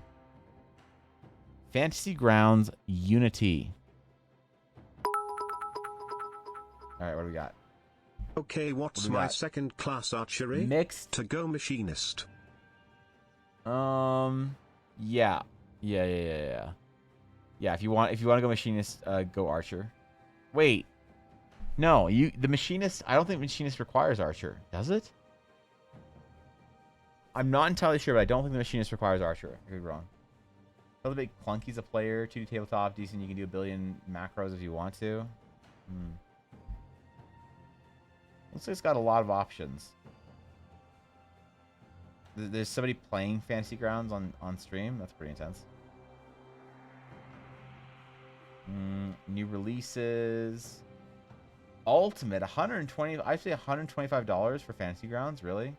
S1: Fantasy Grounds Unity. All right, what do we got?
S2: Okay, what's my second class archery?
S1: Mixed.
S2: To go machinist.
S1: Yeah. Yeah, if you want to go machinist, go archer. Wait. No, the machinist, I don't think machinist requires archer. Does it? I'm not entirely sure, but I don't think the machinist requires archer. I could be wrong. A little bit clunky as a player, 2D tabletop, decent, you can do a billion macros if you want to. Looks like it's got a lot of options. There's somebody playing Fantasy Grounds on stream. That's pretty intense. New releases. Ultimate, 120. I say $125 for Fantasy Grounds. Really?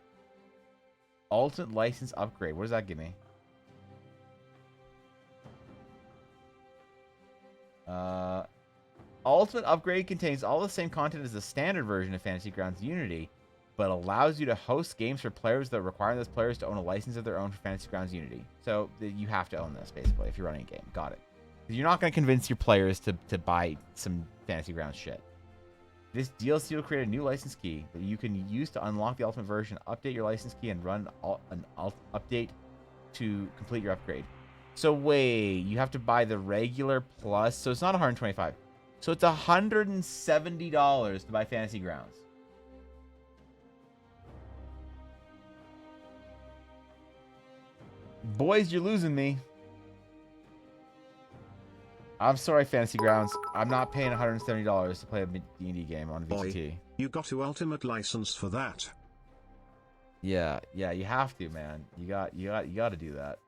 S1: Ultimate license upgrade. What does that give me? Ultimate upgrade contains all the same content as the standard version of Fantasy Grounds Unity, but allows you to host games for players that require those players to own a license of their own for Fantasy Grounds Unity. So you have to own this, basically, if you're running a game. Got it. You're not going to convince your players to buy some Fantasy Grounds shit. This DLC will create a new license key that you can use to unlock the ultimate version, update your license key, and run an update to complete your upgrade. So wait, you have to buy the regular plus, so it's not $125. So it's $170 to buy Fantasy Grounds. Boys, you're losing me. I'm sorry, Fantasy Grounds. I'm not paying $170 to play a D&D game on VCT.
S2: Boy, you got to ultimate license for that.
S1: Yeah, you have to, man. You got to do that.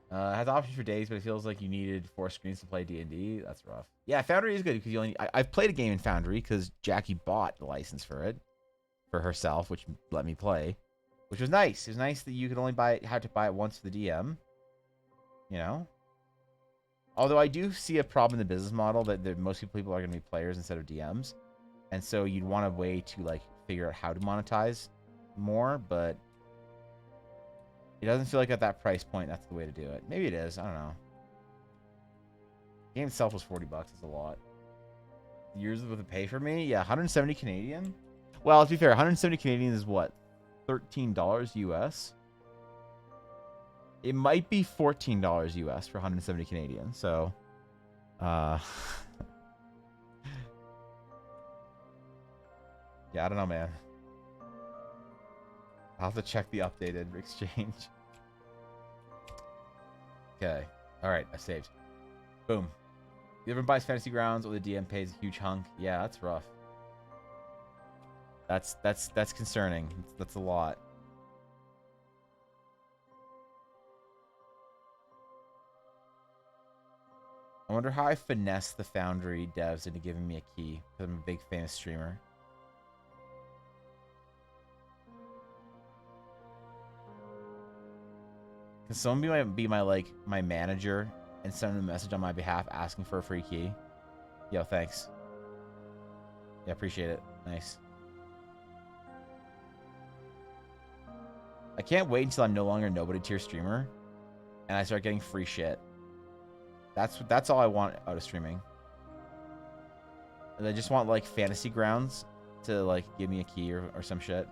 S1: It has options for days, but it feels like you needed 4 screens to play D&D. That's rough. Yeah, Foundry is good because you only. I've played a game in Foundry because Jackie bought the license for it for herself, which let me play, which was nice. It was nice that you could only had to buy it once for the DM. You know. Although I do see a problem in the business model that most people are going to be players instead of DMs, and so you'd want a way to like figure out how to monetize more, but it doesn't feel like at that price point that's the way to do it. Maybe it is. I don't know. The game itself was $40. It's a lot. Years with a pay for me? Yeah, 170 Canadian. Well, to be fair, 170 Canadian is what? $13 US? It might be $14 US for 170 Canadian. So, yeah, I don't know, man. I'll have to check the updated exchange. Okay. All right, I saved. Boom. The other buys Fantasy Grounds, or the DM pays a huge hunk. Yeah, that's rough. That's concerning. That's a lot. I wonder how I finessed the Foundry devs into giving me a key, because I'm a big famous streamer. Can someone be my manager and send them a message on my behalf asking for a free key? Yo, thanks. Yeah, appreciate it. Nice. I can't wait until I'm no longer a nobody tier streamer and I start getting free shit. That's all I want out of streaming. And I just want like Fantasy Grounds to like give me a key or some shit.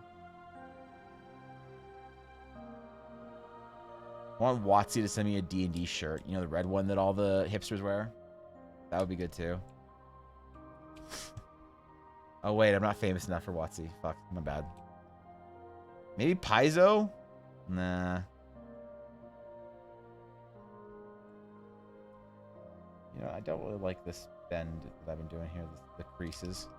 S1: I want Watsy to send me a D&D shirt. You know, the red one that all the hipsters wear? That would be good too. Oh wait, I'm not famous enough for Watsy. Fuck, my bad. Maybe Paizo? Nah. You know, I don't really like this bend that I've been doing here, the creases.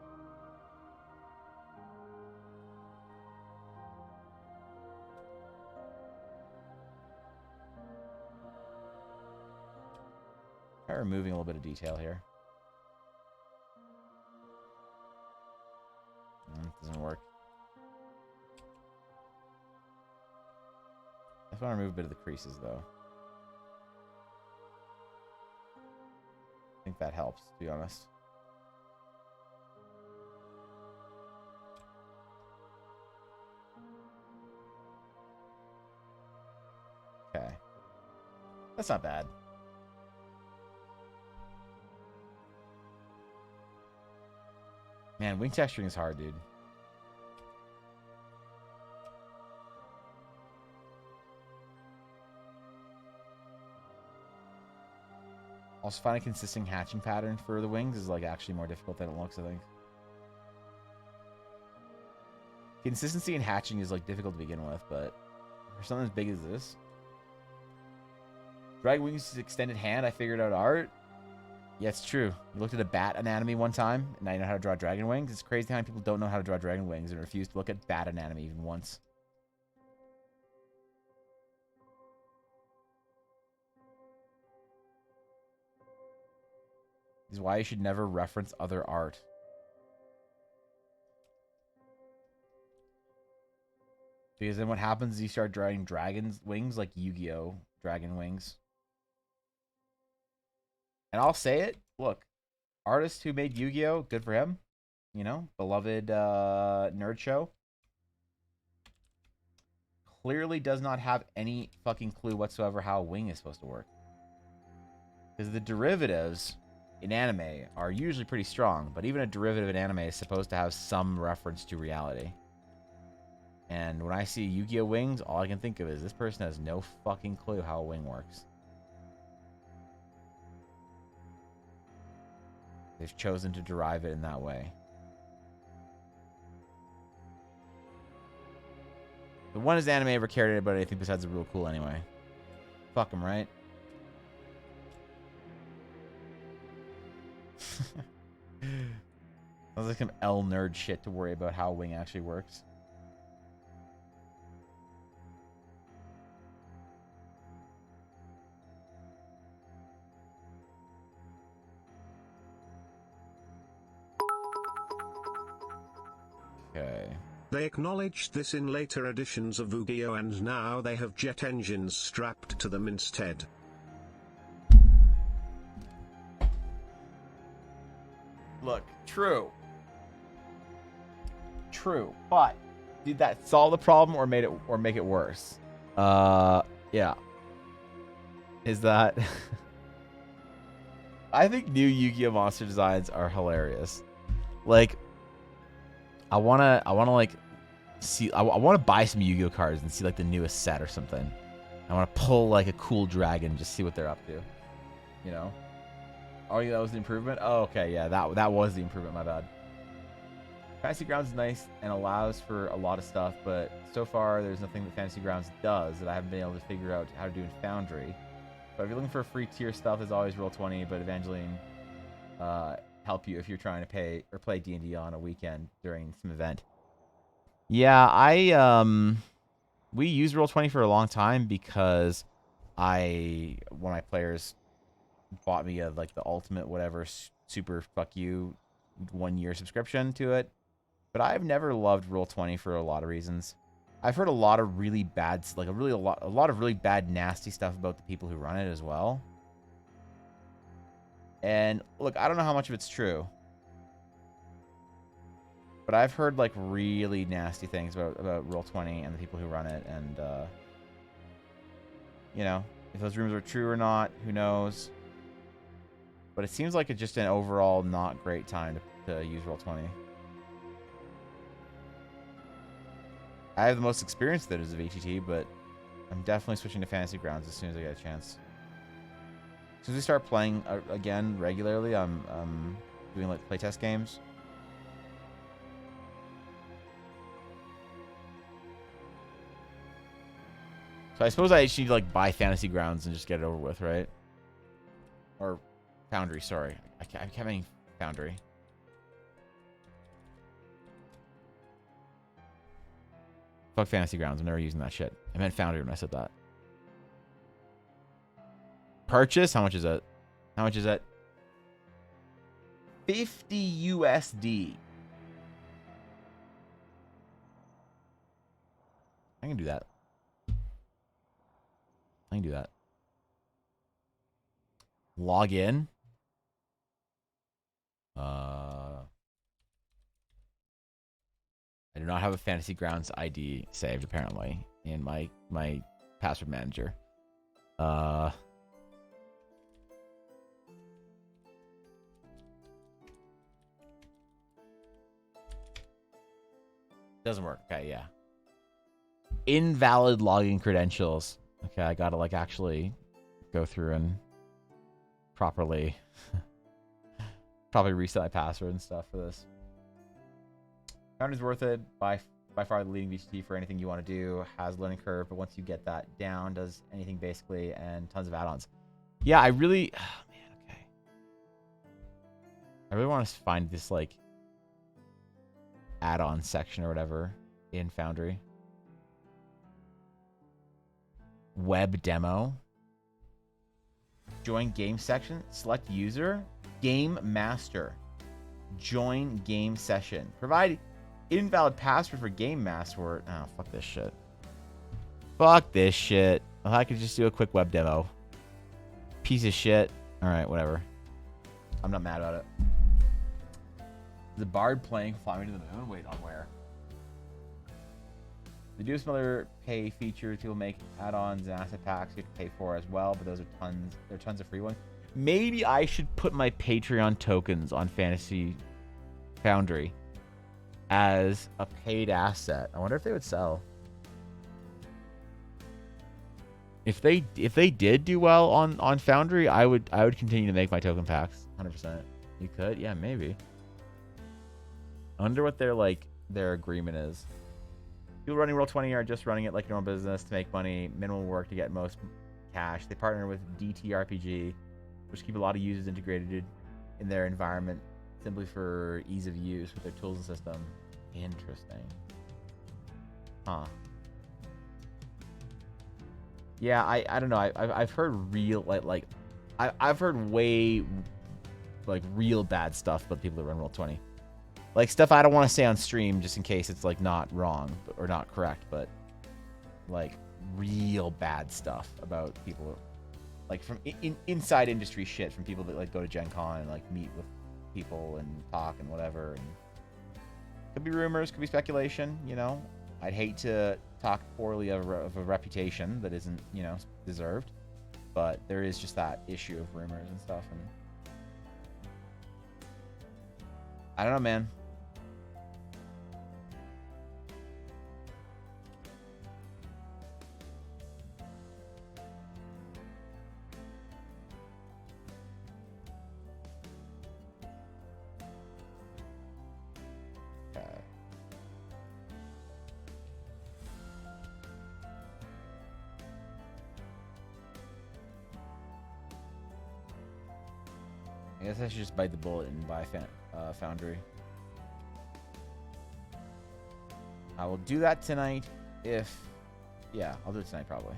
S1: Try removing a little bit of detail here. Doesn't work. I just want to remove a bit of the creases, though. think that helps, to be honest. Okay. That's not bad. Man, wing texturing is hard, dude. Also, finding a consistent hatching pattern for the wings is like actually more difficult than it looks, I think. Consistency in hatching is like difficult to begin with, but for something as big as this, drag wings extended hand, I figured out art. Yeah, it's true. You looked at a bat anatomy one time, and now you know how to draw dragon wings. It's crazy how many people don't know how to draw dragon wings and refuse to look at bat anatomy even once. This is why you should never reference other art. Because then what happens is you start drawing dragon's wings like Yu-Gi-Oh! Dragon wings. And I'll say it. Look, artist who made Yu-Gi-Oh! Good for him. You know, beloved nerd show. Clearly does not have any fucking clue whatsoever how a wing is supposed to work. Because the derivatives in anime are usually pretty strong. But even a derivative in anime is supposed to have some reference to reality. And when I see Yu-Gi-Oh! Wings, all I can think of is this person has no fucking clue how a wing works. They've chosen to derive it in that way. The one is anime ever cared about anything besides the real cool anyway. Fuck them, right? Sounds like some L nerd shit to worry about how a wing actually works. Okay.
S2: They acknowledged this in later editions of Yu-Gi-Oh! And now they have jet engines strapped to them instead.
S1: Look, true. True, but did that solve the problem or make it worse? Yeah. Is that I think new Yu-Gi-Oh! Monster designs are hilarious. Like I wanna like see I wanna buy some Yu-Gi-Oh! Cards and see like the newest set or something. I wanna pull like a cool dragon and just see what they're up to. You know? Oh yeah, that was the improvement? Oh okay, yeah, that was the improvement, my bad. Fantasy Grounds is nice and allows for a lot of stuff, but so far there's nothing that Fantasy Grounds does that I haven't been able to figure out how to do in Foundry. But if you're looking for free tier stuff, there's always Roll20, but Evangeline help you if you're trying to pay or play D&D on a weekend during some event. Yeah, we used Roll20 for a long time because one of my players bought me like the ultimate whatever super fuck you 1 year subscription to it. But I've never loved Roll20 for a lot of reasons. I've heard a lot of really bad, like a lot of really bad, nasty stuff about the people who run it as well. And look, I don't know how much of it's true, but I've heard like really nasty things about Roll20 and the people who run it. And you know, if those rumors are true or not, who knows? But it seems like it's just an overall not great time to use Roll20. I have the most experience with it as a VTT, but I'm definitely switching to Fantasy Grounds as soon as I get a chance. As soon as we start playing again regularly, I'm doing like playtest games. So I suppose I just need to like buy Fantasy Grounds and just get it over with, right? Or Foundry, sorry. I kept meaning Foundry. Fuck Fantasy Grounds. I'm never using that shit. I meant Foundry when I said that. Purchase? How much is it? How much is it? 50 USD. I can do that. I can do that. Log in. I do not have a Fantasy Grounds ID saved apparently in my password manager. Doesn't work. Okay, yeah. Invalid login credentials. Okay, I gotta like actually go through and properly probably reset my password and stuff for this. Founder's worth it. By far the leading VGT for anything you want to do. Has learning curve, but once you get that down, does anything basically, and tons of add-ons. Yeah, I really, oh man, okay. I really want to find this like add-on section or whatever in Foundry. Web demo. Join game section. Select user. Game master. Join game session. Provide invalid password for game master. Oh, fuck this shit. Fuck this shit. Well, I could just do a quick web demo. Piece of shit. Alright, whatever. I'm not mad about it. The Bard playing Fly Me to the Moon? Wait, on where? They do some other pay features. People make add-ons and asset packs you have to pay for as well, but those are tons. There are tons of free ones. Maybe I should put my Patreon tokens on Fantasy Foundry as a paid asset. I wonder if they would sell. If they did do well on Foundry, I would continue to make my token packs. 100%. You could? Yeah, maybe. I wonder what their agreement is. People running Roll20 are just running it like normal business to make money, minimal work to get most cash. They partner with DTRPG, which keep a lot of users integrated in their environment simply for ease of use with their tools and system. Interesting. Huh. Yeah, I don't know. I've heard real I've heard way like real bad stuff about people that run Roll20. Like stuff I don't want to say on stream just in case it's like not wrong or not correct, but like real bad stuff about people like from inside industry shit from people that like go to Gen Con and like meet with people and talk and whatever. And could be rumors, could be speculation, you know. I'd hate to talk poorly of a reputation that isn't, you know, deserved, but there is just that issue of rumors and stuff. And I don't know, man. I guess I should just bite the bullet and buy Foundry. I will do that tonight if... Yeah, I'll do it tonight probably.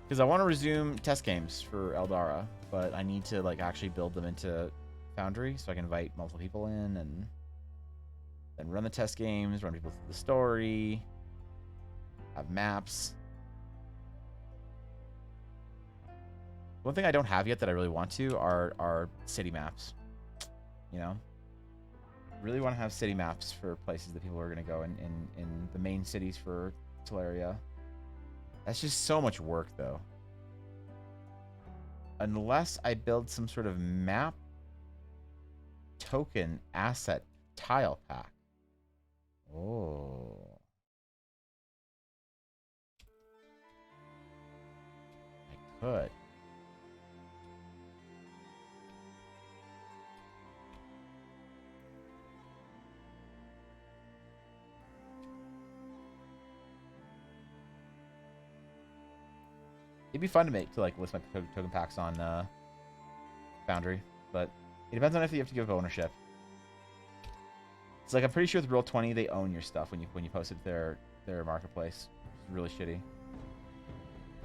S1: Because I want to resume test games for Eldara, but I need to like actually build them into Foundry so I can invite multiple people in and then run the test games, run people through the story, have maps. One thing I don't have yet that I really want to are city maps. You know? Really want to have city maps for places that people are going to go in the main cities for Teleria. That's just so much work, though. Unless I build some sort of map token asset tile pack. Oh. I could. It'd be fun to list my token packs on Foundry, but it depends on if you have to give ownership. It's like I'm pretty sure with Roll20 they own your stuff when you post it to their marketplace. It's really shitty.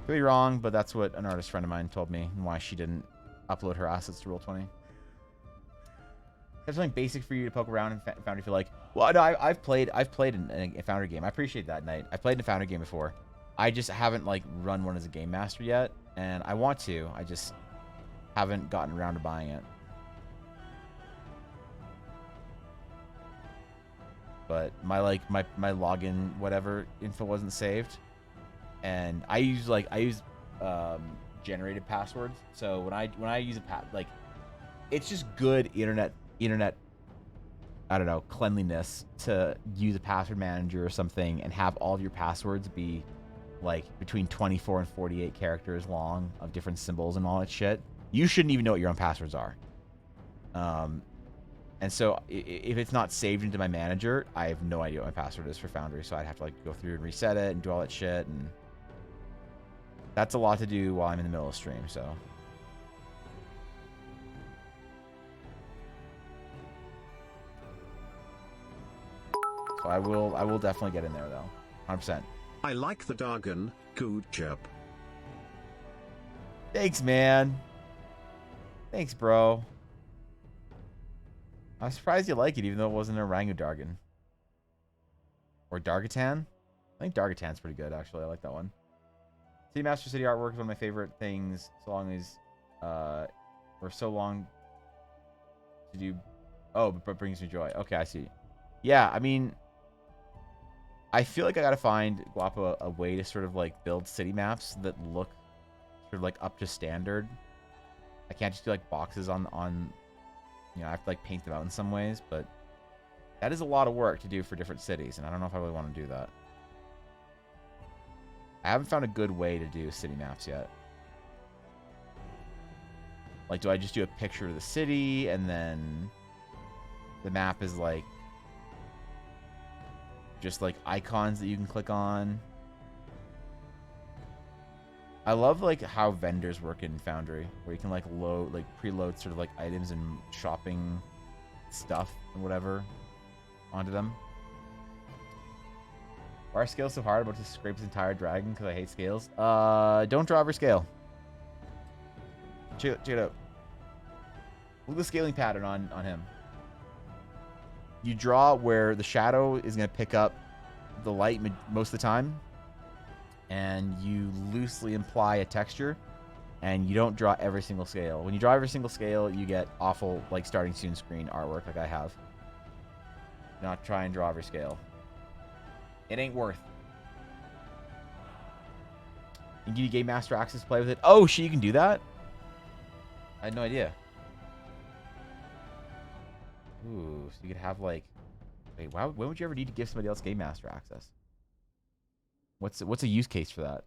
S1: Could be wrong, but that's what an artist friend of mine told me and why she didn't upload her assets to Roll20. There's something basic for you to poke around in Foundry. If you're like, well, no, I've played in a Foundry game. I appreciate that, Knight. I've played in a Foundry game before. I just haven't like run one as a game master yet, and I want to. I just haven't gotten around to buying it. but my login whatever info wasn't saved, and I use generated passwords. So when I use it's just good internet I don't know, cleanliness to use a password manager or something and have all of your passwords be like between 24 and 48 characters long of different symbols and all that shit. You shouldn't even know what your own passwords are. And so if it's not saved into my manager, I have no idea what my password is for Foundry. So I'd have to like go through and reset it and do all that shit. And that's a lot to do while I'm in the middle of stream. So I will definitely get in there though. 100%.
S2: I like the Dargon. Good job.
S1: Thanks, man. Thanks, bro. I'm surprised you like it, even though it wasn't an Orangudargan. Or Dargatan? I think Dargatan's pretty good, actually. I like that one. City Master City artwork is one of my favorite things, so long as, for so long to do. Oh, but brings me joy. Okay, I see. Yeah, I mean, I feel like I gotta find, Guapo, a way to sort of like build city maps that look sort of like up to standard. I can't just do like boxes on you know, I have to like paint them out in some ways, but that is a lot of work to do for different cities, and I don't know if I really want to do that. I haven't found a good way to do city maps yet. Like, do I just do a picture of the city and then the map is like just like icons that you can click on? I love like how vendors work in Foundry, where you can like preload sort of like items and shopping stuff and whatever onto them. Why are scales so hard? About to scrape his entire dragon because I hate scales. Don't draw over scale. Check it out. Look at the scaling pattern on him. You draw where the shadow is going to pick up the light most of the time, and you loosely imply a texture, and you don't draw every single scale. When you draw every single scale, you get awful like starting soon screen artwork like I have. Not try and draw every scale. It ain't worth. You can give you Game Master access to play with it. Oh shit, you can do that? I had no idea. Ooh, so you could have like, wait, when would you ever need to give somebody else Game Master access? What's a use case for that?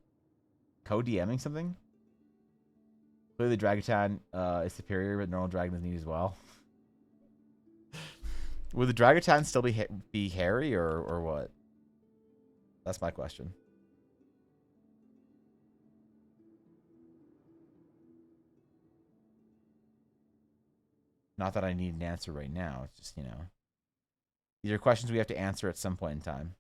S1: Co-DMing something? Clearly, Dragatan is superior, but normal dragon is needed as well. Would the Dragatan still be hairy or what? That's my question. Not that I need an answer right now. It's just, you know, these are questions we have to answer at some point in time.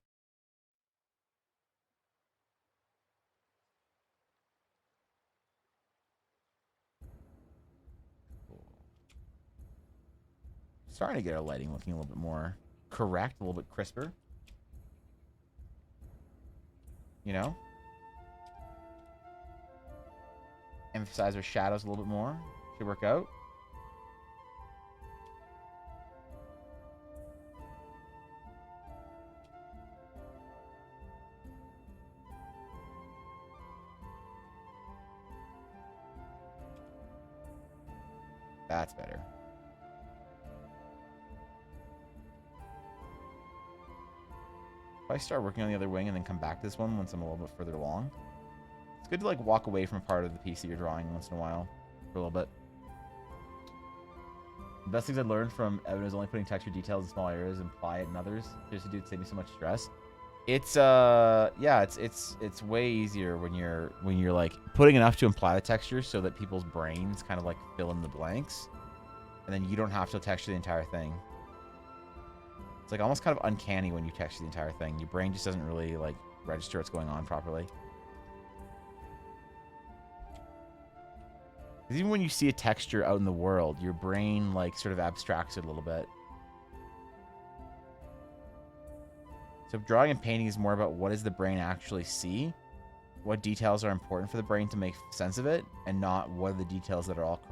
S1: Starting to get our lighting looking a little bit more correct, a little bit crisper. You know? Emphasize our shadows a little bit more. Should work out. That's better. If I start working on the other wing and then come back to this one once I'm a little bit further along, it's good to like walk away from a part of the piece that you're drawing once in a while for a little bit. The best things I learned from Evan is only putting texture details in small areas and apply it in others just to save me so much stress. It's yeah, it's way easier when you're like putting enough to imply the texture so that people's brains kind of like fill in the blanks, and then you don't have to texture the entire thing. It's like almost kind of uncanny when you texture the entire thing. Your brain just doesn't really like register what's going on properly. Because even when you see a texture out in the world, your brain like sort of abstracts it a little bit. So drawing and painting is more about what does the brain actually see, what details are important for the brain to make sense of it, and not what are the details that are all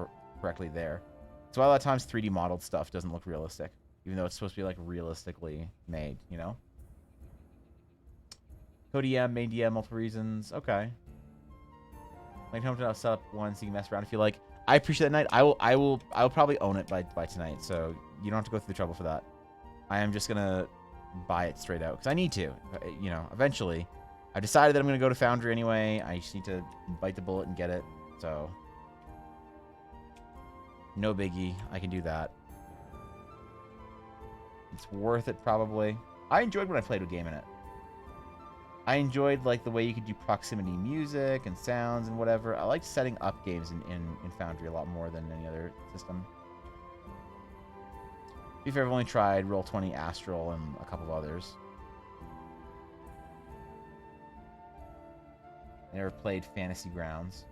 S1: correctly there. So a lot of times 3D modeled stuff doesn't look realistic. even though it's supposed to be like realistically made, you know? Co-DM, main DM, multiple reasons. Okay. Like home to set up one so you can mess around if you like. I appreciate that, Night. I will probably own it by tonight, so you don't have to go through the trouble for that. I am just gonna buy it straight out because I need to. You know, eventually. I decided that I'm gonna go to Foundry anyway. I just need to bite the bullet and get it. So no biggie. I can do that. It's worth it probably. I enjoyed when I played a game in it. I enjoyed like the way you could do proximity music and sounds and whatever. I liked setting up games in Foundry a lot more than any other system. To be fair, I've only tried Roll20, Astral, and a couple of others. I never played Fantasy Grounds.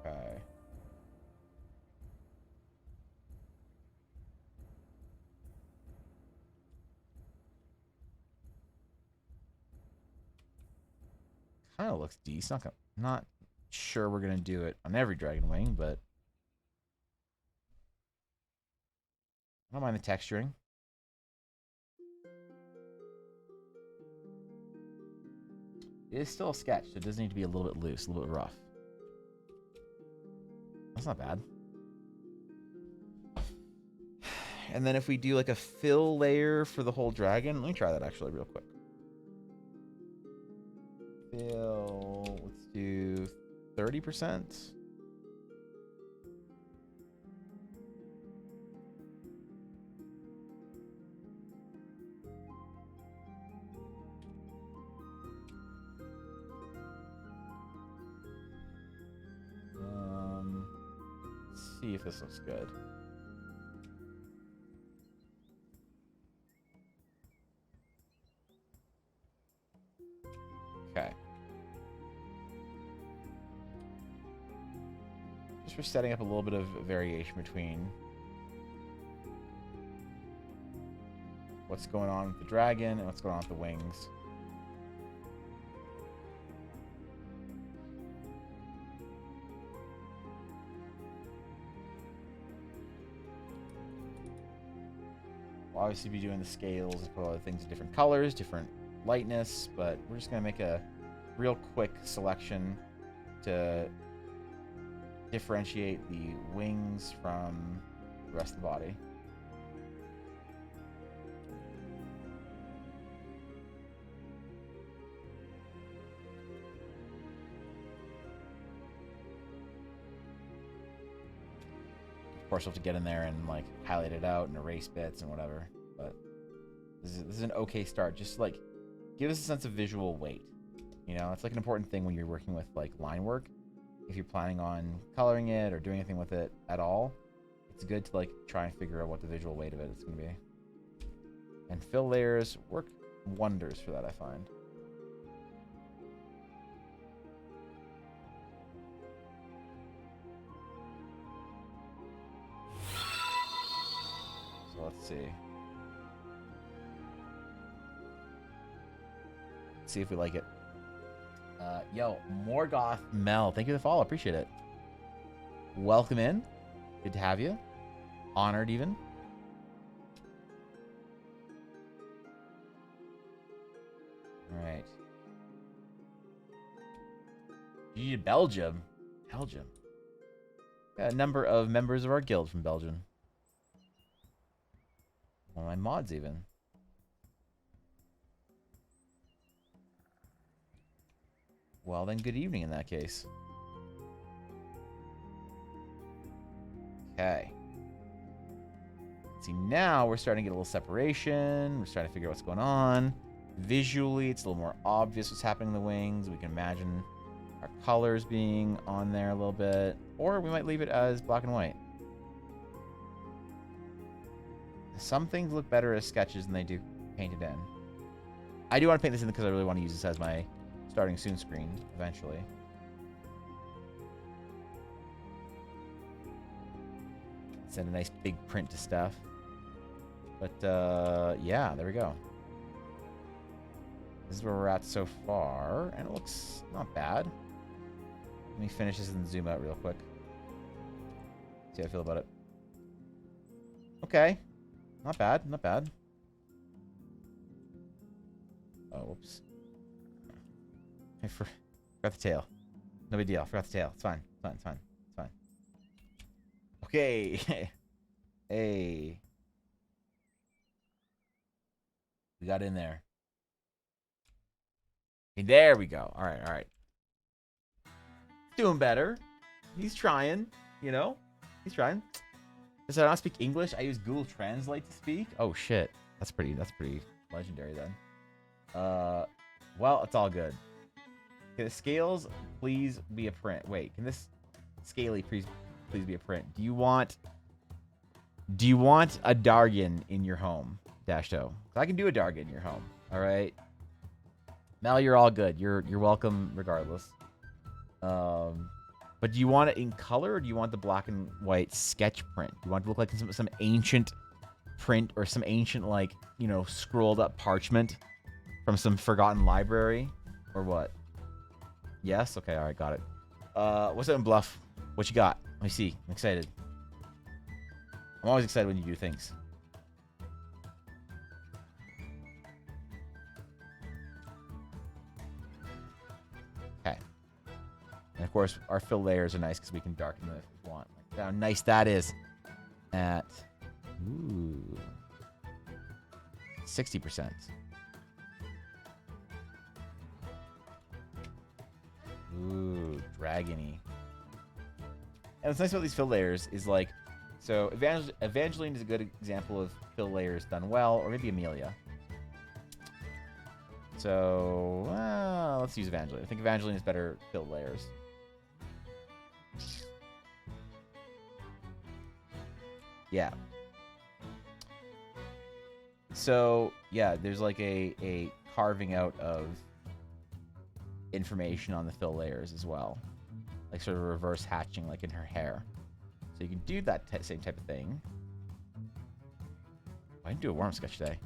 S1: Okay. Kind of looks decent. Not sure we're gonna do it on every Dragon Wing, but I don't mind the texturing. It is still a sketch, so it does need to be a little bit loose, a little bit rough. That's not bad. And then if we do like a fill layer for the whole dragon, let me try that actually real quick. Fill, let's do 30%. Let's see if this looks good. Okay. Just for setting up a little bit of variation between what's going on with the dragon and what's going on with the wings. We'll obviously be doing the scales and put all the things in different colors, different lightness, but we're just going to make a real quick selection to differentiate the wings from the rest of the body. Of course, we'll have to get in there and like highlight it out and erase bits and whatever, but this is an okay start. Just like give us a sense of visual weight. You know, it's like an important thing when you're working with like line work. If you're planning on coloring it or doing anything with it at all, it's good to like try and figure out what the visual weight of it is going to be. And fill layers work wonders for that, I find. So let's see. See if we like it. Yo, Morgoth Mel, thank you for the follow. Appreciate it. Welcome in. Good to have you. Honored, even. All right. You Belgium. Belgium. Got a number of members of our guild from Belgium. One of my mods, even. Well, then, good evening in that case. Okay. See, now we're starting to get a little separation. We're starting to figure out what's going on. Visually, it's a little more obvious what's happening in the wings. We can imagine our colors being on there a little bit. Or we might leave it as black and white. Some things look better as sketches than they do painted in. I do want to paint this in because I really want to use this as my starting soon screen eventually. Send a nice big print to stuff. But, yeah, there we go. This is where we're at so far, and it looks not bad. Let me finish this and zoom out real quick. See how I feel about it. Okay. Not bad, not bad. Oh, whoops. I forgot the tail. No big deal. Forgot the tail. It's fine. It's fine. It's fine. It's fine. Okay. Hey. We got in there. Hey, there we go. All right. All right. Doing better. He's trying. You know? He's trying. Does I not speak English? I use Google Translate to speak? Oh, shit. That's pretty legendary then. Well, it's all good. Can the scales please be a print? Wait, can this scaly please be a print? Do you want a Dargan in your home, Dashto? I can do a Dargan in your home. All right. Mel, you're all good. You're welcome regardless. But do you want it in color, or do you want the black and white sketch print? Do you want it to look like some ancient print, or some ancient, like, you know, scrolled up parchment from some forgotten library, or what? Yes? Okay, all right, got it. What's up in Bluff? What you got? Let me see. I'm excited. I'm always excited when you do things. Okay. And of course, our fill layers are nice because we can darken them if we want. Like how nice that is. At, ooh, 60%. Ooh, dragony. And what's nice about these fill layers is, like, so Evangeline is a good example of fill layers done well, or maybe Amelia. So, let's use Evangeline. I think Evangeline is better fill layers. Yeah. So, yeah, there's like a carving out of information on the fill layers as well. Like sort of reverse hatching, like in her hair. So you can do that same type of thing. I didn't do a worm sketch today.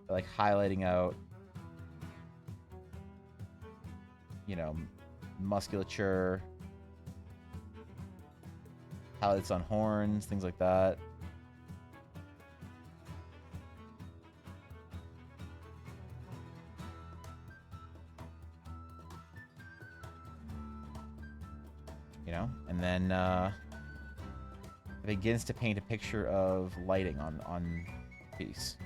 S1: But like highlighting out, you know, musculature, highlights on horns, things like that. You know, and then it begins to paint a picture of lighting on piece.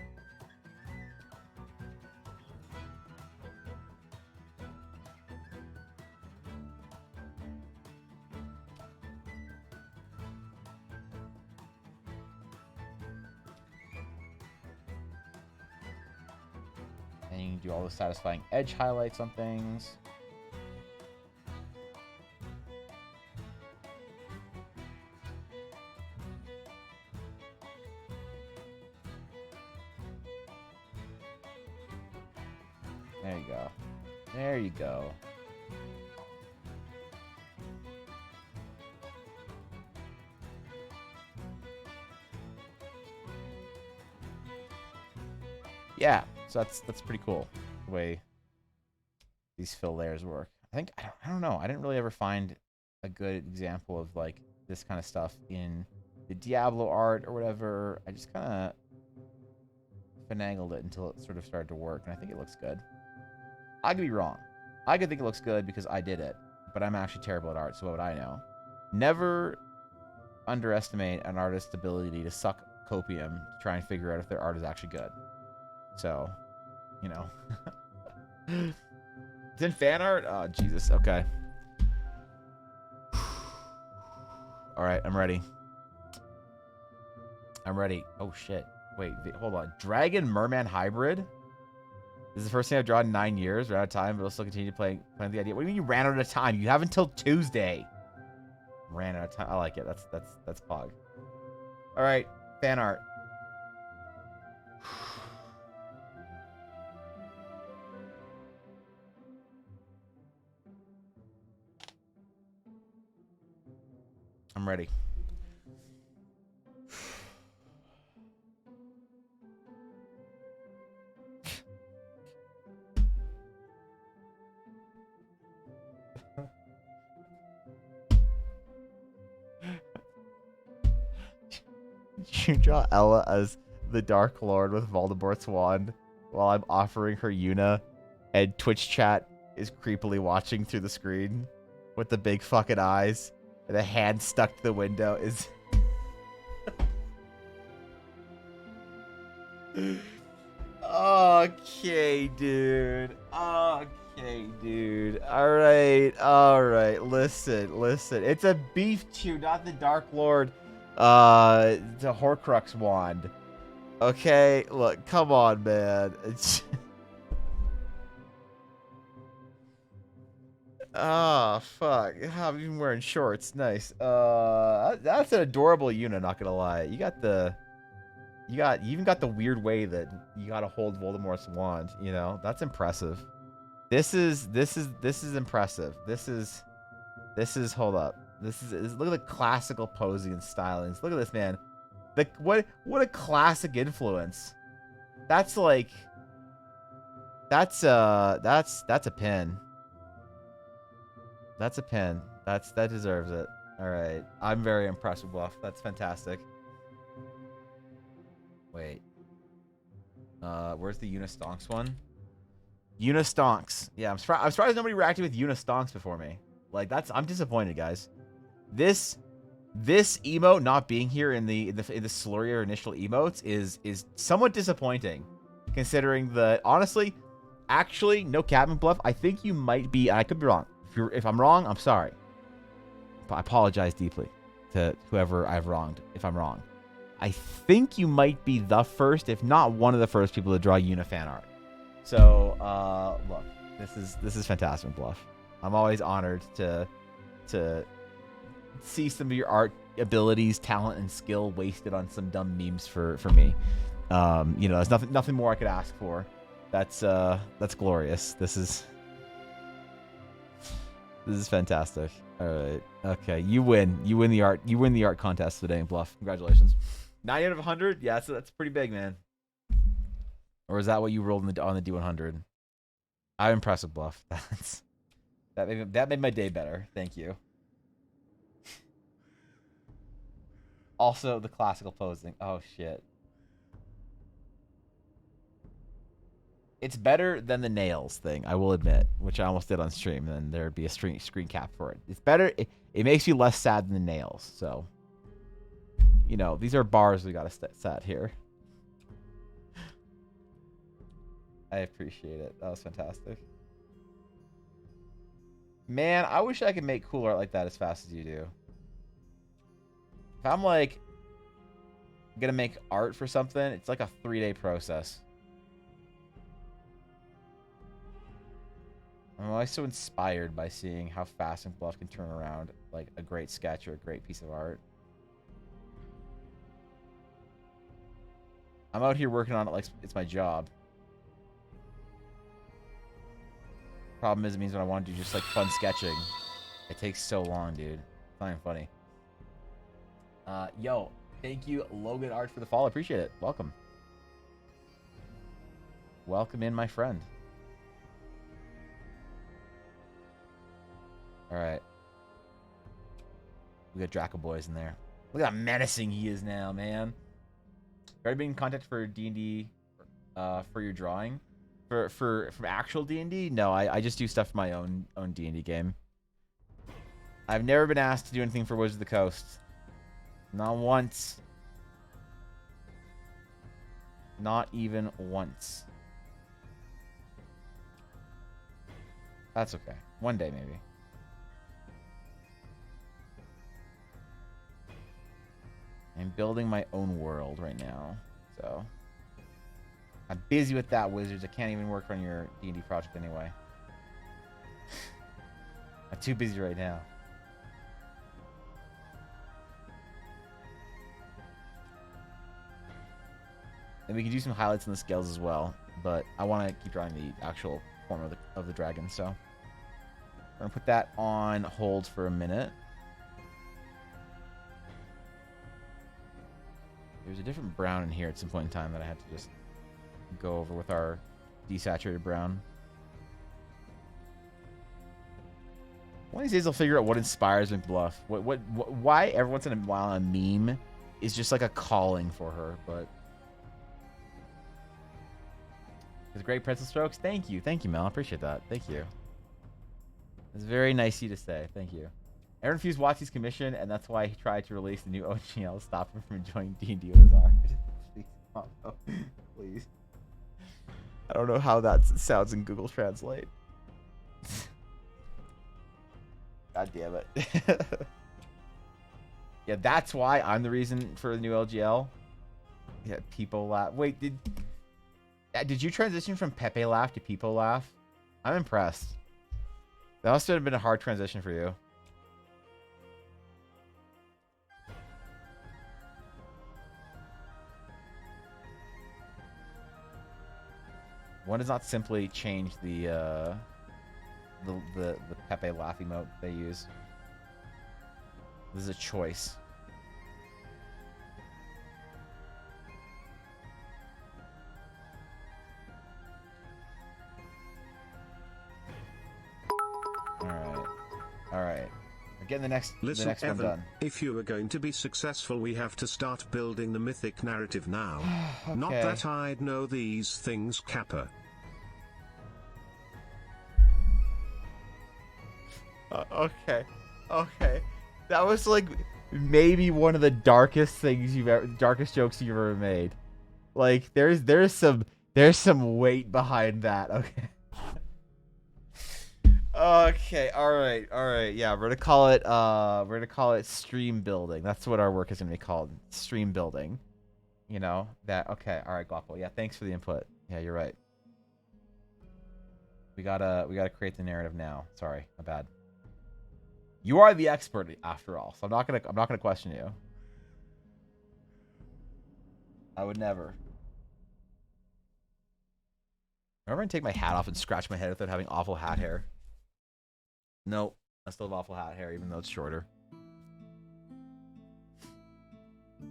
S1: And you can do all the satisfying edge highlights on things. There you go. There you go. Yeah, so that's pretty cool, the way these fill layers work. I don't know. I didn't really ever find a good example of like this kind of stuff in the Diablo art or whatever. I just kind of finagled it until it sort of started to work, and I think it looks good. I could be wrong. I could think it looks good because I did it, but I'm actually terrible at art, so what would I know? Never underestimate an artist's ability to suck copium to try and figure out if their art is actually good. So, you know. It's in fan art? Oh, Jesus. Okay. All right, I'm ready. I'm ready. Oh, shit. Wait, hold on. Dragon Merman Hybrid? This is the first thing I've drawn in 9 years. We're out of time, but we'll still continue playing the idea. What do you mean you ran out of time? You have until Tuesday. Ran out of time. I like it. That's Pog. All right, fan art. I'm ready. You draw Ella as the Dark Lord with Voldemort's wand while I'm offering her Yuna, and Twitch chat is creepily watching through the screen with the big fucking eyes and a hand stuck to the window is... Okay, dude. Okay, dude. Alright. Listen. It's a beef chew, not the Dark Lord. The Horcrux wand. Okay, look, come on, man. It's... Oh, fuck. I'm even wearing shorts. Nice. That's an adorable unit, not gonna lie. You even got the weird way that you gotta hold Voldemort's wand, you know? That's impressive. This is impressive. This is hold up. Look at the classical posing and stylings. Look at this, man. What a classic influence. That's like that's a pin. That's a pin. That deserves it. All right. I'm very impressed with Bluff. That's fantastic. Wait. Where's the Unistonks one? Unistonks. Yeah, I'm surprised nobody reacted with Unistonks before me. Like I'm disappointed, guys. This emote not being here in the slurry or initial emotes is somewhat disappointing, considering that honestly, actually, no cabin Bluff. I think you might be. I could be wrong. If I'm wrong, I'm sorry. But I apologize deeply to whoever I've wronged if I'm wrong. I think you might be the first, if not one of the first people to draw Una fan art. So, look, this is fantastic, Bluff. I'm always honored to see some of your art abilities, talent, and skill wasted on some dumb memes for me. You know, there's nothing more I could ask for. That's glorious. This is fantastic. All right. Okay, you win the art contest today, Bluff. Congratulations. 9 out of 100? Yeah, that's pretty big, man. Or is that what you rolled on the D100? I'm impressed with Bluff. That made my day better. Thank you. Also, the classical posing. Oh, shit. It's better than the nails thing, I will admit, which I almost did on stream. Then there'd be a screen cap for it. It's better. It makes you less sad than the nails. So, you know, these are bars we got to set here. I appreciate it. That was fantastic. Man, I wish I could make cool art like that as fast as you do. If I'm like gonna make art for something, it's like a 3-day process. I'm always so inspired by seeing how fast and Bluff can turn around like a great sketch or a great piece of art. I'm out here working on it like it's my job. Problem is, it means when I want to do just like fun sketching, it takes so long, dude. It's not even funny. Yo, thank you, Logan Art, for the follow. Appreciate it. Welcome. Welcome in, my friend. All right. We got Draco Boys in there. Look how menacing he is now, man. Already been in contact for D&D for your drawing? For actual D&D? No, I just do stuff for my own D&D game. I've never been asked to do anything for Wizards of the Coast. Not once. Not even once. That's okay. One day, maybe. I'm building my own world right now, so I'm busy with that, Wizards. I can't even work on your D&D project anyway. I'm too busy right now. And we can do some highlights on the scales as well, but I want to keep drawing the actual form of the dragon, so we're gonna put that on hold for a minute. There's a different brown in here at some point in time that I had to just go over with our desaturated brown. One of these days I'll figure out what inspires McBluff. Why every once in a while a meme is just like a calling for her, but... It's great pencil strokes. Thank you, Mel. I appreciate that. Thank you. It's very nice of you to say. Thank you. Aaron refused Watsy's commission, and that's why he tried to release the new OGL to stop him from enjoying D&D with his art. Please, oh, no. Please. I don't know how that sounds in Google Translate. God damn it. Yeah, that's why I'm the reason for the new LGL. Yeah, people laugh. Wait, did you transition from Pepe laugh to people laugh? I'm impressed. That must have been a hard transition for you. One does not simply change the Pepe laugh emote they use. This is a choice. All right. We're getting the next
S2: Evan,
S1: one done.
S2: If you are going to be successful, we have to start building the mythic narrative now.
S1: Okay.
S2: Not that I'd know these things, Kappa.
S1: Okay. That was like maybe one of the darkest things darkest jokes you've ever made. Like there's some weight behind that. Okay. Okay. All right. Yeah, we're gonna call it stream building. That's what our work is gonna be called. Stream building. You know that. Okay. All right, Goffle. Yeah. Thanks for the input. Yeah, you're right. We gotta create the narrative now. Sorry, my bad. You are the expert after all, so I'm not gonna question you. I would never. Remember, I take my hat off and scratch my head without having awful hat hair. Nope, I still have awful hat hair, even though it's shorter.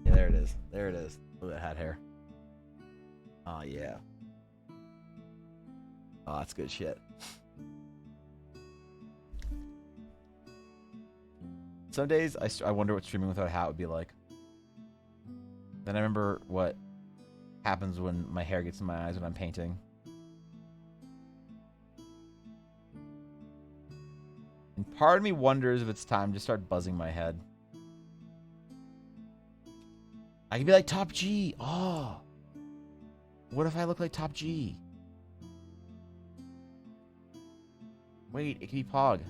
S1: Yeah, there it is. There it is. Look at that hat hair. Oh yeah. Oh, that's good shit. Some days I wonder what streaming without a hat would be like. Then I remember what happens when my hair gets in my eyes when I'm painting. And part of me wonders if it's time to start buzzing my head. I can be like Top G. Oh. What if I look like Top G? Wait, it can be Pog.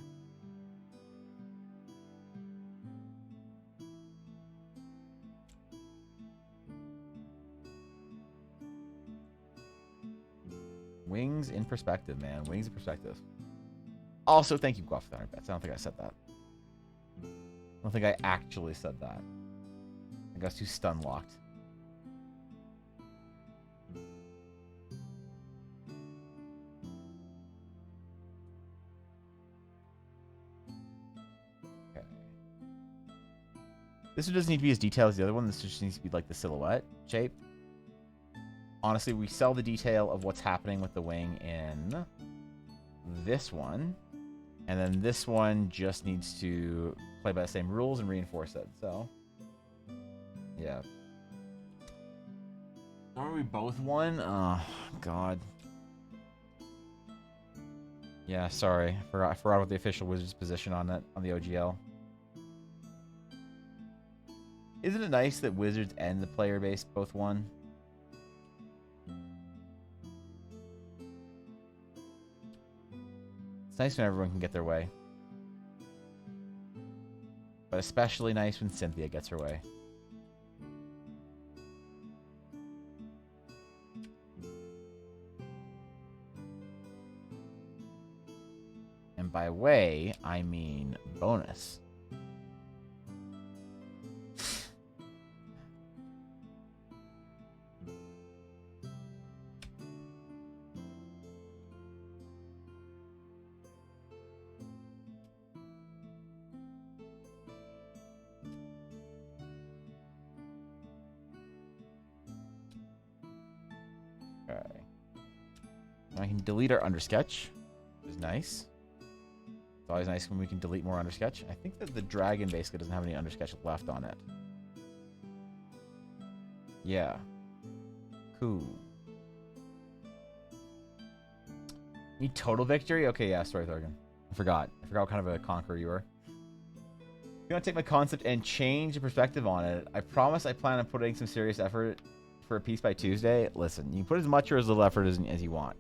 S1: Wings in perspective, man. Wings in perspective. Also, thank you, Guaf, for the 100 bets. I don't think I said that. I don't think I actually said that. I think I was too stun locked. Okay. This one doesn't need to be as detailed as the other one. This just needs to be like the silhouette shape. Honestly, we sell the detail of what's happening with the wing in this one. And then this one just needs to play by the same rules and reinforce it. So, yeah. Are we both won? Oh, God. Yeah, sorry. I forgot what the official Wizards position on it on the OGL. Isn't it nice that Wizards and the player base both won? It's nice when everyone can get their way. But especially nice when Cynthia gets her way. And by way, I mean bonus. I can delete our undersketch, which is nice. It's always nice when we can delete more undersketch. I think that the dragon basically doesn't have any undersketch left on it. Yeah. Cool. Need total victory? Okay, yeah, sorry, Thorgan. I forgot what kind of a conqueror you were. If you want to take my concept and change the perspective on it, I promise I plan on putting some serious effort for a piece by Tuesday. Listen, you put as much or as little effort as you want.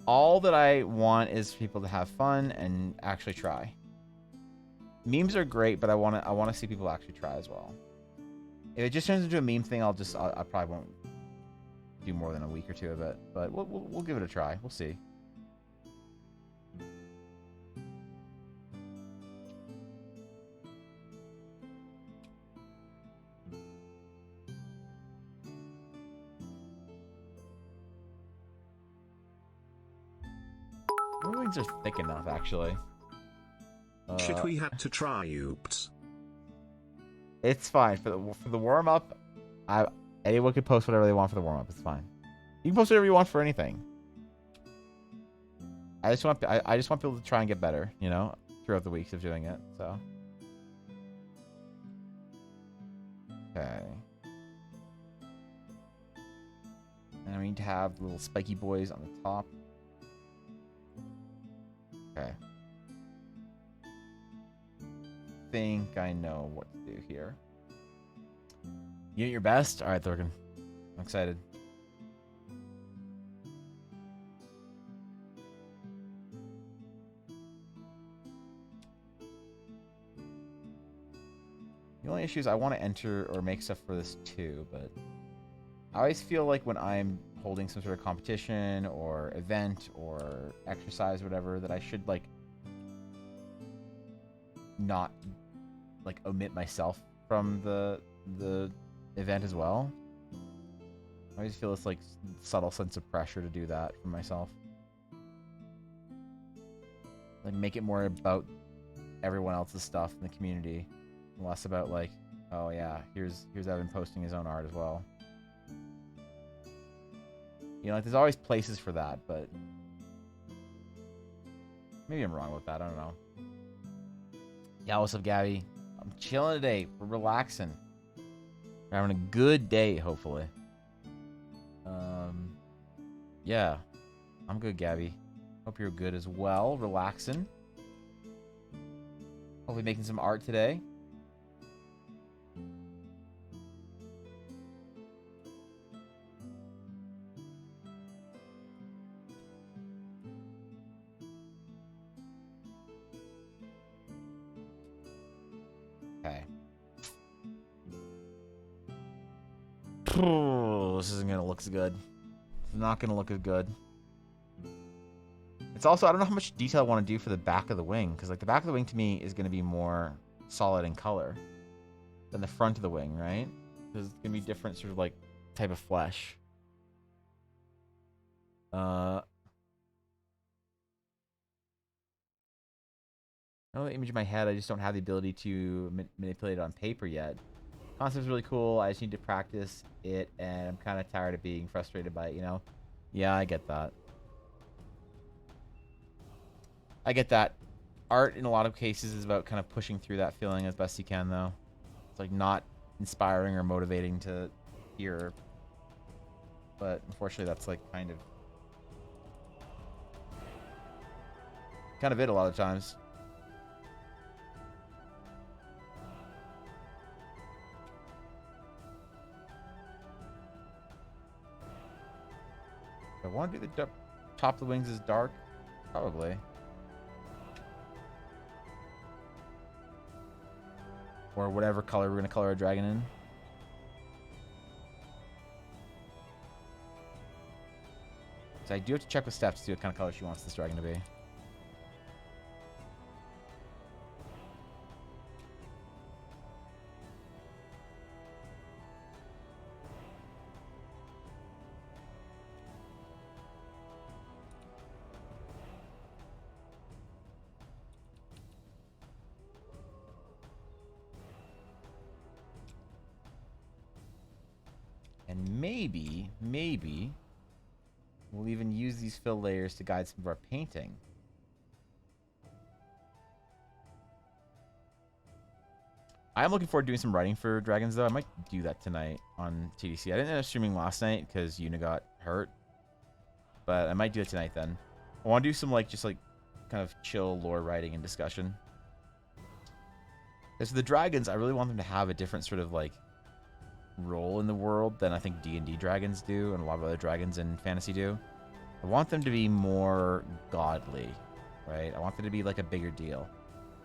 S1: All that I want is for people to have fun and actually try. Memes are great, but I want to see people actually try as well. If it just turns into a meme thing, I probably won't do more than a week or two of it. But we'll give it a try. We'll see. My wings are thick enough, actually.
S2: Shit, we had to try. Oops.
S1: It's fine for the warm up. Anyone can post whatever they want for the warm up. It's fine. You can post whatever you want for anything. I just want people to try and get better, you know, throughout the weeks of doing it. So. Okay. And we need to have the little spiky boys on the top. Okay. Think I know what to do here. You did your best? Alright, Thorgan. I'm excited. The only issue is I want to enter or make stuff for this too, but I always feel like when I'm holding some sort of competition or event or exercise or whatever that I should like not like omit myself from the event as well. I always feel this like subtle sense of pressure to do that for myself. Like make it more about everyone else's stuff in the community, and less about like, oh yeah, here's Evan posting his own art as well. You know, like there's always places for that, but maybe I'm wrong with that. I don't know. Yeah, what's up, Gabby? I'm chilling today. We're relaxing. We're having a good day, hopefully. Yeah, I'm good, Gabby. Hope you're good as well. Relaxing. Hopefully making some art today. Okay. This isn't gonna look as good. It's not gonna look as good. It's also, I don't know how much detail I want to do for the back of the wing, because like the back of the wing to me is gonna be more solid in color than the front of the wing, right? Because it's gonna be different sort of like type of flesh. I know the image in my head, I just don't have the ability to manipulate it on paper yet. Concept's really cool. I just need to practice it, and I'm kind of tired of being frustrated by it, you know? Yeah, I get that. I get that. Art, in a lot of cases, is about kind of pushing through that feeling as best you can, though. It's, like, not inspiring or motivating to hear. But, unfortunately, that's, like, kind of it a lot of times. I want to do the top of the wings is dark, probably. Or whatever color we're going to color our dragon in. So I do have to check with Steph to see what kind of color she wants this dragon to be. And maybe we'll even use these fill layers to guide some of our painting. I'm looking forward to doing some writing for Dragons, though. I might do that tonight on TDC. I didn't end up streaming last night because Yuna got hurt. But I might do it tonight then. I want to do some, like, just, like, kind of chill lore writing and discussion. Because the dragons, I really want them to have a different sort of, like, role in the world than I think D&D dragons do and a lot of other dragons in fantasy do. I want them to be more godly, right? I want them to be, like, a bigger deal.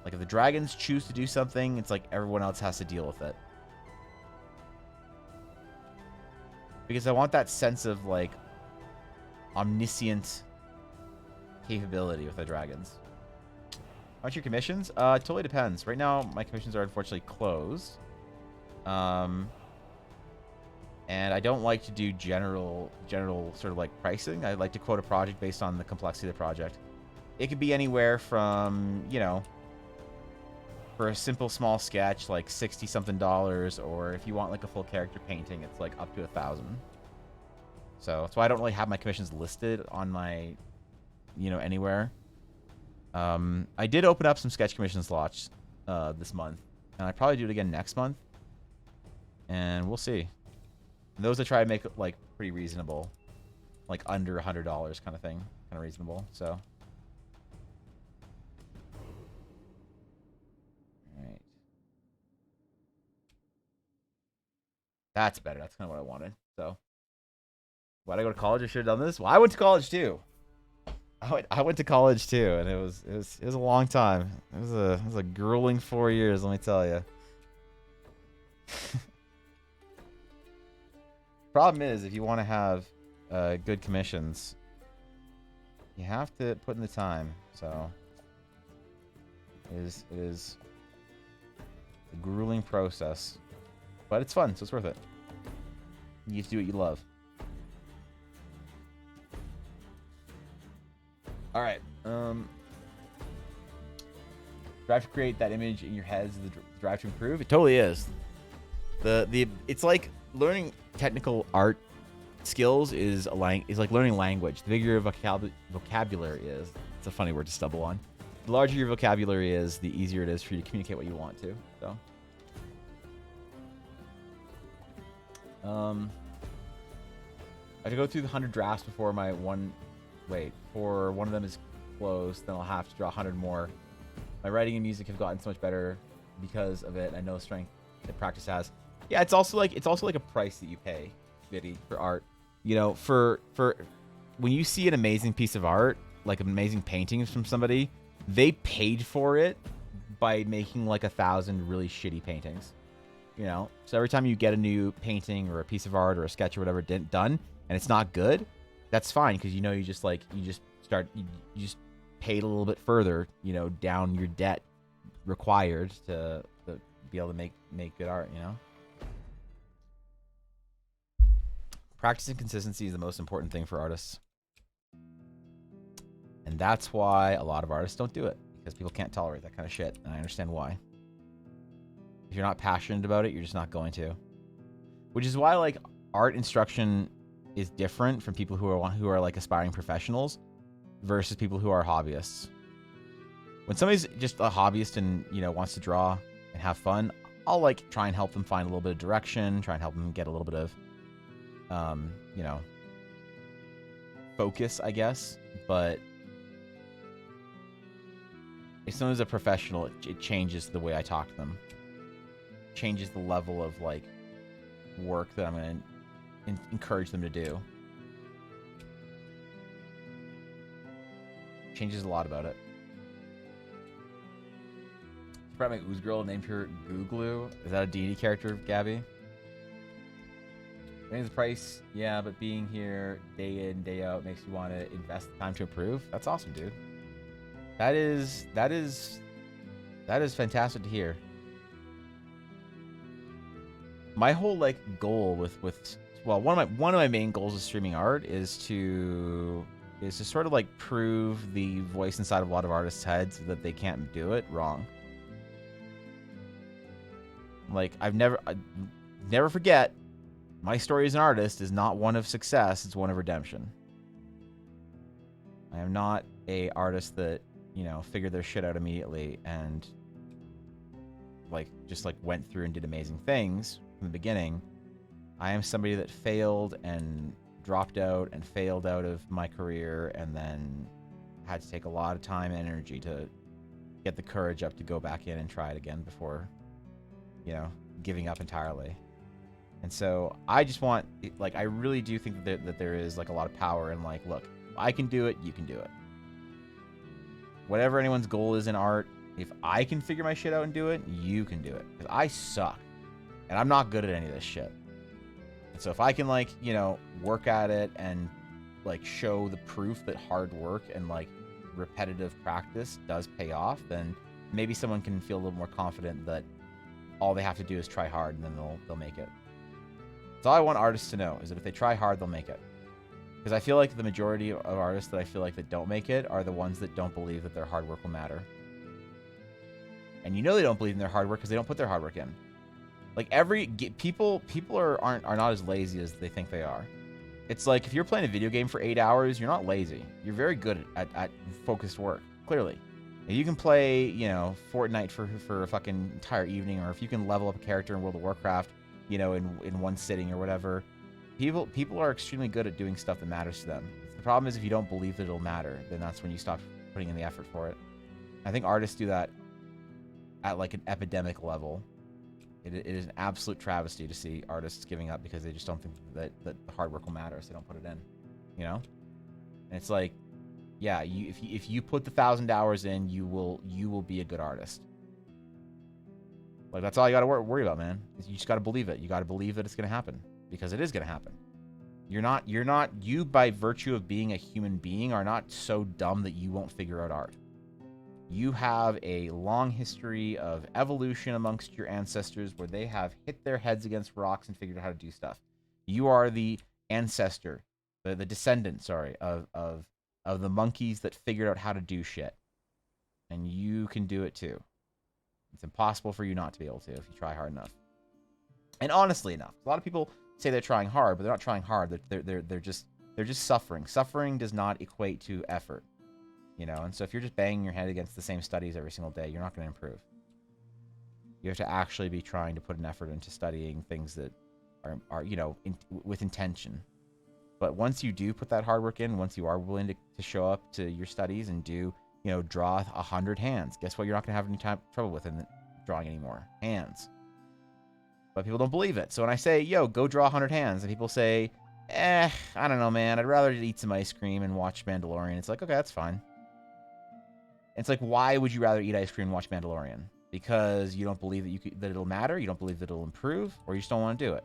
S1: Like, if the dragons choose to do something, it's like everyone else has to deal with it. Because I want that sense of, like, omniscient capability with the dragons. Aren't your commissions? Totally depends. Right now, my commissions are unfortunately closed. And I don't like to do general sort of, like, pricing. I like to quote a project based on the complexity of the project. It could be anywhere from, you know, for a simple small sketch, like $60-something, or if you want like a full character painting, it's like up to 1,000. So that's why I don't really have my commissions listed on my, you know, anywhere. I did open up some sketch commission slots this month, and I probably do it again next month, and we'll see. And those I try to make like pretty reasonable, like under $100 kind of thing, kind of reasonable. So. That's better. That's kind of what I wanted. So, why did I go to college? I should have done this. Well, I went to college too. I went to college too, and it was a long time. It was a grueling 4 years. Let me tell you. Problem is, if you want to have good commissions, you have to put in the time. So, it is a grueling process. But it's fun, so it's worth it. You get to do what you love. All right. Drive to create that image in your head is the drive to improve. It totally is. It's like learning technical art skills is like learning language. The bigger your vocabulary is, it's a funny word to stumble on. The larger your vocabulary is, the easier it is for you to communicate what you want to. So. I have to go through the 100 drafts before before one of them is closed. Then I'll have to draw 100 more. My writing and music have gotten so much better because of it. I know the strength that practice has. Yeah, it's also like a price that you pay, Biddy, for art. You know, for when you see an amazing piece of art, like amazing paintings from somebody, they paid for it by making like 1,000 really shitty paintings. You know, so every time you get a new painting or a piece of art or a sketch or whatever done and it's not good, that's fine, because you know you just paid a little bit further, you know, down your debt required to be able to make good art, you know. Practice and consistency is the most important thing for artists, and that's why a lot of artists don't do it, because people can't tolerate that kind of shit, and I understand why. If you're not passionate about it, you're just not going to. Which is why, like, art instruction is different from people who are like aspiring professionals versus people who are hobbyists. When somebody's just a hobbyist and, you know, wants to draw and have fun, I'll like try and help them find a little bit of direction, try and help them get a little bit of, you know, focus, I guess. But if someone's a professional, it changes the way I talk to them. Changes the level of like work that I'm going to encourage them to do. Changes a lot about it. Probably my Ooze Girl named her Googlu. Is that a D&D character, Gabby? Raising the price, yeah, but being here day in, day out makes you want to invest the time to improve. That's awesome, dude. That is fantastic to hear. My whole like goal with well, one of my main goals with streaming art is to sort of like prove the voice inside of a lot of artists' heads that they can't do it wrong. Like I never forget, my story as an artist is not one of success, it's one of redemption. I am not a artist that, you know, figured their shit out immediately and like just like went through and did amazing things from the beginning. I am somebody that failed and dropped out and failed out of my career, and then had to take a lot of time and energy to get the courage up to go back in and try it again before, you know, giving up entirely. And so I just want, like, I really do think that there is like a lot of power in, like, look, if I can do it, you can do it. Whatever anyone's goal is in art, if I can figure my shit out and do it, you can do it. Because I suck. And I'm not good at any of this shit. And so if I can, like, you know, work at it and, like, show the proof that hard work and, like, repetitive practice does pay off, then maybe someone can feel a little more confident that all they have to do is try hard, and then they'll make it. That's all I want artists to know, is that if they try hard, they'll make it. Because I feel like the majority of artists that I feel like that don't make it are the ones that don't believe that their hard work will matter. And you know they don't believe in their hard work because they don't put their hard work in. Like, people are not as lazy as they think they are. It's like, if you're playing a video game for 8 hours, you're not lazy. You're very good at focused work, clearly. If you can play, you know, Fortnite for a fucking entire evening, or if you can level up a character in World of Warcraft, you know, in one sitting or whatever, people are extremely good at doing stuff that matters to them. The problem is, if you don't believe that it'll matter, then that's when you stop putting in the effort for it. I think artists do that at, like, an epidemic level. It is an absolute travesty to see artists giving up because they just don't think that the hard work will matter, so they don't put it in, you know? And it's like, yeah, if you put the 1,000 hours in, you will be a good artist. Like, that's all you got to worry about, man. You just got to believe it. You got to believe that it's going to happen, because it is going to happen. You, by virtue of being a human being, are not so dumb that you won't figure out art. You have a long history of evolution amongst your ancestors where they have hit their heads against rocks and figured out how to do stuff. You are the ancestor, the descendant, sorry, of the monkeys that figured out how to do shit. And you can do it too. It's impossible for you not to be able to if you try hard enough. And honestly enough, a lot of people say they're trying hard, but they're not trying hard. They're just suffering. Suffering does not equate to effort. You know, and so if you're just banging your head against the same studies every single day, you're not going to improve. You have to actually be trying to put an effort into studying things that are you know, with intention. But once you do put that hard work in, once you are willing to show up to your studies and do, you know, draw 100 hands, guess what? You're not going to have any trouble with in drawing anymore. Hands. But people don't believe it. So when I say, yo, go draw 100 hands, and people say, I don't know, man, I'd rather eat some ice cream and watch Mandalorian. It's like, okay, that's fine. It's like, why would you rather eat ice cream and watch Mandalorian? Because you don't believe that it'll matter, you don't believe that it'll improve, or you just don't want to do it.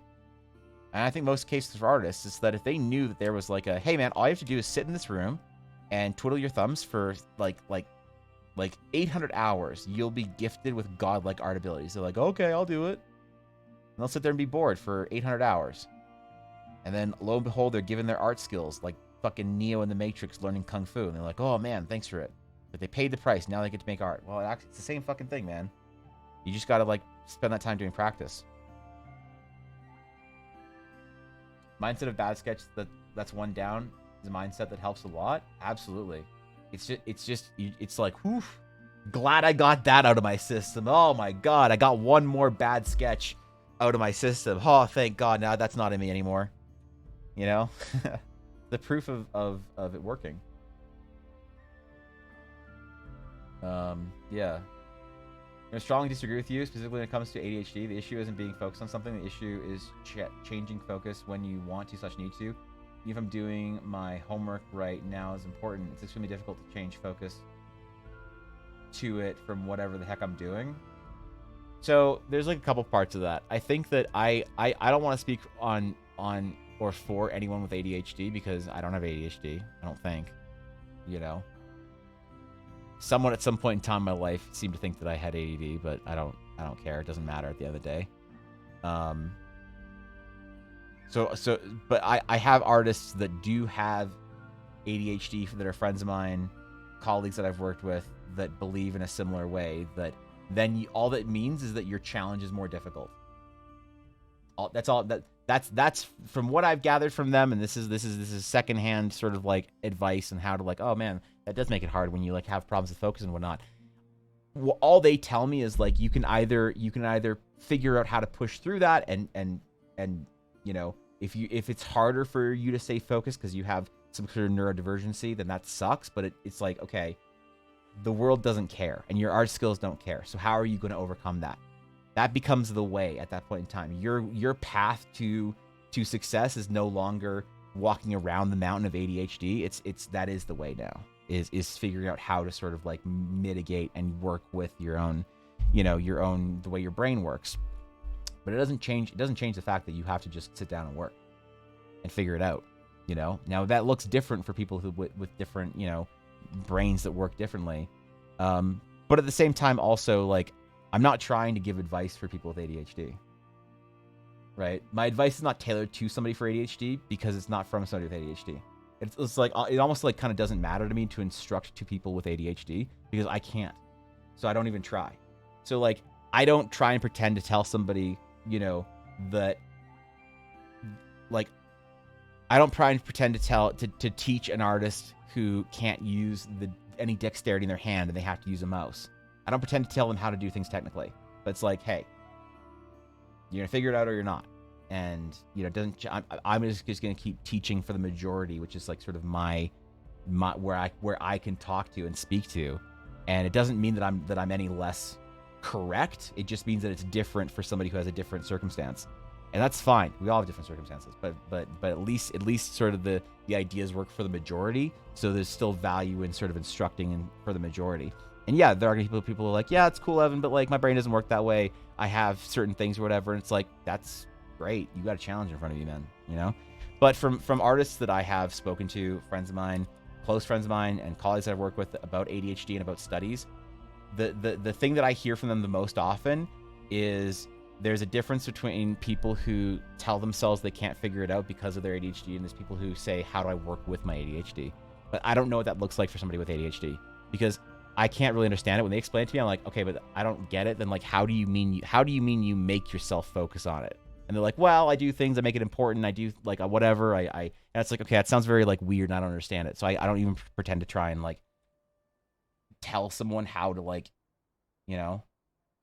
S1: And I think most cases for artists is that if they knew that there was like a, hey man, all you have to do is sit in this room and twiddle your thumbs for like 800 hours, you'll be gifted with godlike art abilities. They're like, okay, I'll do it. And they'll sit there and be bored for 800 hours. And then lo and behold, they're given their art skills, like fucking Neo in the Matrix learning Kung Fu. And they're like, oh man, thanks for it. But they paid the price. Now they get to make art. Well, it's the same fucking thing, man. You just got to, like, spend that time doing practice. Mindset of bad sketch that's one down is a mindset that helps a lot. Absolutely. It's like, whew, glad I got that out of my system. Oh my God, I got one more bad sketch out of my system. Oh, thank God. Now that's not in me anymore. You know, the proof of it working. Yeah. I strongly disagree with you, specifically when it comes to ADHD. The issue isn't being focused on something. The issue is changing focus when you want to / need to. Even if I'm doing my homework right now is important, it's extremely difficult to change focus to it from whatever the heck I'm doing. So there's like a couple parts of that. I think that I don't want to speak on or for anyone with ADHD because I don't have ADHD. I don't think, you know. Someone at some point in time in my life seemed to think that I had ADD, but I don't care. It doesn't matter at the end of the day. But I have artists that do have ADHD that are friends of mine, colleagues that I've worked with that believe in a similar way. That then all that means is that your challenge is more difficult. That's from what I've gathered from them, and this is secondhand sort of like advice on how to, like, oh man, that does make it hard when you like have problems with focus and whatnot. all they tell me is like, you can either figure out how to push through that, and you know, if it's harder for you to stay focused because you have some sort of neurodivergency, then that sucks. But it's like, okay, the world doesn't care and your art skills don't care. So how are you going to overcome that? That becomes the way at that point in time. Your path to success is no longer walking around the mountain of ADHD. That is the way now, is figuring out how to sort of like mitigate and work with your own, you know, the way your brain works. But it doesn't change the fact that you have to just sit down and work and figure it out, you know? Now that looks different for people who with different, you know, brains that work differently. But at the same time also, like, I'm not trying to give advice for people with ADHD. Right? My advice is not tailored to somebody for ADHD because it's not from somebody with ADHD. It's like, it almost like kind of doesn't matter to me to instruct to people with ADHD because I can't. So I don't even try. So like, I don't try and pretend to tell somebody, you know, that, like, I don't try and pretend to teach an artist who can't use any dexterity in their hand and they have to use a mouse. I don't pretend to tell them how to do things technically, but it's like, hey, you're gonna figure it out or you're not. And, you know, I'm just gonna keep teaching for the majority, which is like sort of my where I can talk to and speak to. And it doesn't mean that I'm any less correct. It just means that it's different for somebody who has a different circumstance. And that's fine. We all have different circumstances, but at least sort of the ideas work for the majority. So there's still value in sort of instructing for the majority. And yeah, there are people who are like, yeah, it's cool, Evan, but like my brain doesn't work that way. I have certain things or whatever. And it's like, that's great. You got a challenge in front of you, man, you know? But from artists that I have spoken to, friends of mine, close friends of mine, and colleagues that I've worked with about ADHD and about studies, the thing that I hear from them the most often is there's a difference between people who tell themselves they can't figure it out because of their ADHD, and there's people who say, how do I work with my ADHD? But I don't know what that looks like for somebody with ADHD because I can't really understand it. When they explain it to me, I'm like, okay, but I don't get it. Then like, how do you mean you make yourself focus on it? And they're like, well, I do things that make it important. I do like whatever. And it's like, okay, that sounds very like weird and I don't understand it. So I don't even pretend to try and like tell someone how to like, you know,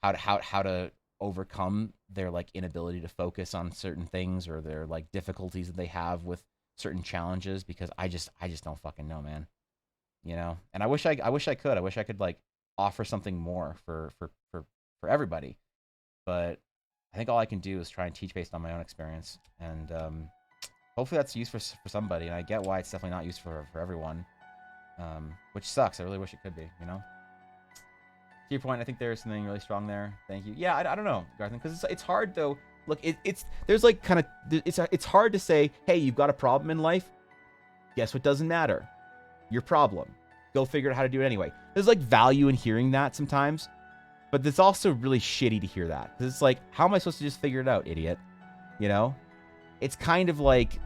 S1: how to overcome their like inability to focus on certain things or their like difficulties that they have with certain challenges, because I just don't fucking know, man. You know, and I wish I could. I wish I could like offer something more for everybody, but I think all I can do is try and teach based on my own experience, and hopefully that's used for somebody. And I get why it's definitely not used for everyone, which sucks. I really wish it could be, you know. To your point, I think there's something really strong there. Thank you. Yeah, I don't know, Garthan, because it's hard though. Look, there's like kind of it's hard to say, hey, you've got a problem in life. Guess what doesn't matter? Your problem. Go figure out how to do it anyway. There's like value in hearing that sometimes, but it's also really shitty to hear that, because it's like, how am I supposed to just figure it out, idiot? You know, it's kind of like,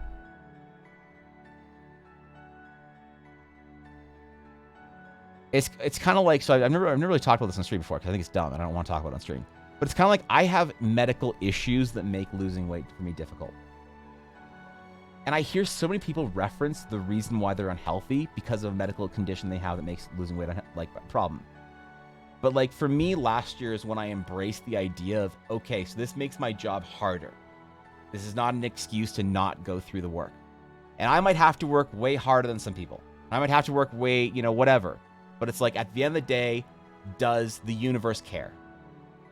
S1: it's kind of like, so I've never really talked about this on stream before because I think it's dumb and I don't want to talk about it on stream. But it's kind of like, I have medical issues that make losing weight for me difficult. And I hear so many people reference the reason why they're unhealthy because of a medical condition they have that makes losing weight like a problem. But like for me, last year is when I embraced the idea of, okay, so this makes my job harder. This is not an excuse to not go through the work. And I might have to work way harder than some people. I might have to work way, you know, whatever. But it's like, at the end of the day, does the universe care?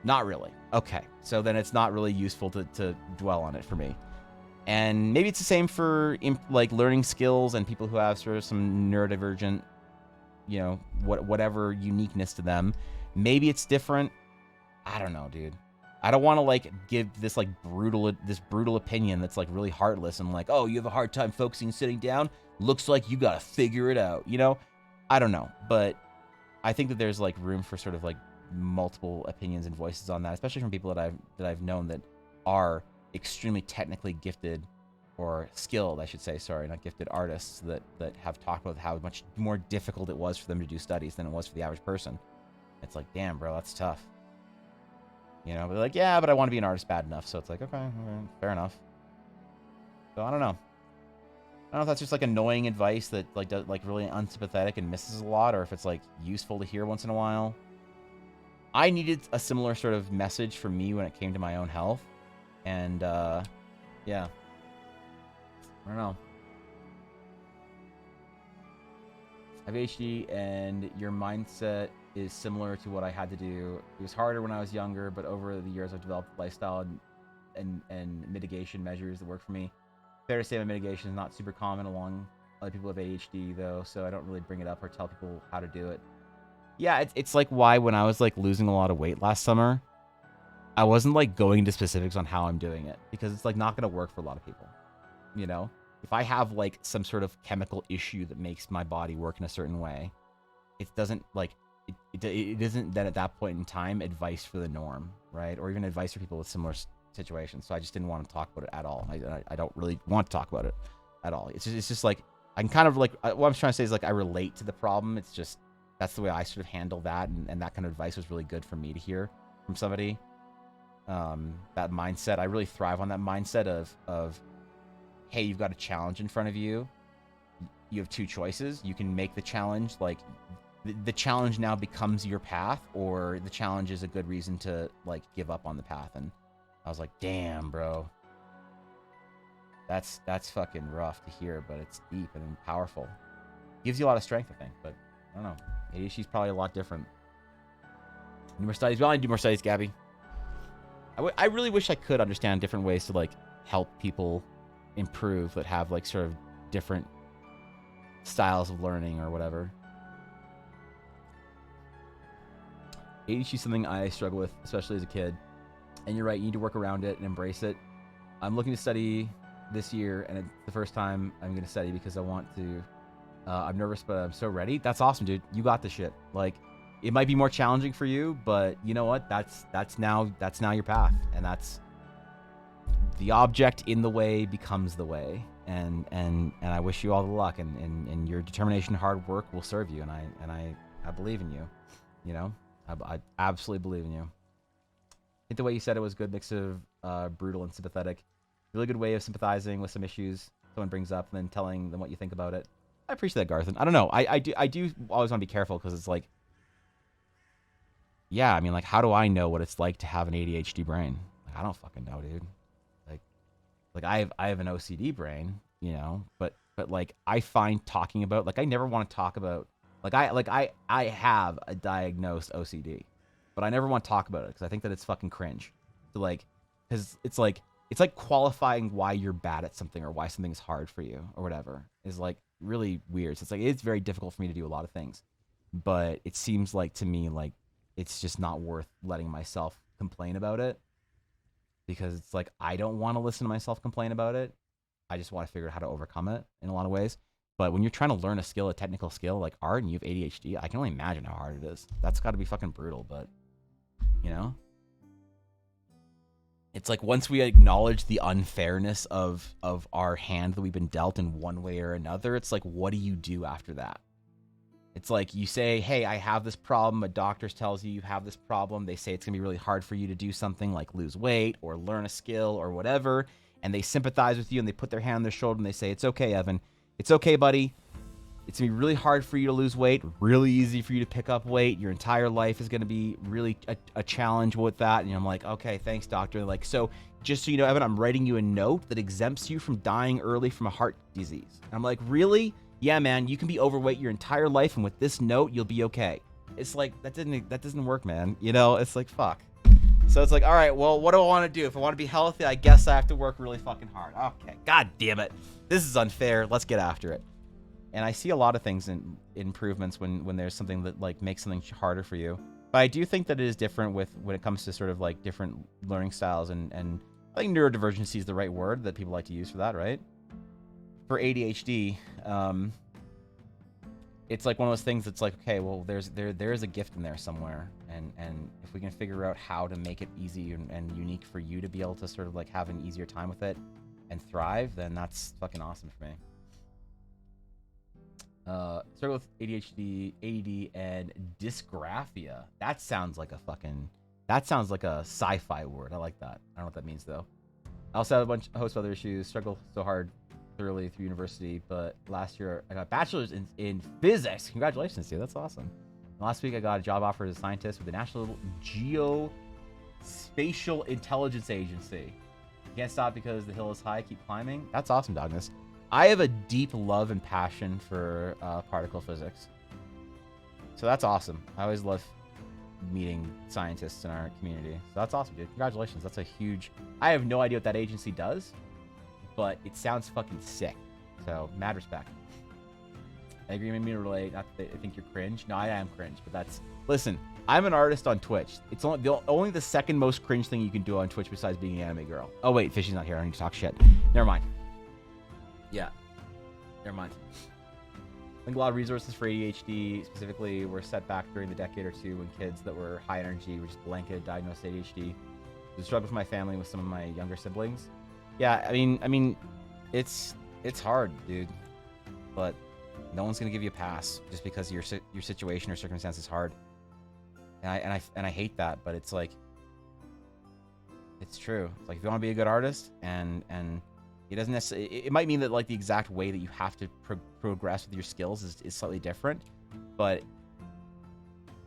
S1: Not really. Okay. So then it's not really useful to dwell on it for me. And maybe it's the same for like learning skills and people who have sort of some neurodivergent, you know, whatever uniqueness to them. Maybe it's different. I don't know, dude. I don't want to like give this like brutal opinion that's like really heartless and like, oh, you have a hard time focusing, sitting down. Looks like you got to figure it out. You know, I don't know, but I think that there's like room for sort of like multiple opinions and voices on that, especially from people that I've known that are extremely technically gifted, or skilled, I should say, sorry, not gifted, artists that have talked about how much more difficult it was for them to do studies than it was for the average person. It's like, damn, bro, that's tough. You know, but like, yeah, but I want to be an artist bad enough. So it's like, okay, fair enough. So I don't know. I don't know if that's just like annoying advice that like does, like really unsympathetic and misses a lot, or if it's like useful to hear once in a while. I needed a similar sort of message from me when it came to my own health. And, yeah. I don't know. I have ADHD, and your mindset is similar to what I had to do. It was harder when I was younger, but over the years I've developed lifestyle and mitigation measures that work for me. Fair to say my mitigation is not super common along other people with ADHD, though, so I don't really bring it up or tell people how to do it. Yeah, it's like why when I was like losing a lot of weight last summer, I wasn't like going into specifics on how I'm doing it, because it's like not going to work for a lot of people, you know? If I have like some sort of chemical issue that makes my body work in a certain way, it doesn't like, it isn't then at that point in time advice for the norm, right? Or even advice for people with similar situations. So I just didn't want to talk about it at all. I don't really want to talk about it at all. It's just like, I can kind of like, what I'm trying to say is like, I relate to the problem. It's just, that's the way I sort of handle that. And that kind of advice was really good for me to hear from somebody. That mindset, I really thrive on that mindset of, hey, you've got a challenge in front of you. You have two choices. You can make the challenge, like, the challenge now becomes your path, or the challenge is a good reason to, like, give up on the path. And I was like, damn, bro. That's fucking rough to hear, but it's deep and powerful. Gives you a lot of strength, I think, but I don't know. ADHD's probably a lot different. Do more studies. We want to do more studies, Gabby. I really wish I could understand different ways to, like, help people improve that have like sort of different styles of learning or whatever. ADHD is something I struggle with, especially as a kid. And you're right, you need to work around it and embrace it. I'm looking to study this year, and it's the first time I'm going to study because I want to. I'm nervous, but I'm so ready. That's awesome, dude. You got this shit. Like, it might be more challenging for you, but you know what? That's now your path, and that's the object in the way becomes the way. And I wish you all the luck, and your determination and hard work will serve you, and I believe in you. You know, I absolutely believe in you. I think the way you said it was a good mix of brutal and sympathetic. Really good way of sympathizing with some issues someone brings up and then telling them what you think about it. I appreciate that, Garthan. I don't know. I do always want to be careful, because it's like, yeah, I mean, like, how do I know what it's like to have an ADHD brain? Like, I don't fucking know, dude. Like I have an OCD brain, you know, but like, I find talking about, like, I never want to talk about, I have a diagnosed OCD, but I never want to talk about it because I think that it's fucking cringe. So like, because it's like qualifying why you're bad at something or why something's hard for you or whatever is like really weird. So it's like, it's very difficult for me to do a lot of things, but it seems like to me, like, it's just not worth letting myself complain about it. Because it's like, I don't want to listen to myself complain about it. I just want to figure out how to overcome it in a lot of ways. But when you're trying to learn a skill, a technical skill like art, and you have ADHD, I can only imagine how hard it is. That's got to be fucking brutal, but, you know? It's like, once we acknowledge the unfairness of our hand that we've been dealt in one way or another, it's like, what do you do after that? It's like, you say, hey, I have this problem. A doctor tells you have this problem. They say it's going to be really hard for you to do something like lose weight or learn a skill or whatever. And they sympathize with you, and they put their hand on their shoulder and they say, it's okay, Evan. It's okay, buddy. It's going to be really hard for you to lose weight, really easy for you to pick up weight. Your entire life is going to be really a challenge with that. And I'm like, okay, thanks, doctor. Like, so just so you know, Evan, I'm writing you a note that exempts you from dying early from a heart disease. And I'm like, really? Yeah, man, you can be overweight your entire life, and with this note, you'll be okay. It's like, that doesn't work, man. You know, it's like, fuck. So it's like, all right, well, what do I want to do? If I want to be healthy, I guess I have to work really fucking hard. Okay, god damn it. This is unfair. Let's get after it. And I see a lot of things in improvements when there's something that, like, makes something harder for you. But I do think that it is different when it comes to sort of, like, different learning styles, and I think neurodivergency is the right word that people like to use for that, right? For ADHD, it's like one of those things that's like, okay, well, there is a gift in there somewhere, and if we can figure out how to make it easy and unique for you to be able to sort of like have an easier time with it and thrive, then that's fucking awesome for me. Struggle with ADHD, ADD, and dysgraphia. That sounds like a sci-fi word. I like that. I don't know what that means though. I also have a host of other issues. Struggle so hard thoroughly through university, but last year I got a bachelor's in physics. Congratulations, dude. That's awesome. Last week, I got a job offer as a scientist with the National Geospatial Intelligence Agency. Can't stop because the hill is high. Keep climbing. That's awesome, Dogness. I have a deep love and passion for particle physics. So that's awesome. I always love meeting scientists in our community. So that's awesome, dude. Congratulations. That's a huge... I have no idea what that agency does, but it sounds fucking sick. So, mad respect. I agree, made me relate. Not that I think you're cringe. No, I am cringe, but that's... Listen, I'm an artist on Twitch. It's only the second most cringe thing you can do on Twitch besides being an anime girl. Oh, wait, Fishy's not here. I need to talk shit. Never mind. Yeah. Never mind. I think a lot of resources for ADHD specifically were set back during the decade or two when kids that were high energy were just blanket diagnosed ADHD. It was a struggle for my family with some of my younger siblings. Yeah, I mean, it's hard, dude. But no one's gonna give you a pass just because your situation or circumstance is hard. And I hate that, but it's like, it's true. It's like if you want to be a good artist, and it doesn't necessarily. It might mean that like the exact way that you have to progress with your skills is slightly different, but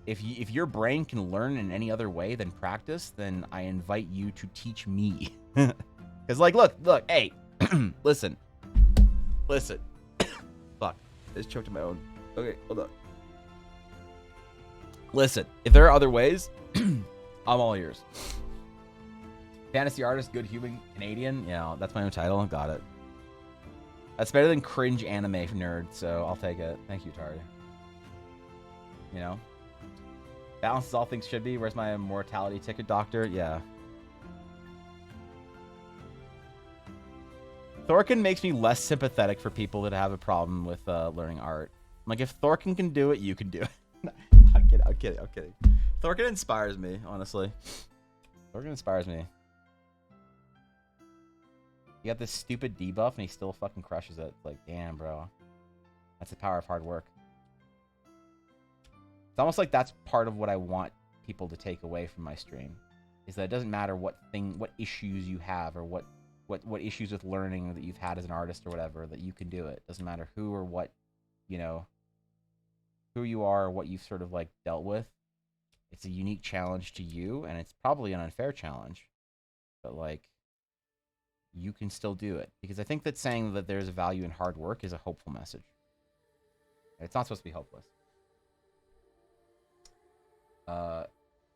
S1: if your brain can learn in any other way than practice, then I invite you to teach me. Because like, look, hey, listen. Fuck, I just choked on my own. Okay, hold on. Listen, if there are other ways, I'm all ears. Fantasy artist, good human Canadian. Yeah, that's my own title. Got it. That's better than cringe anime nerd, so I'll take it. Thank you, Tari. You know? Balance is all things should be. Where's my immortality ticket, doctor? Yeah. Thorkin makes me less sympathetic for people that have a problem with learning art. Like, if Thorkin can do it, you can do it. I'm kidding. Thorkin inspires me, honestly. Thorkin inspires me. You got this stupid debuff and he still fucking crushes it. It's like, damn, bro. That's the power of hard work. It's almost like that's part of what I want people to take away from my stream. Is that it doesn't matter what issues you have or what issues with learning that you've had as an artist or whatever, that you can do it. Doesn't matter who or what, you know, who you are or what you've sort of like dealt with. It's a unique challenge to you, and it's probably an unfair challenge. But like, you can still do it. Because I think that saying that there's a value in hard work is a hopeful message. It's not supposed to be hopeless.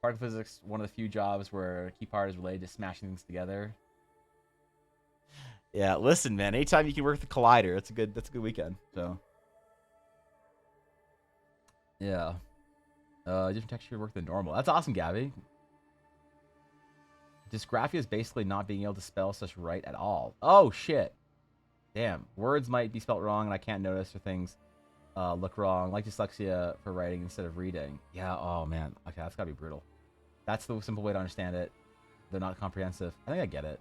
S1: Particle physics, one of the few jobs where a key part is related to smashing things together. Yeah, listen, man. Anytime you can work the collider, that's a good weekend. So, yeah. Different texture work than normal. That's awesome, Gabby. Dysgraphia is basically not being able to spell such right at all. Oh, shit. Damn. Words might be spelt wrong and I can't notice, or things look wrong. Like dyslexia for writing instead of reading. Yeah, oh, man. Okay, that's gotta be brutal. That's the simple way to understand it. They're not comprehensive. I think I get it.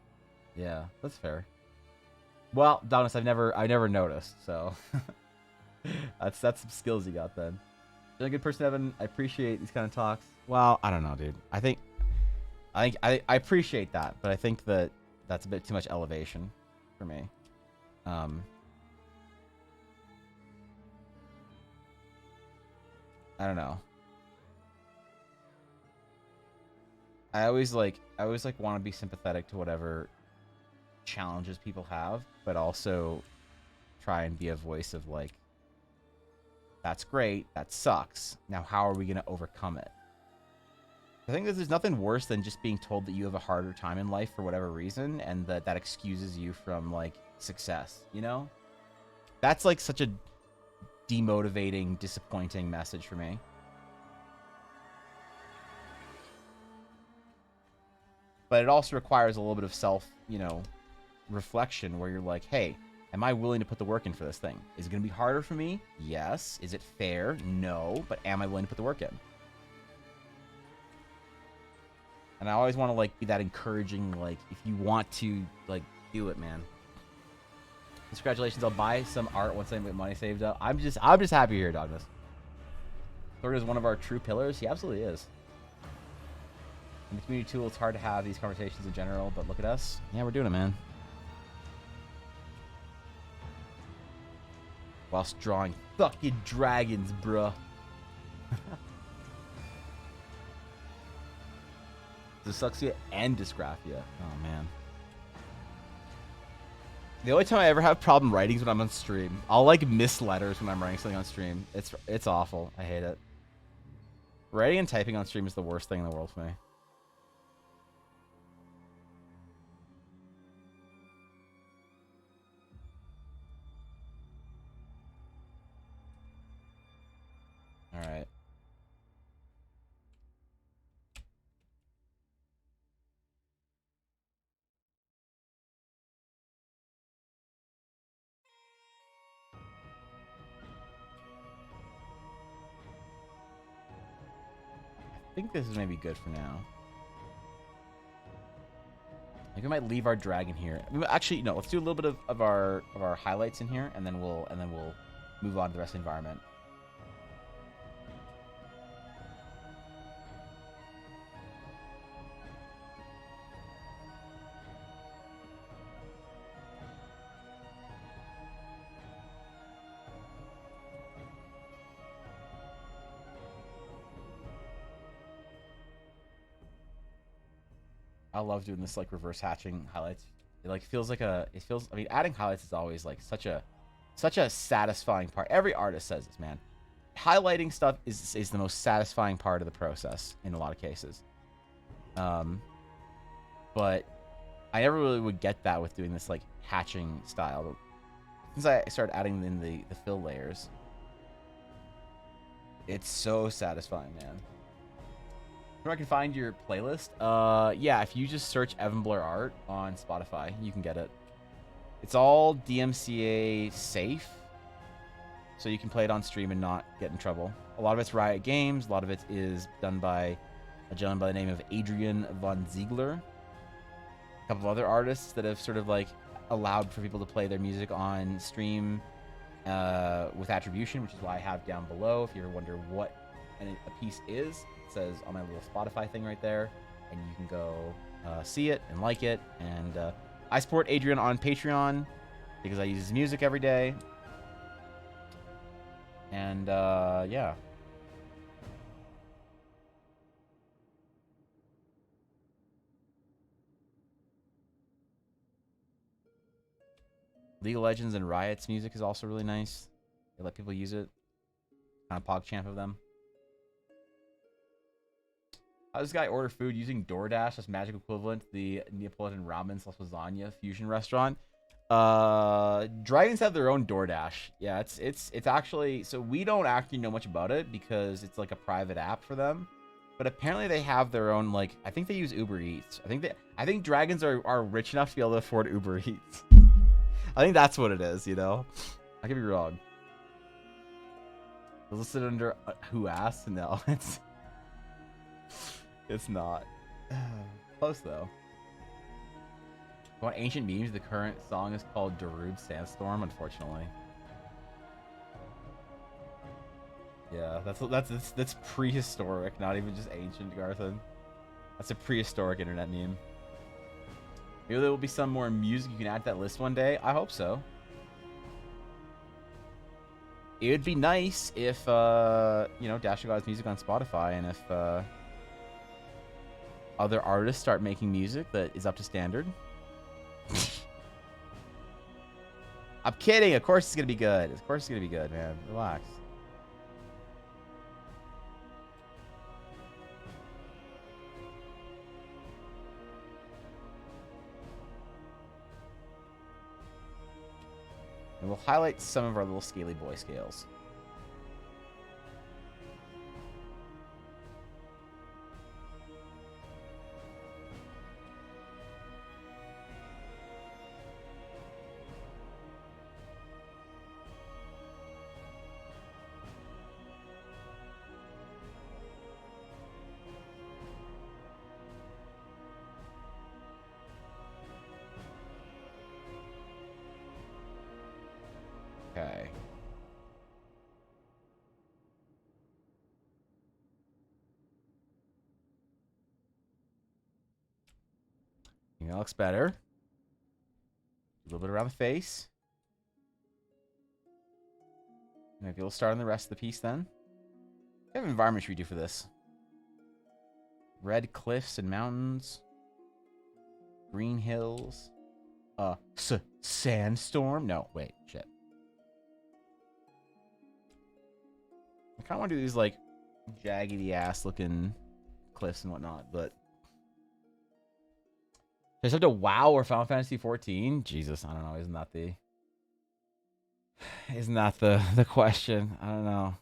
S1: Yeah, that's fair. Well, Donis, I've never noticed, so that's some skills you got then. You're a good person, Evan. I appreciate these kind of talks. Well, I don't know, dude. I appreciate that, but I think that that's a bit too much elevation for me. I don't know. I always want to be sympathetic to whatever challenges people have, but also try and be a voice of like, that's great, that sucks. Now, how are we going to overcome it? I think that there's nothing worse than just being told that you have a harder time in life for whatever reason, and that excuses you from like success, you know? That's like such a demotivating, disappointing message for me. But it also requires a little bit of self, you know, reflection where you're like, hey, am I willing to put the work in for this thing? Is it going to be harder for me? Yes. Is it fair? No. But am I willing to put the work in? And I always want to like be that encouraging, like, if you want to, like, do it, man. Congratulations, I'll buy some art once I get money saved up. I'm just happy you're here, Douglas. Third is one of our true pillars. He absolutely is. In the community tool, it's hard to have these conversations in general, but look at us. Yeah, we're doing it, man. Whilst drawing fucking dragons, bruh. Dyslexia and dysgraphia. Oh man. The only time I ever have problem writing is when I'm on stream. I'll like miss letters when I'm writing something on stream. It's awful. I hate it. Writing and typing on stream is the worst thing in the world for me. All right. I think this is maybe good for now. Maybe we might leave our dragon here. Actually, no. Let's do a little bit of our highlights in here, and then we'll move on to the rest of the environment. I love doing this like reverse hatching highlights. It like feels like I mean, adding highlights is always like such a satisfying part. Every artist says this, man. Highlighting stuff is the most satisfying part of the process in a lot of cases. But I never really would get that with doing this like hatching style. But since I started adding in the fill layers, it's so satisfying, man. Where I can find your playlist? Yeah, if you just search Evan Blair Art on Spotify, you can get it. It's all DMCA safe, so you can play it on stream and not get in trouble. A lot of it's Riot Games. A lot of it is done by a gentleman by the name of Adrian von Ziegler. A couple of other artists that have sort of like allowed for people to play their music on stream with attribution, which is why I have down below. If you ever wonder what a piece is, it says on my little Spotify thing right there, and you can go see it and like it. And I support Adrian on Patreon because I use his music every day. And yeah. League of Legends and Riot's music is also really nice. They let people use it. Kind of PogChamp of them. This guy ordered food using DoorDash, that's magic equivalent to the Neapolitan ramen / lasagna fusion restaurant. Dragons have their own DoorDash. Yeah, it's actually, so we don't actually know much about it because it's like a private app for them. But apparently they have their own, like, I think they use Uber Eats. I think dragons are rich enough to be able to afford Uber Eats. I think that's what it is, you know? I could be wrong. Listed under who asked? No, it's not. Close though. Want ancient memes? The current song is called Darude Sandstorm, unfortunately. Yeah, that's prehistoric, not even just ancient, Garthen. That's a prehistoric internet meme. Maybe there will be some more music you can add to that list one day. I hope so. It would be nice if, you know, Dasher got his music on Spotify, and if other artists start making music that is up to standard. I'm kidding. Of course it's going to be good. Of course it's going to be good, man. Relax. And we'll highlight some of our little scaly boy scales. Okay. That looks better. A little bit around the face. Maybe we'll start on the rest of the piece then. What kind of environment should we do for this? Red cliffs and mountains. Green hills. Sandstorm? No, wait, shit. I kind of want to do these, like, jaggedy-ass looking cliffs and whatnot, but... There's up to WoW or Final Fantasy 14? Jesus, I don't know. Isn't that the question? I don't know.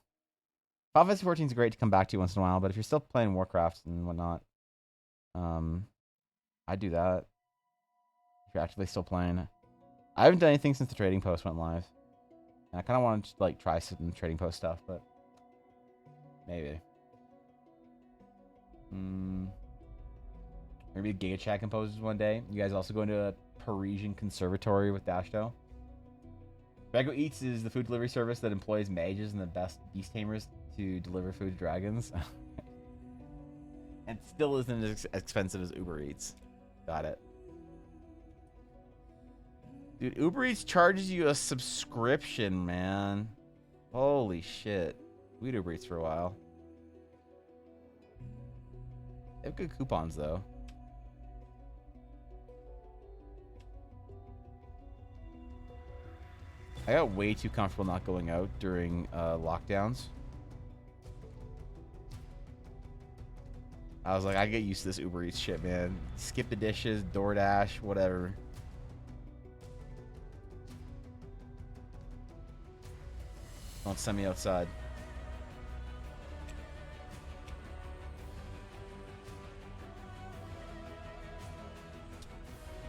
S1: Final Fantasy 14 is great to come back to once in a while, but if you're still playing Warcraft and whatnot, I'd do that. If you're actively still playing. I haven't done anything since the trading post went live. And I kind of want to like try some trading post stuff, but maybe. Maybe Giga Chat composes one day. You guys also going to a Parisian conservatory with Dashto? Drago Eats is the food delivery service that employs mages and the best beast tamers to deliver food to dragons. And still isn't as expensive as Uber Eats. Got it. Dude, Uber Eats charges you a subscription, man. Holy shit. We had Uber Eats for a while. They have good coupons, though. I got way too comfortable not going out during lockdowns. I was like, I get used to this Uber Eats shit, man. Skip the dishes, DoorDash, whatever. Don't send me outside.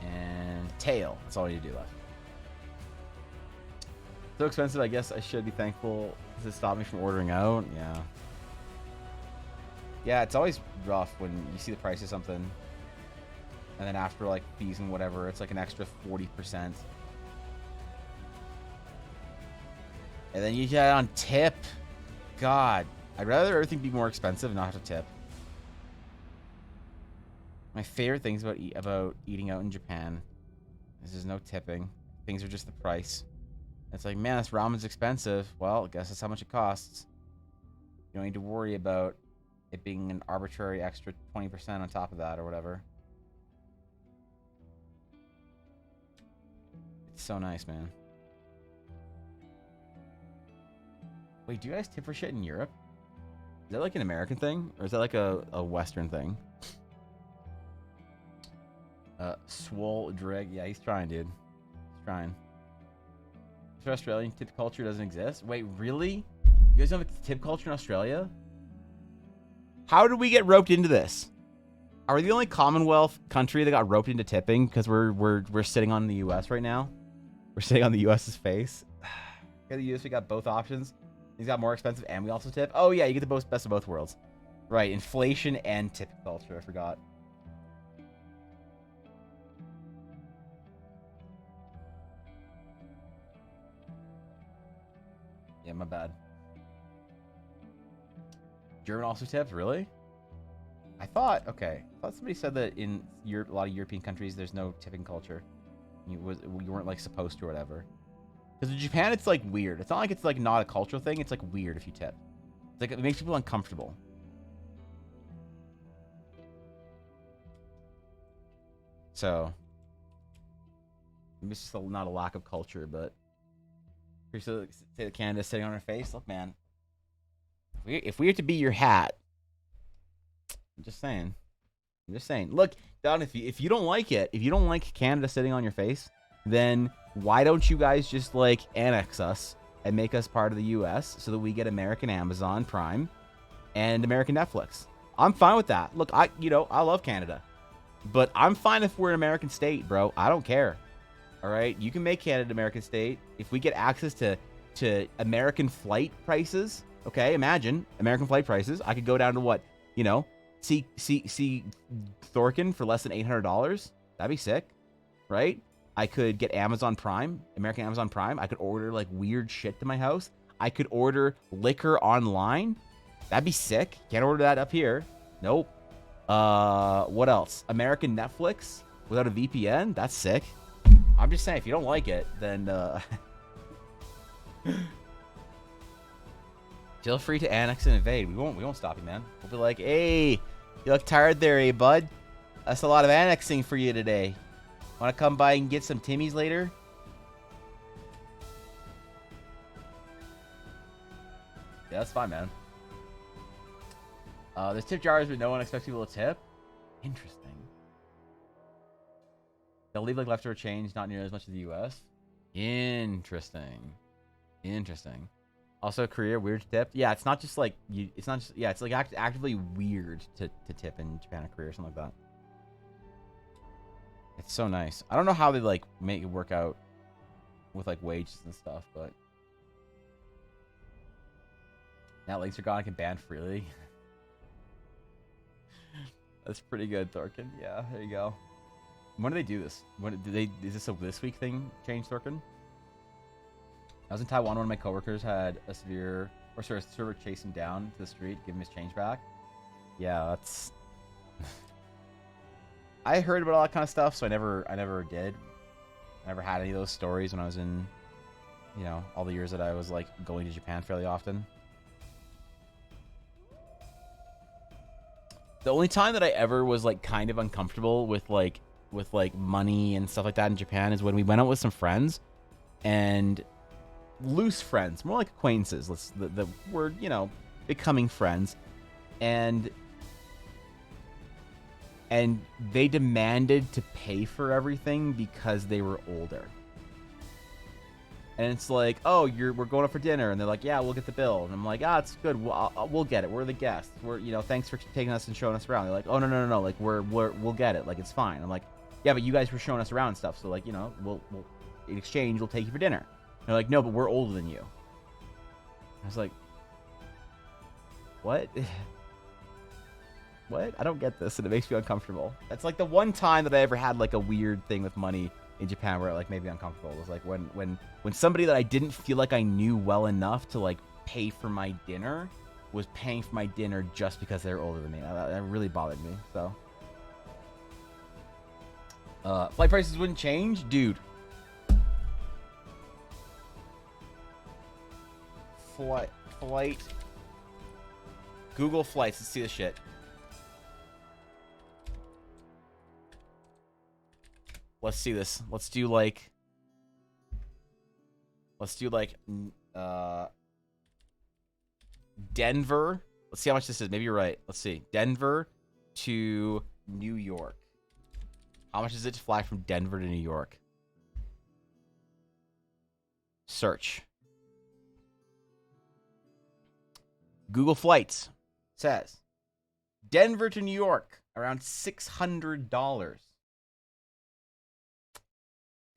S1: And tail. That's all you do left. So expensive, I guess I should be thankful. Does it stop me from ordering out? Yeah. Yeah, it's always rough when you see the price of something. And then after like fees and whatever, it's like an extra 40%. And then you get on tip. God, I'd rather everything be more expensive and not have to tip. My favorite things about eating out in Japan is there's no tipping. Things are just the price. It's like, man, this ramen's expensive. Well, I guess that's how much it costs. You don't need to worry about it being an arbitrary extra 20% on top of that or whatever. It's so nice, man. Wait, do you guys tip for shit in Europe? Is that like an American thing? Or is that like a Western thing? Swole Dreg. Yeah, he's trying, dude. He's trying. So Australian tip culture doesn't exist? Wait, really? You guys don't have a tip culture in Australia? How did we get roped into this? Are we the only Commonwealth country that got roped into tipping because we're sitting on the US right now? We're sitting on the US's face. Okay, the US, we got both options. He's got more expensive and we also tip. Oh yeah, you get the best of both worlds. Right, inflation and tip culture, I forgot. Yeah, my bad. German also tips? Really? I thought somebody said that in Europe, a lot of European countries, there's no tipping culture. You weren't like supposed to or whatever. Because in Japan, it's like weird. It's not like it's like not a cultural thing. It's like weird if you tip. It's like it makes people uncomfortable. So maybe it's just not a lack of culture, but say that Canada's sitting on our face. Look, man. If we have to be your hat, I'm just saying. Look, Don, if you don't like it, if you don't like Canada sitting on your face, then why don't you guys just like annex us and make us part of the US so that we get American Amazon Prime and American Netflix? I'm fine with that. Look, I love Canada, but I'm fine if we're an American state, bro. I don't care. All right, you can make Canada an American state if we get access to American flight prices. Okay, imagine American flight prices. I could go down to what, see Thorkin for less than $800. That'd be sick, right? I could get Amazon Prime, American Amazon Prime. I could order like weird shit to my house. I could order liquor online. That'd be sick. Can't order that up here. Nope. What else? American Netflix without a VPN. That's sick. I'm just saying, if you don't like it, then feel free to annex and invade. We won't stop you, man. We'll be like, hey, You look tired there, eh, bud? That's a lot of annexing for you today. Want to come by and get some Timmies later? Yeah, that's fine, man. There's tip jars, but no one expects people to tip. Interesting. They'll leave like leftover change, not nearly as much as the U.S. Interesting. Interesting. Also, Korea, weird to tip. Yeah, it's not just like you. It's not just. Yeah, it's like actively weird to tip in Japan or Korea or something like that. It's so nice. I don't know how they like make it work out with like wages and stuff, but now links are gone. I can ban freely. That's pretty good, Thorkin. Yeah, there you go. When do they do this? When did they? Is this a this week thing? Change, Thorkin? I was in Taiwan. One of my coworkers had a severe, or sorry, a server chase him down to the street, give him his change back. Yeah, that's. I heard about all that kind of stuff, so I never did. I never had any of those stories when I was in, you know, all the years that I was like going to Japan fairly often. The only time that I ever was like kind of uncomfortable with money and stuff like that in Japan is when we went out with some friends, and loose friends, more like acquaintances. That were, you know, becoming friends, and they demanded to pay for everything because they were older. And it's like, oh, we're going out for dinner, and they're like, yeah, we'll get the bill. And I'm like, it's good, we'll get it. We're the guests. You know, thanks for taking us and showing us around. They're like, oh no, like we'll get it. Like it's fine. I'm like, yeah, but you guys were showing us around and stuff, so like, you know, we'll in exchange we'll take you for dinner. And they're like, no, but we're older than you. I was like, what? What? I don't get this, and it makes me uncomfortable. That's like the one time that I ever had like a weird thing with money in Japan where it like made me uncomfortable. It was like when somebody that I didn't feel like I knew well enough to like pay for my dinner was paying for my dinner just because they were older than me. That really bothered me. So flight prices wouldn't change, dude. Flight. Google flights. Let's see this shit. Let's see this. Let's do like Denver. Let's see how much this is. Maybe you're right. Let's see. Denver to New York. How much is it to fly from Denver to New York? Search. Google Flights says Denver to New York, around $600.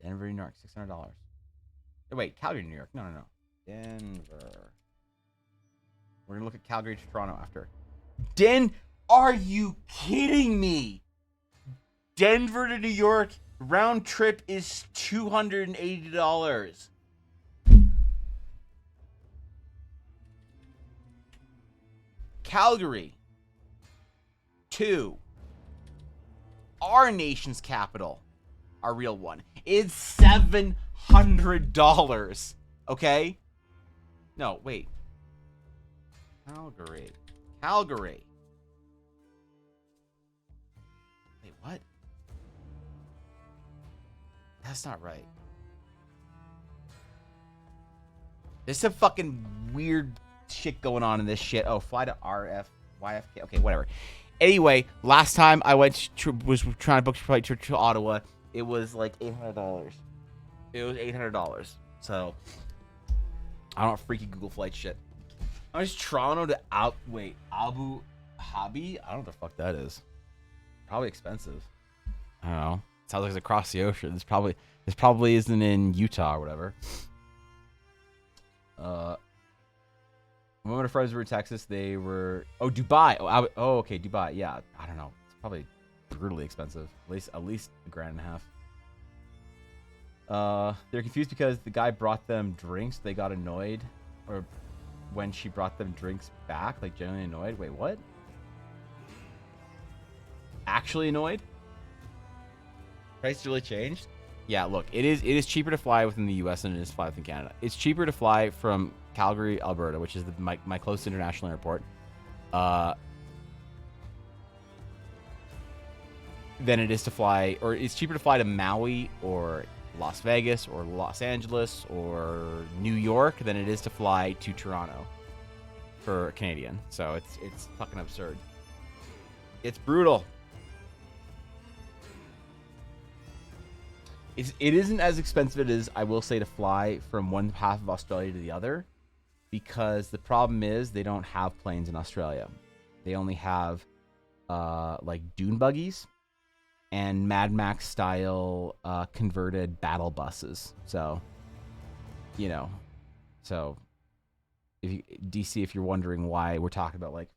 S1: Denver, New York, $600. Oh, wait, Calgary, New York. No. Denver. We're gonna look at Calgary to Toronto after. Are you kidding me? Denver to New York round trip is $280. Calgary to our nation's capital, our real one, is $700. Okay? No, wait. Calgary. Wait, what? That's not right. There's some fucking weird shit going on in this shit. Oh, fly to YFK. Okay, whatever. Anyway, last time I was trying to book a flight to Ottawa, it was like $800. It was $800. So I don't freaky Google flight shit. I was Toronto to Abu Dhabi. I don't know what the fuck that is. Probably expensive. I don't know. Sounds like it's across the ocean. This probably isn't in Utah or whatever. When my friends were in Texas, they were Dubai. Okay, Dubai. Yeah, I don't know. It's probably brutally expensive. At least $1,500. They're confused because the guy brought them drinks. They got annoyed, or when she brought them drinks back, like genuinely annoyed. Wait, what? Actually annoyed? Price really changed? Yeah, look, it is cheaper to fly within the U.S. than it is to fly within Canada. It's cheaper to fly from Calgary, Alberta, which is my closest international airport, than it is to fly, or it's cheaper to fly to Maui or Las Vegas or Los Angeles or New York than it is to fly to Toronto for a Canadian. So it's fucking absurd. It's brutal. It isn't as expensive as I will say to fly from one half of Australia to the other, because the problem is they don't have planes in Australia. They only have like dune buggies and Mad Max style converted battle buses. So, you know, so if you, DC, if you're wondering why we're talking about like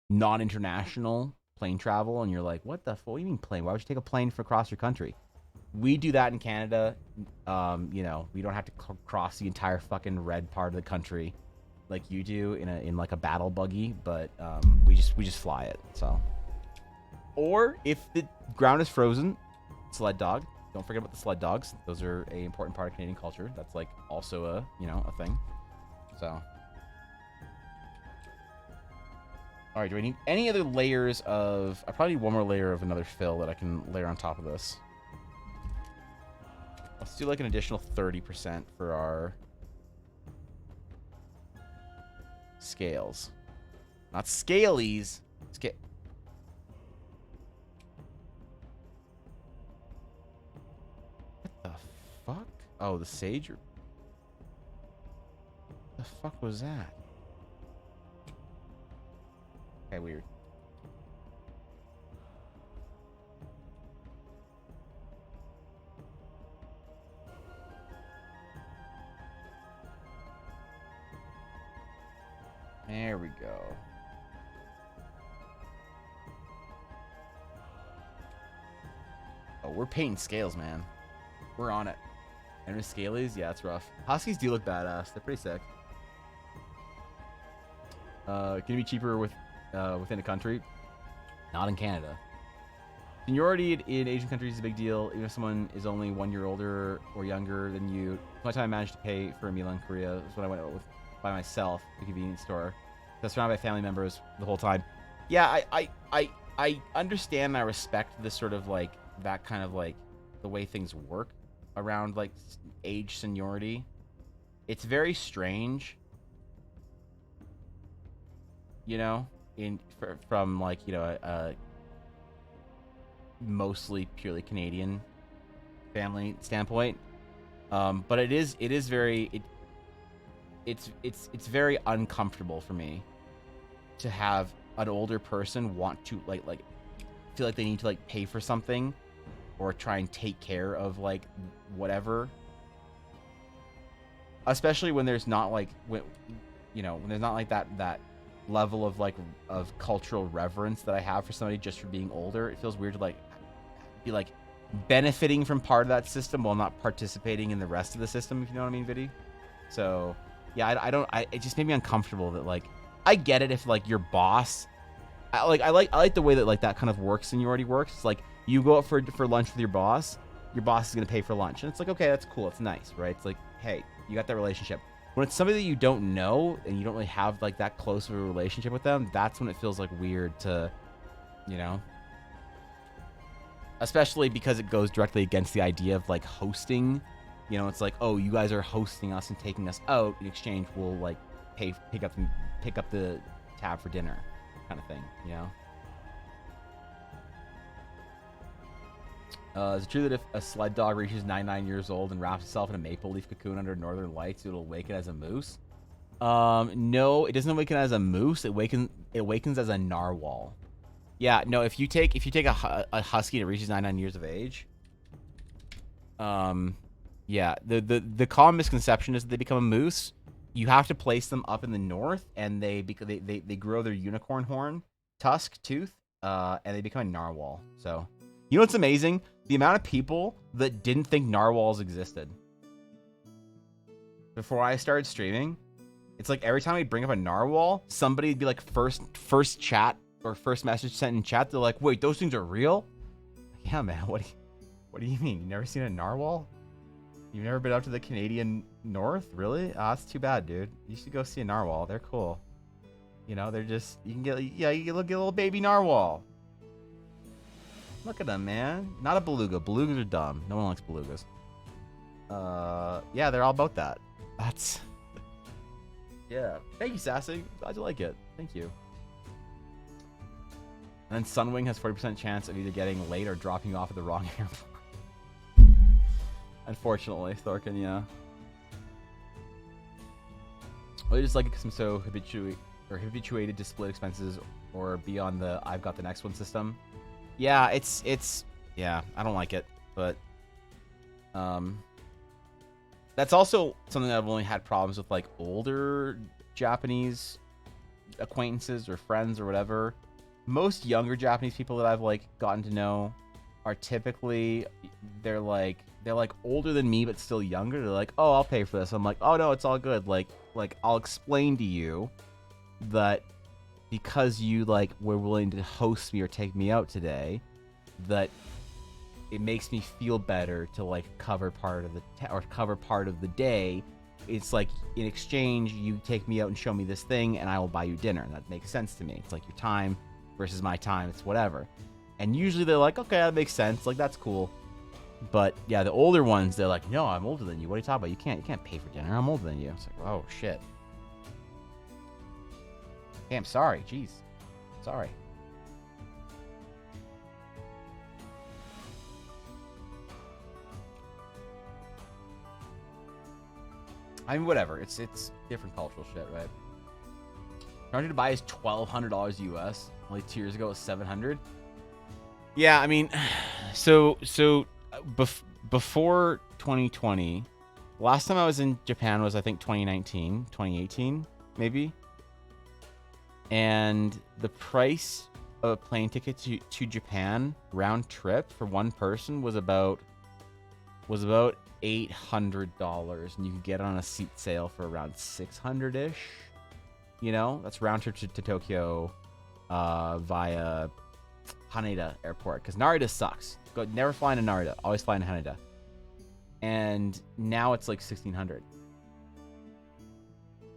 S1: non-international plane travel, and you're like, what the fuck? What do you mean plane? Why would you take a plane for across your country? We do that in Canada. You know, we don't have to cross the entire fucking red part of the country like you do in like a battle buggy, but we just fly it. So, or if the ground is frozen, sled dog. Don't forget about the sled dogs. Those are an important part of Canadian culture. That's like also a thing. So, all right. Do I need any other layers of? I probably need one more layer of another fill that I can layer on top of this. Let's do like an additional 30% for our scales. Not scalies. What the fuck? Oh, the sage. What the fuck was that? Okay, weird. There we go. Oh, we're painting scales, man. We're on it. And with scalies, yeah, it's rough. Huskies do look badass. They're pretty sick. Can it be cheaper within a country? Not in Canada. Seniority in Asian countries is a big deal. Even if someone is only 1 year older or younger than you. One time I managed to pay for a meal in Korea. That's when I went out by myself to the convenience store. I was surrounded by family members the whole time. Yeah, I understand and I respect this sort of like that kind of like the way things work around like age seniority. It's very strange, you know, from like, you know, a mostly purely Canadian family standpoint. But it's very uncomfortable for me to have an older person want to like feel like they need to like pay for something or try and take care of like whatever, especially when there's not like when there's not like that level of like of cultural reverence that I have for somebody just for being older. It feels weird to like be like benefiting from part of that system while not participating in the rest of the system, if you know what I mean, Viddy. So yeah, it just made me uncomfortable that like, I get it if like your boss, I like the way that like that kind of seniority works. It's like you go out for lunch with your boss is going to pay for lunch. And it's like, okay, that's cool. It's nice, right? It's like, hey, you got that relationship. When it's somebody that you don't know and you don't really have like that close of a relationship with them, that's when it feels like weird to, you know, especially because it goes directly against the idea of like hosting. You know, it's like, oh, you guys are hosting us and taking us out. In exchange, we'll like pick up the tab for dinner, kind of thing. You know. Is it true that if a sled dog reaches 99 years old and wraps itself in a maple leaf cocoon under northern lights, it'll awaken as a moose? No, it doesn't awaken as a moose. It awakens as a narwhal. Yeah, no. If you take a husky that reaches 99 years of age, yeah, the common misconception is that they become a moose. You have to place them up in the north, and they grow their unicorn horn tusk tooth, and they become a narwhal. So, you know what's amazing? The amount of people that didn't think narwhals existed before I started streaming. It's like every time we bring up a narwhal, somebody would be like first chat or first message sent in chat. They're like, "Wait, those things are real?" Yeah, man. What do you mean? You never seen a narwhal? You've never been up to the Canadian North? Really? Ah, that's too bad, dude. You should go see a narwhal. They're cool. You know, they're just, you can get a little baby narwhal. Look at them, man. Not a beluga. Belugas are dumb. No one likes belugas. Yeah, they're all about that. That's... Yeah. Thank you, Sassy. Glad you like it. Thank you. And then Sunwing has 40% chance of either getting late or dropping off at the wrong airport. Unfortunately, Thorkin, yeah. I just like it because I'm so habituated to split expenses or be on the I've got the next one system. Yeah, it's yeah, I don't like it, but that's also something that I've only had problems with, like older Japanese acquaintances or friends or whatever. Most younger Japanese people that I've like gotten to know are typically they're like older than me but still younger. They're like, "Oh, I'll pay for this." I'm like, "Oh no, it's all good." Like I'll explain to you that because you like were willing to host me or take me out today, that it makes me feel better to like cover part of the day. It's like in exchange you take me out and show me this thing and I will buy you dinner. And that makes sense to me. It's like your time versus my time. It's whatever. And usually they're like, okay, that makes sense. Like that's cool. But yeah, the older ones, they're like, no, I'm older than you. What are you talking about? You can't pay for dinner. I'm older than you. It's like, oh shit. Hey, I'm sorry. Jeez. Sorry. I mean, whatever. It's different cultural shit, right? Starting to buy is $1,200 US. Only 2 years ago it was $700. Yeah, I mean, so before 2020, last time I was in Japan was I think 2019, 2018, maybe. And the price of a plane ticket to Japan round trip for one person was about $800, and you could get on a seat sale for around 600-ish. You know, that's round trip to Tokyo via Haneda Airport, because Narita sucks. Never fly into Narita, always fly into Haneda. And now it's like 1,600.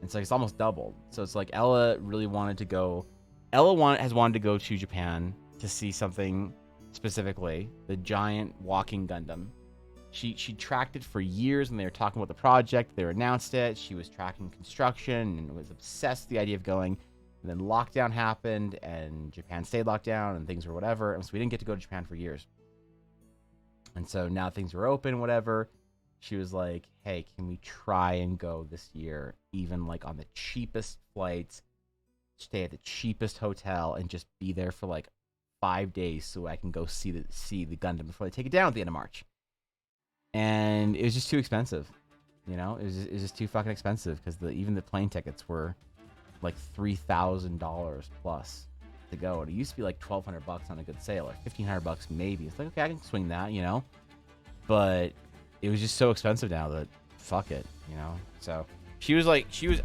S1: It's like it's almost doubled. So it's like Ella really wanted to go. Has wanted to go to Japan to see something specifically, the giant walking Gundam. She tracked it for years, and they were talking about the project. They announced it. She was tracking construction and was obsessed with the idea of going. And then lockdown happened, and Japan stayed locked down, and things were whatever. And so we didn't get to go to Japan for years. And so now things were open, whatever. She was like, hey, can we try and go this year, even like on the cheapest flights, stay at the cheapest hotel, and just be there for like 5 days so I can go see the Gundam before they take it down at the end of March. And it was just too expensive. You know, it was just too fucking expensive because even the plane tickets were like $3,000 plus to go. And it used to be like $1,200 on a good sale, or $1,500 maybe. It's like, okay, I can swing that, you know? But it was just so expensive now that fuck it, you know? So she was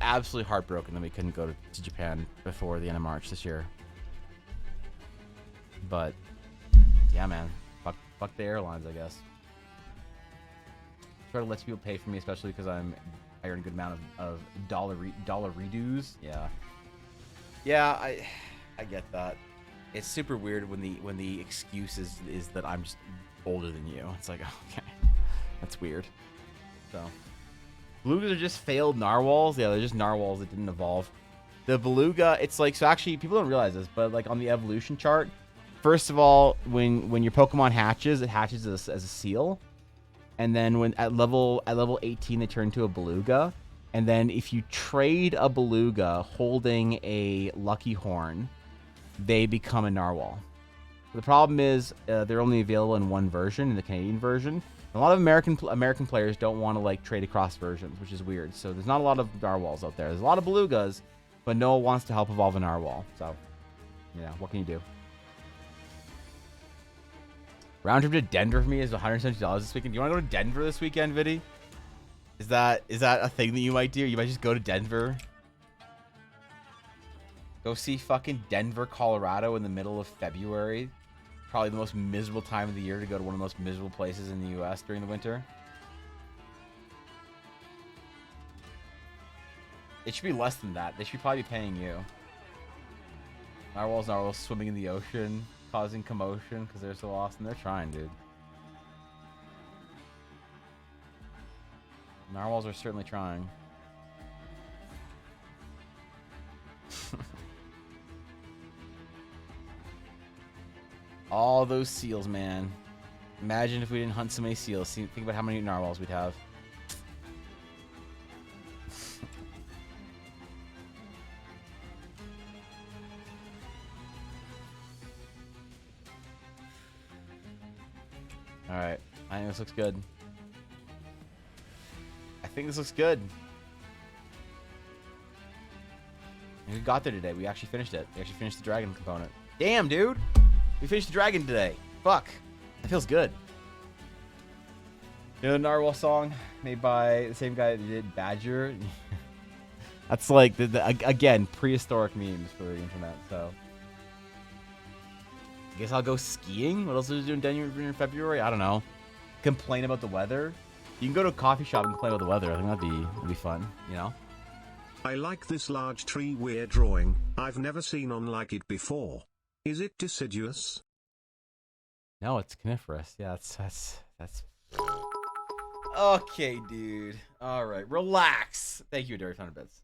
S1: absolutely heartbroken that we couldn't go to Japan before the end of March this year. But yeah, man, fuck the airlines, I guess. Try to let people pay for me, especially because I earn a good amount of dollar redos. Yeah, I get that. It's super weird when the excuse is that I'm just older than you. It's like, okay, that's weird. So belugas are just failed narwhals. Yeah, they're just narwhals that didn't evolve. The beluga, it's like, so actually people don't realize this, but like on the evolution chart, first of all, when your Pokemon hatches, it hatches as a seal. And then when at level 18 they turn into a beluga. And then if you trade a beluga holding a lucky horn, they become a narwhal. The problem is they're only available in one version, in the Canadian version. A lot of American players don't want to like trade across versions, which is weird. So there's not a lot of narwhals out there. There's a lot of belugas, but no one wants to help evolve a narwhal. So, yeah, what can you do? Round trip to Denver for me is $170 this weekend. Do you want to go to Denver this weekend, Viddy? Is that a thing that you might do? You might just go to Denver. Go see fucking Denver, Colorado in the middle of February. Probably the most miserable time of the year to go to one of the most miserable places in the U.S. during the winter. It should be less than that. They should probably be paying you. Narwhals swimming in the ocean. causing commotion because they're so awesome. They're trying, dude. Narwhals are certainly trying. All those seals, man. Imagine if we didn't hunt so many seals. Think about how many narwhals we'd have. Alright. I think this looks good. I think this looks good. And we got there today. We actually finished it. We actually finished the dragon component. Damn, dude! We finished the dragon today. Fuck. That feels good. You know the Narwhal song made by the same guy that did Badger? That's like, again, prehistoric memes for the internet, so. I guess I'll go skiing? What else is doing down here in February? I don't know. Complain about the weather? You can go to a coffee shop and complain about the weather. I think that'd be fun, you know?
S2: I like this large tree we're drawing. I've never seen one like it before. Is it deciduous?
S1: No, it's coniferous. Yeah, that's... Okay, dude. All right, relax. Thank you, Dirty 100 bits.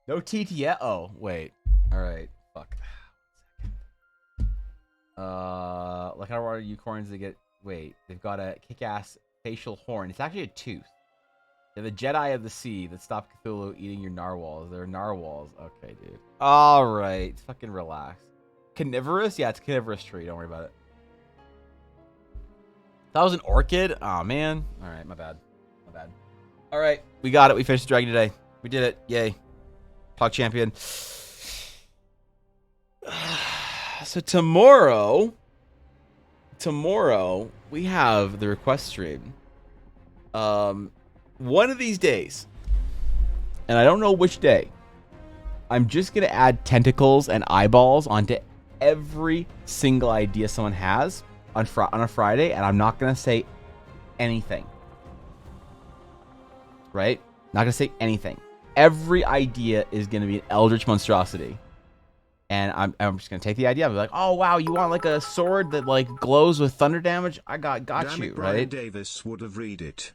S1: No TT yet? Oh, wait. All right. Fuck. Like how are unicorns? They get... Wait, they've got a kick-ass facial horn. It's actually a tooth. They're the Jedi of the sea that stop Cthulhu eating your narwhals. They're narwhals. Okay, dude. All right. Fucking relax. Carnivorous? Yeah, it's a carnivorous tree. Don't worry about it. That was an orchid? Oh, man. All right, my bad. My bad. All right, we got it. We finished the dragon today. We did it. Yay. Pog champion. So tomorrow, we have the request stream. One of these days, and I don't know which day, I'm just going to add tentacles and eyeballs onto every single idea someone has on a Friday, and I'm not going to say anything. Right? Not going to say anything. Every idea is going to be an eldritch monstrosity. And I'm just going to take the idea. I'll be like, oh, wow, you want like a sword that like glows with thunder damage? I got
S2: Damn
S1: you,
S2: it, Brian
S1: right?
S2: Davis would have read it.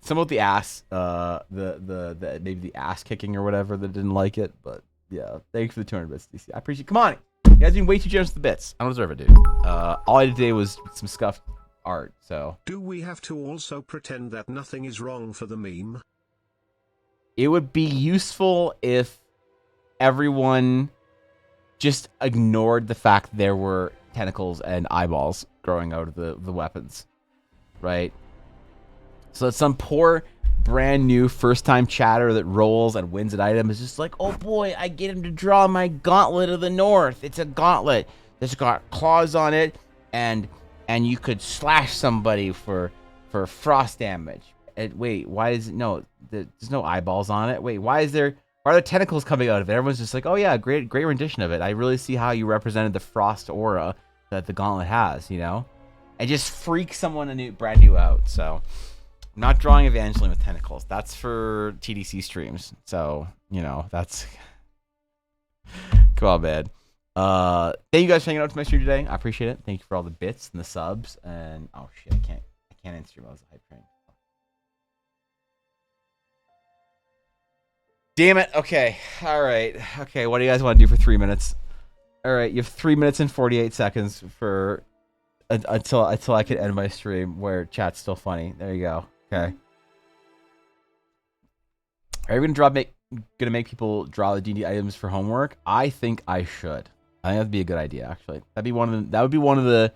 S1: Some with the ass, the maybe the ass kicking or whatever that didn't like it, but yeah, thanks for the 200 bits, DC. I appreciate. Come on, you guys been way too generous with the bits. I don't deserve it, dude. All I did today was some scuffed art, so.
S2: Do we have to also pretend that nothing is wrong for the meme?
S1: It would be useful if everyone just ignored the fact there were tentacles and eyeballs growing out of the weapons, right? So that some poor, brand new, first-time chatter that rolls and wins an item is just like, oh boy, I get him to draw my Gauntlet of the North. It's a gauntlet that's got claws on it, and you could slash somebody for frost damage. And wait, why is it no? There's no eyeballs on it. Wait, why are there tentacles coming out of it? Everyone's just like, oh yeah, great rendition of it. I really see how you represented the frost aura that the gauntlet has, you know, and just freak someone brand new out. So. I'm not drawing Evangeline with tentacles. That's for TDC streams. So, you know, that's... Come on, man. Thank you guys for hanging out to my stream today. I appreciate it. Thank you for all the bits and the subs. And, oh, shit, I can't end stream. I was a hype train. Damn it. Okay. All right. Okay, what do you guys want to do for 3 minutes? All right, you have 3 minutes and 48 seconds for... Until I can end my stream where chat's still funny. There you go. Okay. Are you gonna make people draw the D&D items for homework? I think I should. I think that'd be a good idea. Actually, that would be one of the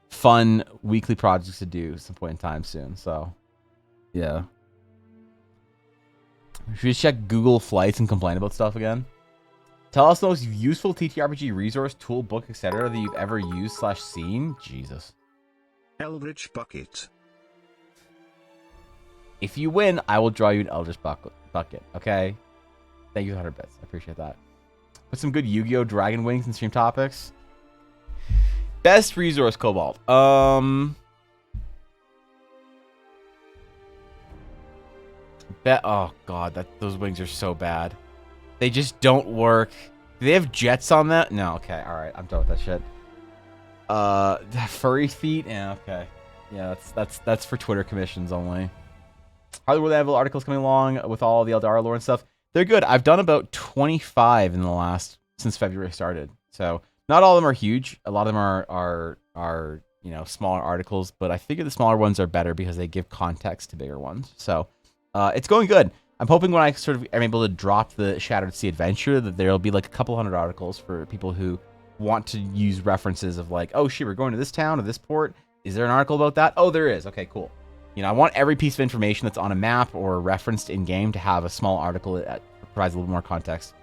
S1: fun weekly projects to do at some point in time soon. So, yeah. Should we check Google Flights and complain about stuff again? Tell us the most useful TTRPG resource, tool, book, etc. that you've ever used / seen. Jesus.
S2: Eldritch Bucket.
S1: If you win, I will draw you an Eldritch Bucket, okay? Thank you for 100 bits. I appreciate that. Put some good Yu-Gi-Oh! Dragon Wings in stream topics. Best resource, Cobalt. Oh, God. Those wings are so bad. They just don't work. Do they have jets on that? No. Okay. All right. I'm done with that shit. Furry feet. Yeah. Okay. Yeah. That's for Twitter commissions only. Hollywood Anvil articles coming along with all the Eldar lore and stuff. They're good. I've done about 25 in the last since February started. So not all of them are huge. A lot of them are you know, smaller articles, but I figure the smaller ones are better because they give context to bigger ones. So it's going good. I'm hoping when I sort of am able to drop the Shattered Sea Adventure that there'll be like a couple hundred articles for people who want to use references of like, oh shit, we're going to this town or this port. Is there an article about that? Oh, there is. Okay, cool. You know, I want every piece of information that's on a map or referenced in game to have a small article that provides a little more context.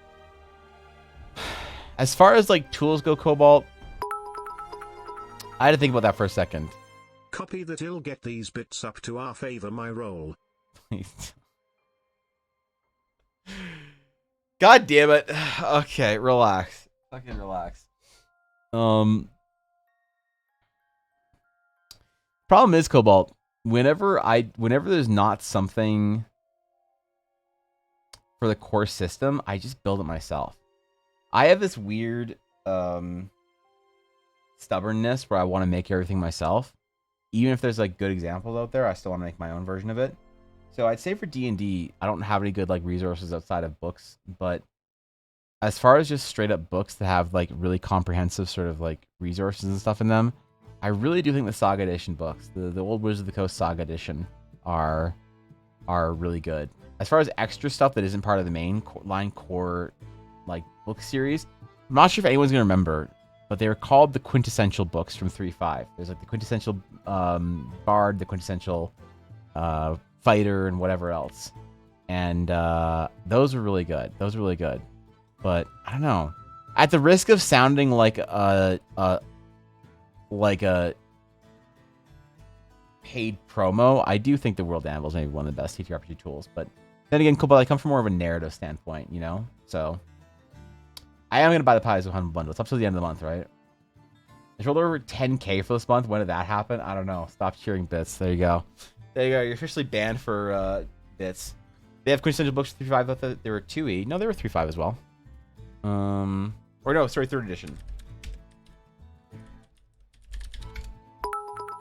S1: As far as like tools go, Cobalt, I had to think about that for a second.
S2: Copy that, I'll get these bits up to our favor my roll.
S1: Please. God damn it. Okay, relax. Fucking relax. Problem is, Cobalt, whenever there's not something for the core system, I just build it myself. I have this weird stubbornness where I want to make everything myself. Even if there's like good examples out there, I still want to make my own version of it. So I'd say for D&D, I don't have any good like resources outside of books, but as far as just straight up books that have like really comprehensive sort of like resources and stuff in them, I really do think the Saga Edition books, the old Wizards of the Coast Saga Edition, are really good. As far as extra stuff that isn't part of the main core like book series, I'm not sure if anyone's gonna remember, but they were called the quintessential books from 3.5. There's like the quintessential bard, the quintessential fighter, and whatever else. And those were really good. Those were really good. But I don't know. At the risk of sounding like a paid promo, I do think the World Anvil is maybe one of the best TTRPG tools. But then again, Cobalt, I come from more of a narrative standpoint, you know? So I am going to buy the Pies of Humble Bundle. It's up to the end of the month, right? I rolled over 10K for this month. When did that happen? I don't know. Stop cheering bits. There you go. There you go. You're officially banned for bits. They have quintessential books 3.5. I thought they were 2E. No, they were 3.5 as well. Or no, sorry, 3rd edition.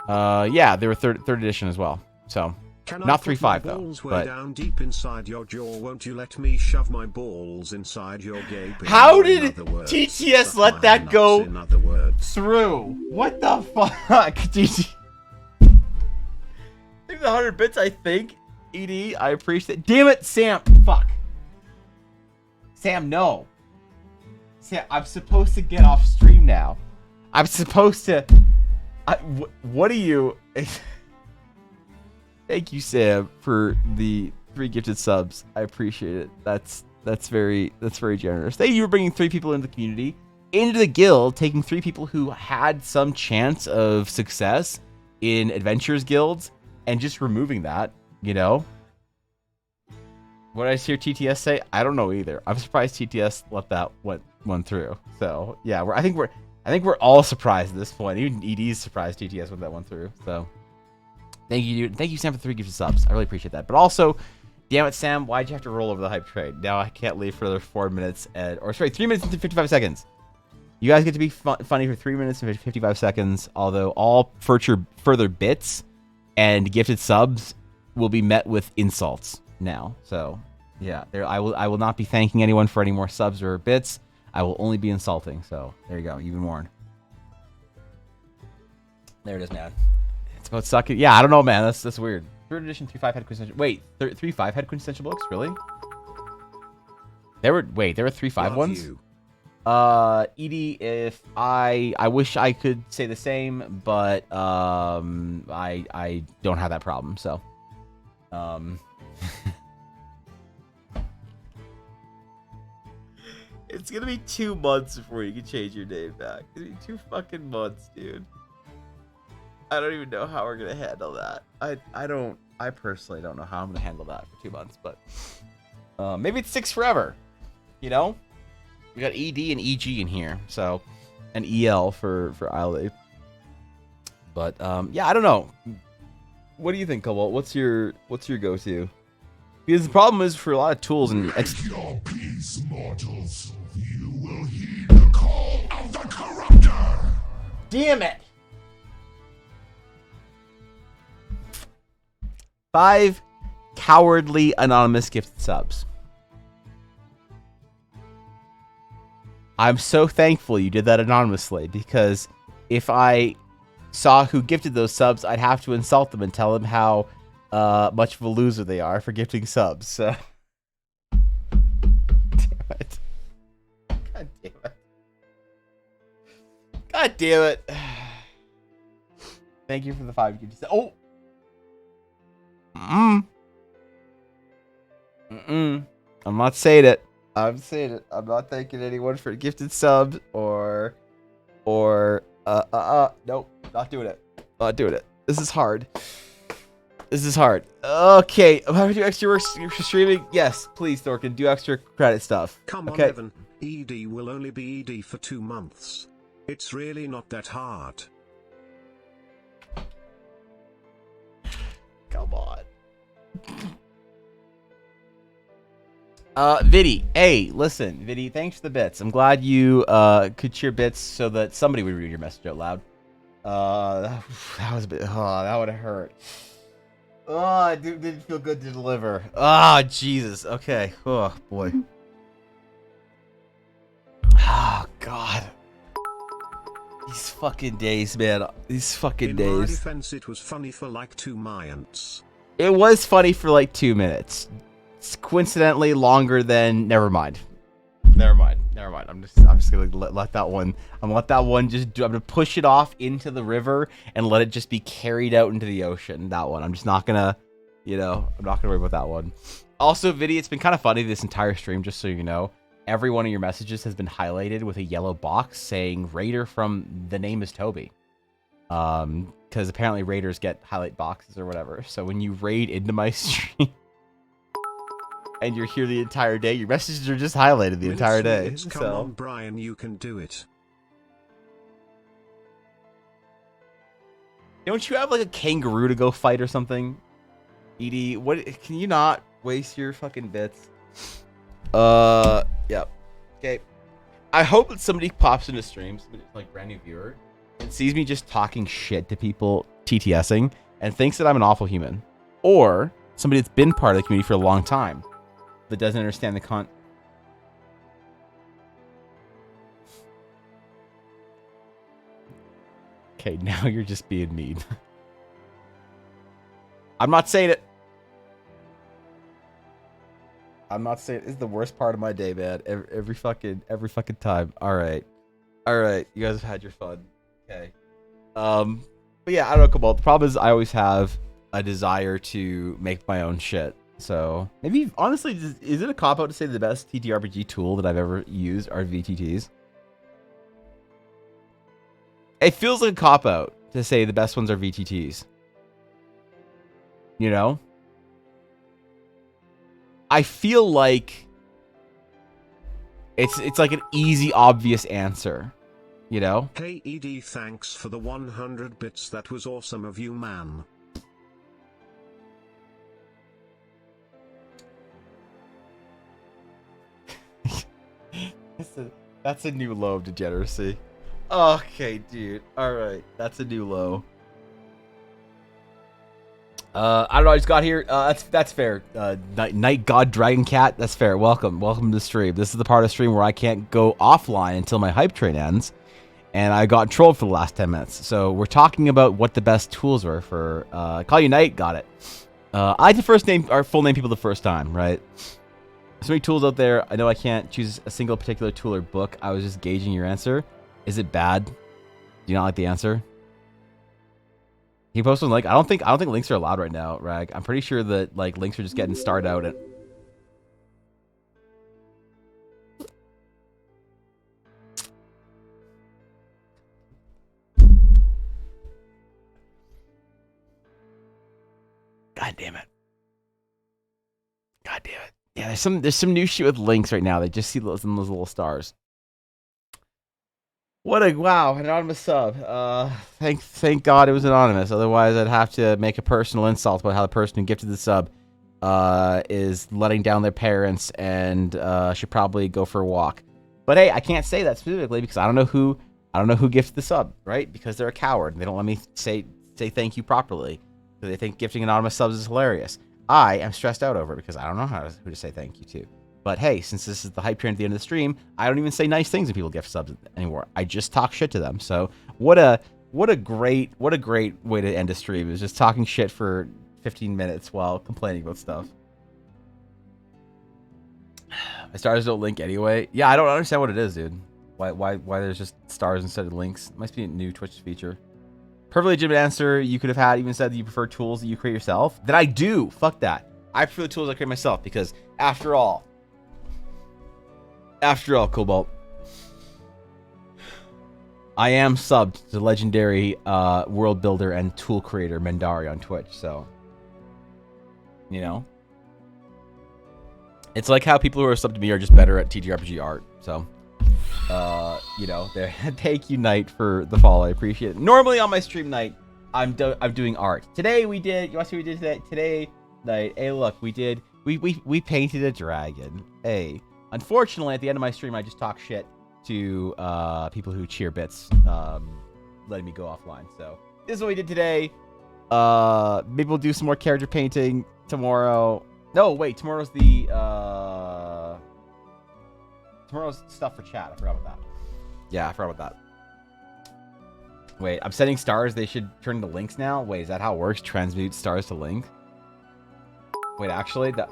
S1: Yeah, they were third edition as well. So not 3.5 though.
S2: Balls way
S1: but
S2: down deep inside your jaw. Won't you let me shove my balls inside your gaping?
S1: How did TTS
S2: suck
S1: let
S2: my
S1: that
S2: nuts,
S1: go
S2: in other words.
S1: through? What the fuck? GG. I think the 100 bits, I think. ED, I appreciate. Damn it, Sam. Fuck. Sam, no. Sam, I'm supposed to get off stream now. I'm supposed to. What are you? Thank you, Sam, for the 3 gifted subs. I appreciate it. That's very generous. Thank you for bringing 3 people into the community, into the guild, taking 3 people who had some chance of success in adventures guilds and just removing that. You know. What did I hear TTS say? I don't know either. I'm surprised TTS let that one through. So yeah, I think we're all surprised at this point. Even ED's surprised TTS went that one through. So thank you, dude. Thank you, Sam, for 3 gifted subs. I really appreciate that. But also, damn it, Sam, why'd you have to roll over the hype trade? Now I can't leave for another 4 minutes or sorry, 3 minutes and 55 seconds. You guys get to be funny for 3 minutes and 55 seconds. Although all further bits and gifted subs will be met with insults now. So yeah, I will not be thanking anyone for any more subs or bits. I will only be insulting. So there you go. You've been warned. There it is, man. It's about sucking. Yeah, I don't know, man. That's weird. 3rd edition 3.5 had quintessential. Wait, 3.5 had quintessential books, really? There were 3.5 ones. Edie, if I wish I could say the same, but I don't have that problem. So it's gonna be 2 months before you can change your name back. It's gonna be 2 fucking months, dude. I don't even know how we're gonna handle that. I personally don't know how I'm gonna handle that for 2 months, but maybe it's 6 forever. You know, we got ED and EG in here, so and EL for Isle. But yeah, I don't know. What do you think, Cobalt? What's your go-to? Because the problem is for a lot of tools and
S4: Make your peace, mortals. You will heed the call of the corruptor.
S1: damn it. 5 cowardly anonymous gifted subs. I'm so thankful you did that anonymously, because if I saw who gifted those subs, I'd have to insult them and tell them how much of a loser they are for gifting subs. So, damn it! God damn it! God damn it! Thank you for the 5 gifted subs. Oh. I'm not saying it. I'm saying it. I'm not thanking anyone for gifted subs or nope, not doing it. Not doing it. This is hard. This is hard. Okay, I'm having to do extra work for streaming. Yes, please, Thorkin, do extra credit stuff.
S2: Come on,
S1: okay.
S2: Evan. ED will only be ED for 2 months. It's really not that hard.
S1: Come on. Viddy, hey, listen, Viddy, thanks for the bits. I'm glad you could cheer bits so that somebody would read your message out loud. That was a bit. Oh, that would have hurt. Oh, it didn't feel good to deliver. Oh, Jesus. Okay. Oh boy. Oh God. These fucking days, man. These fucking days.
S2: In my defense, it was funny for like 2 minutes.
S1: It was funny for like 2 minutes. It's coincidentally longer than. Never mind. Never mind. I'm just gonna let that one. I'm gonna let that one I'm gonna push it off into the river and let it just be carried out into the ocean. That one. I'm just not gonna. I'm not gonna worry about that one. Also, Viddy, it's been kind of funny this entire stream. Just so you know, every one of your messages has been highlighted with a yellow box saying "Raider from the name is Toby." Because apparently raiders get highlight boxes or whatever. So when you raid into my stream and you're here the entire day, your messages are just highlighted the entire day.
S2: Come on, Brian, you can do it.
S1: Don't you have like a kangaroo to go fight or something? Edie, what? Can you not waste your fucking bits? Yep. Okay. I hope that somebody pops into stream, somebody like brand new viewer, and sees me just talking shit to people TTSing and thinks that I'm an awful human, or somebody that's been part of the community for a long time that doesn't understand the Okay, now you're just being mean. I'm not saying it. I'm not saying it's the worst part of my day, man. Every fucking time. All right. You guys have had your fun. Okay. But yeah, I don't know, Cobalt. The problem is I always have a desire to make my own shit. So maybe, honestly, is it a cop-out to say the best TTRPG tool that I've ever used are VTTs? It feels like a cop-out to say the best ones are VTTs. You know? I feel like it's like an easy, obvious answer. You know?
S2: Hey ED, thanks for the 100 bits. That was awesome of you, man.
S1: That's a new low of degeneracy. Okay, dude. Alright. That's a new low. I don't know, I just got here. That's fair. Night God Dragon Cat, that's fair. Welcome to the stream. This is the part of the stream where I can't go offline until my hype train ends. And I got trolled for the last 10 minutes. So we're talking about what the best tools were for Call You Night, got it. I like to first name our full name people the first time, right? So many tools out there. I know I can't choose a single particular tool or book. I was just gauging your answer. Is it bad? Do you not like the answer? He posted like I don't think links are allowed right now, Rag. I'm pretty sure that like links are just getting started out at. God damn it. God damn it. Yeah, there's some new shit with links right now. They just see those little stars. What a wow, anonymous sub. Thank God it was anonymous. Otherwise, I'd have to make a personal insult about how the person who gifted the sub is letting down their parents and should probably go for a walk. But hey, I can't say that specifically because I don't know who gifts the sub, right? Because they're a coward. They don't let me say thank you properly. So they think gifting anonymous subs is hilarious. I am stressed out over it because I don't know who to say thank you to. But hey, since this is the hype train at the end of the stream, I don't even say nice things when people gift subs anymore. I just talk shit to them. So what a great way to end a stream is just talking shit for 15 minutes while complaining about stuff. My stars don't link anyway. Yeah, I don't understand what it is, dude. Why there's just stars instead of links? It must be a new Twitch feature. Perfectly legitimate answer you could have had even said that you prefer tools that you create yourself. That I do. Fuck that. I prefer the tools I create myself because after all, Cobalt, I am subbed to legendary world builder and tool creator Mendari on Twitch, so you know. It's like how people who are subbed to me are just better at TTRPG art, so you know, thank you, Knight, for the follow. I appreciate it. Normally on my stream night, I'm doing art. Today we did. You want to see what we did today? Today night. Hey, look, we painted a dragon. Hey, unfortunately, at the end of my stream, I just talk shit to people who cheer bits, letting me go offline. So this is what we did today. Maybe we'll do some more character painting tomorrow. No, wait, tomorrow's stuff for chat. I forgot about that. Yeah, I forgot about that. Wait, I'm setting stars. They should turn to links now. Wait, is that how it works? Transmute stars to link? Wait, actually, that...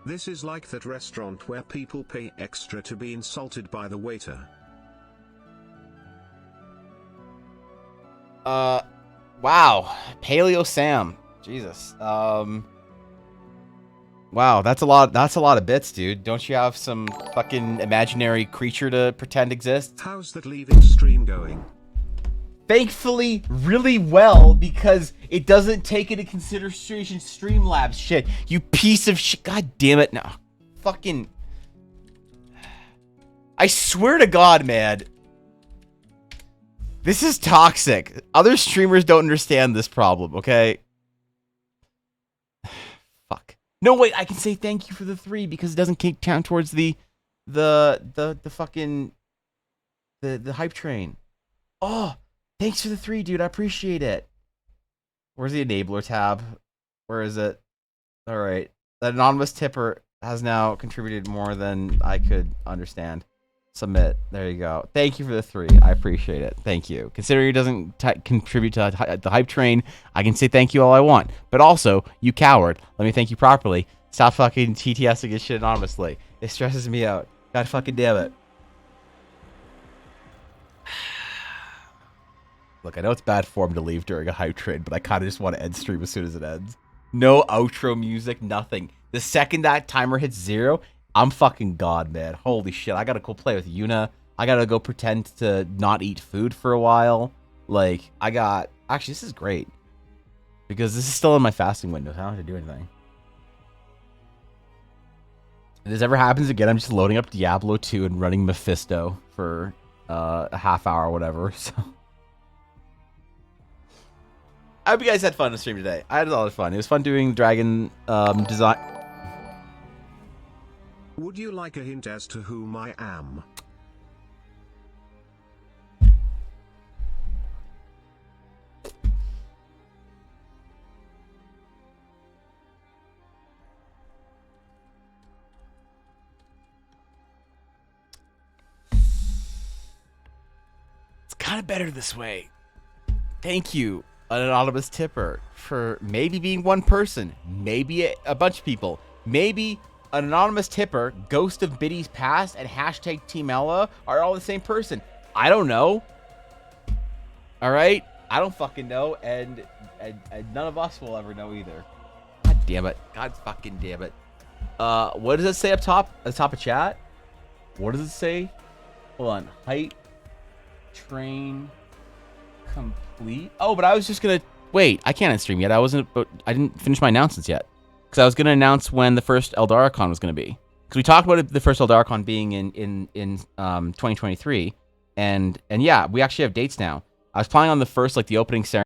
S2: This is like that restaurant where people pay extra to be insulted by the waiter.
S1: Wow. Paleo Sam. Jesus. Wow, that's a lot of bits, dude. Don't you have some fucking imaginary creature to pretend exists?
S2: How's that leaving stream going?
S1: Thankfully, really well, because it doesn't take into consideration Streamlabs shit. You piece of shit. God damn it. No. Fucking... I swear to God, man. This is toxic. Other streamers don't understand this problem, okay? Fuck. No, wait, I can say thank you for the 3 because it doesn't count towards the fucking the hype train. Oh, thanks for the 3, dude. I appreciate it. Where's the enabler tab? Where is it? All right. The anonymous tipper has now contributed more than I could understand. Submit. There you go. Thank you for the 3. I appreciate it. Thank you. Considering it doesn't contribute to the hype train, I can say thank you all I want. But also, you coward. Let me thank you properly. Stop fucking TTSing this shit anonymously. It stresses me out. God fucking damn it. Look, I know it's bad form to leave during a hype train, but I kind of just want to end stream as soon as it ends. No outro music, nothing. The second that timer hits 0, I'm fucking God, man. Holy shit. I gotta go play with Yuna. I gotta go pretend to not eat food for a while. Like, actually, this is great. Because this is still in my fasting window. I don't have to do anything. If this ever happens again, I'm just loading up Diablo 2 and running Mephisto for a half hour or whatever. So, I hope you guys had fun on the stream today. I had a lot of fun. It was fun doing dragon design.
S2: Would you like a hint as to whom I am?
S1: It's kind of better this way. Thank you, an anonymous tipper, for maybe being one person, maybe a bunch of people, maybe an anonymous tipper, Ghost of Biddy's Past, and hashtag Team Ella are all the same person. I don't know. All right? I don't fucking know, and none of us will ever know either. God damn it. God fucking damn it. What does it say up top? At the top of chat? What does it say? Hold on. Height train complete. Oh, but I was just gonna... Wait, I can't end stream yet. I didn't finish my announcements yet. Because I was going to announce when the first Eldaricon was going to be. Because we talked about the first Eldaricon being in 2023. And yeah, we actually have dates now. I was planning on the first, like, the opening ceremony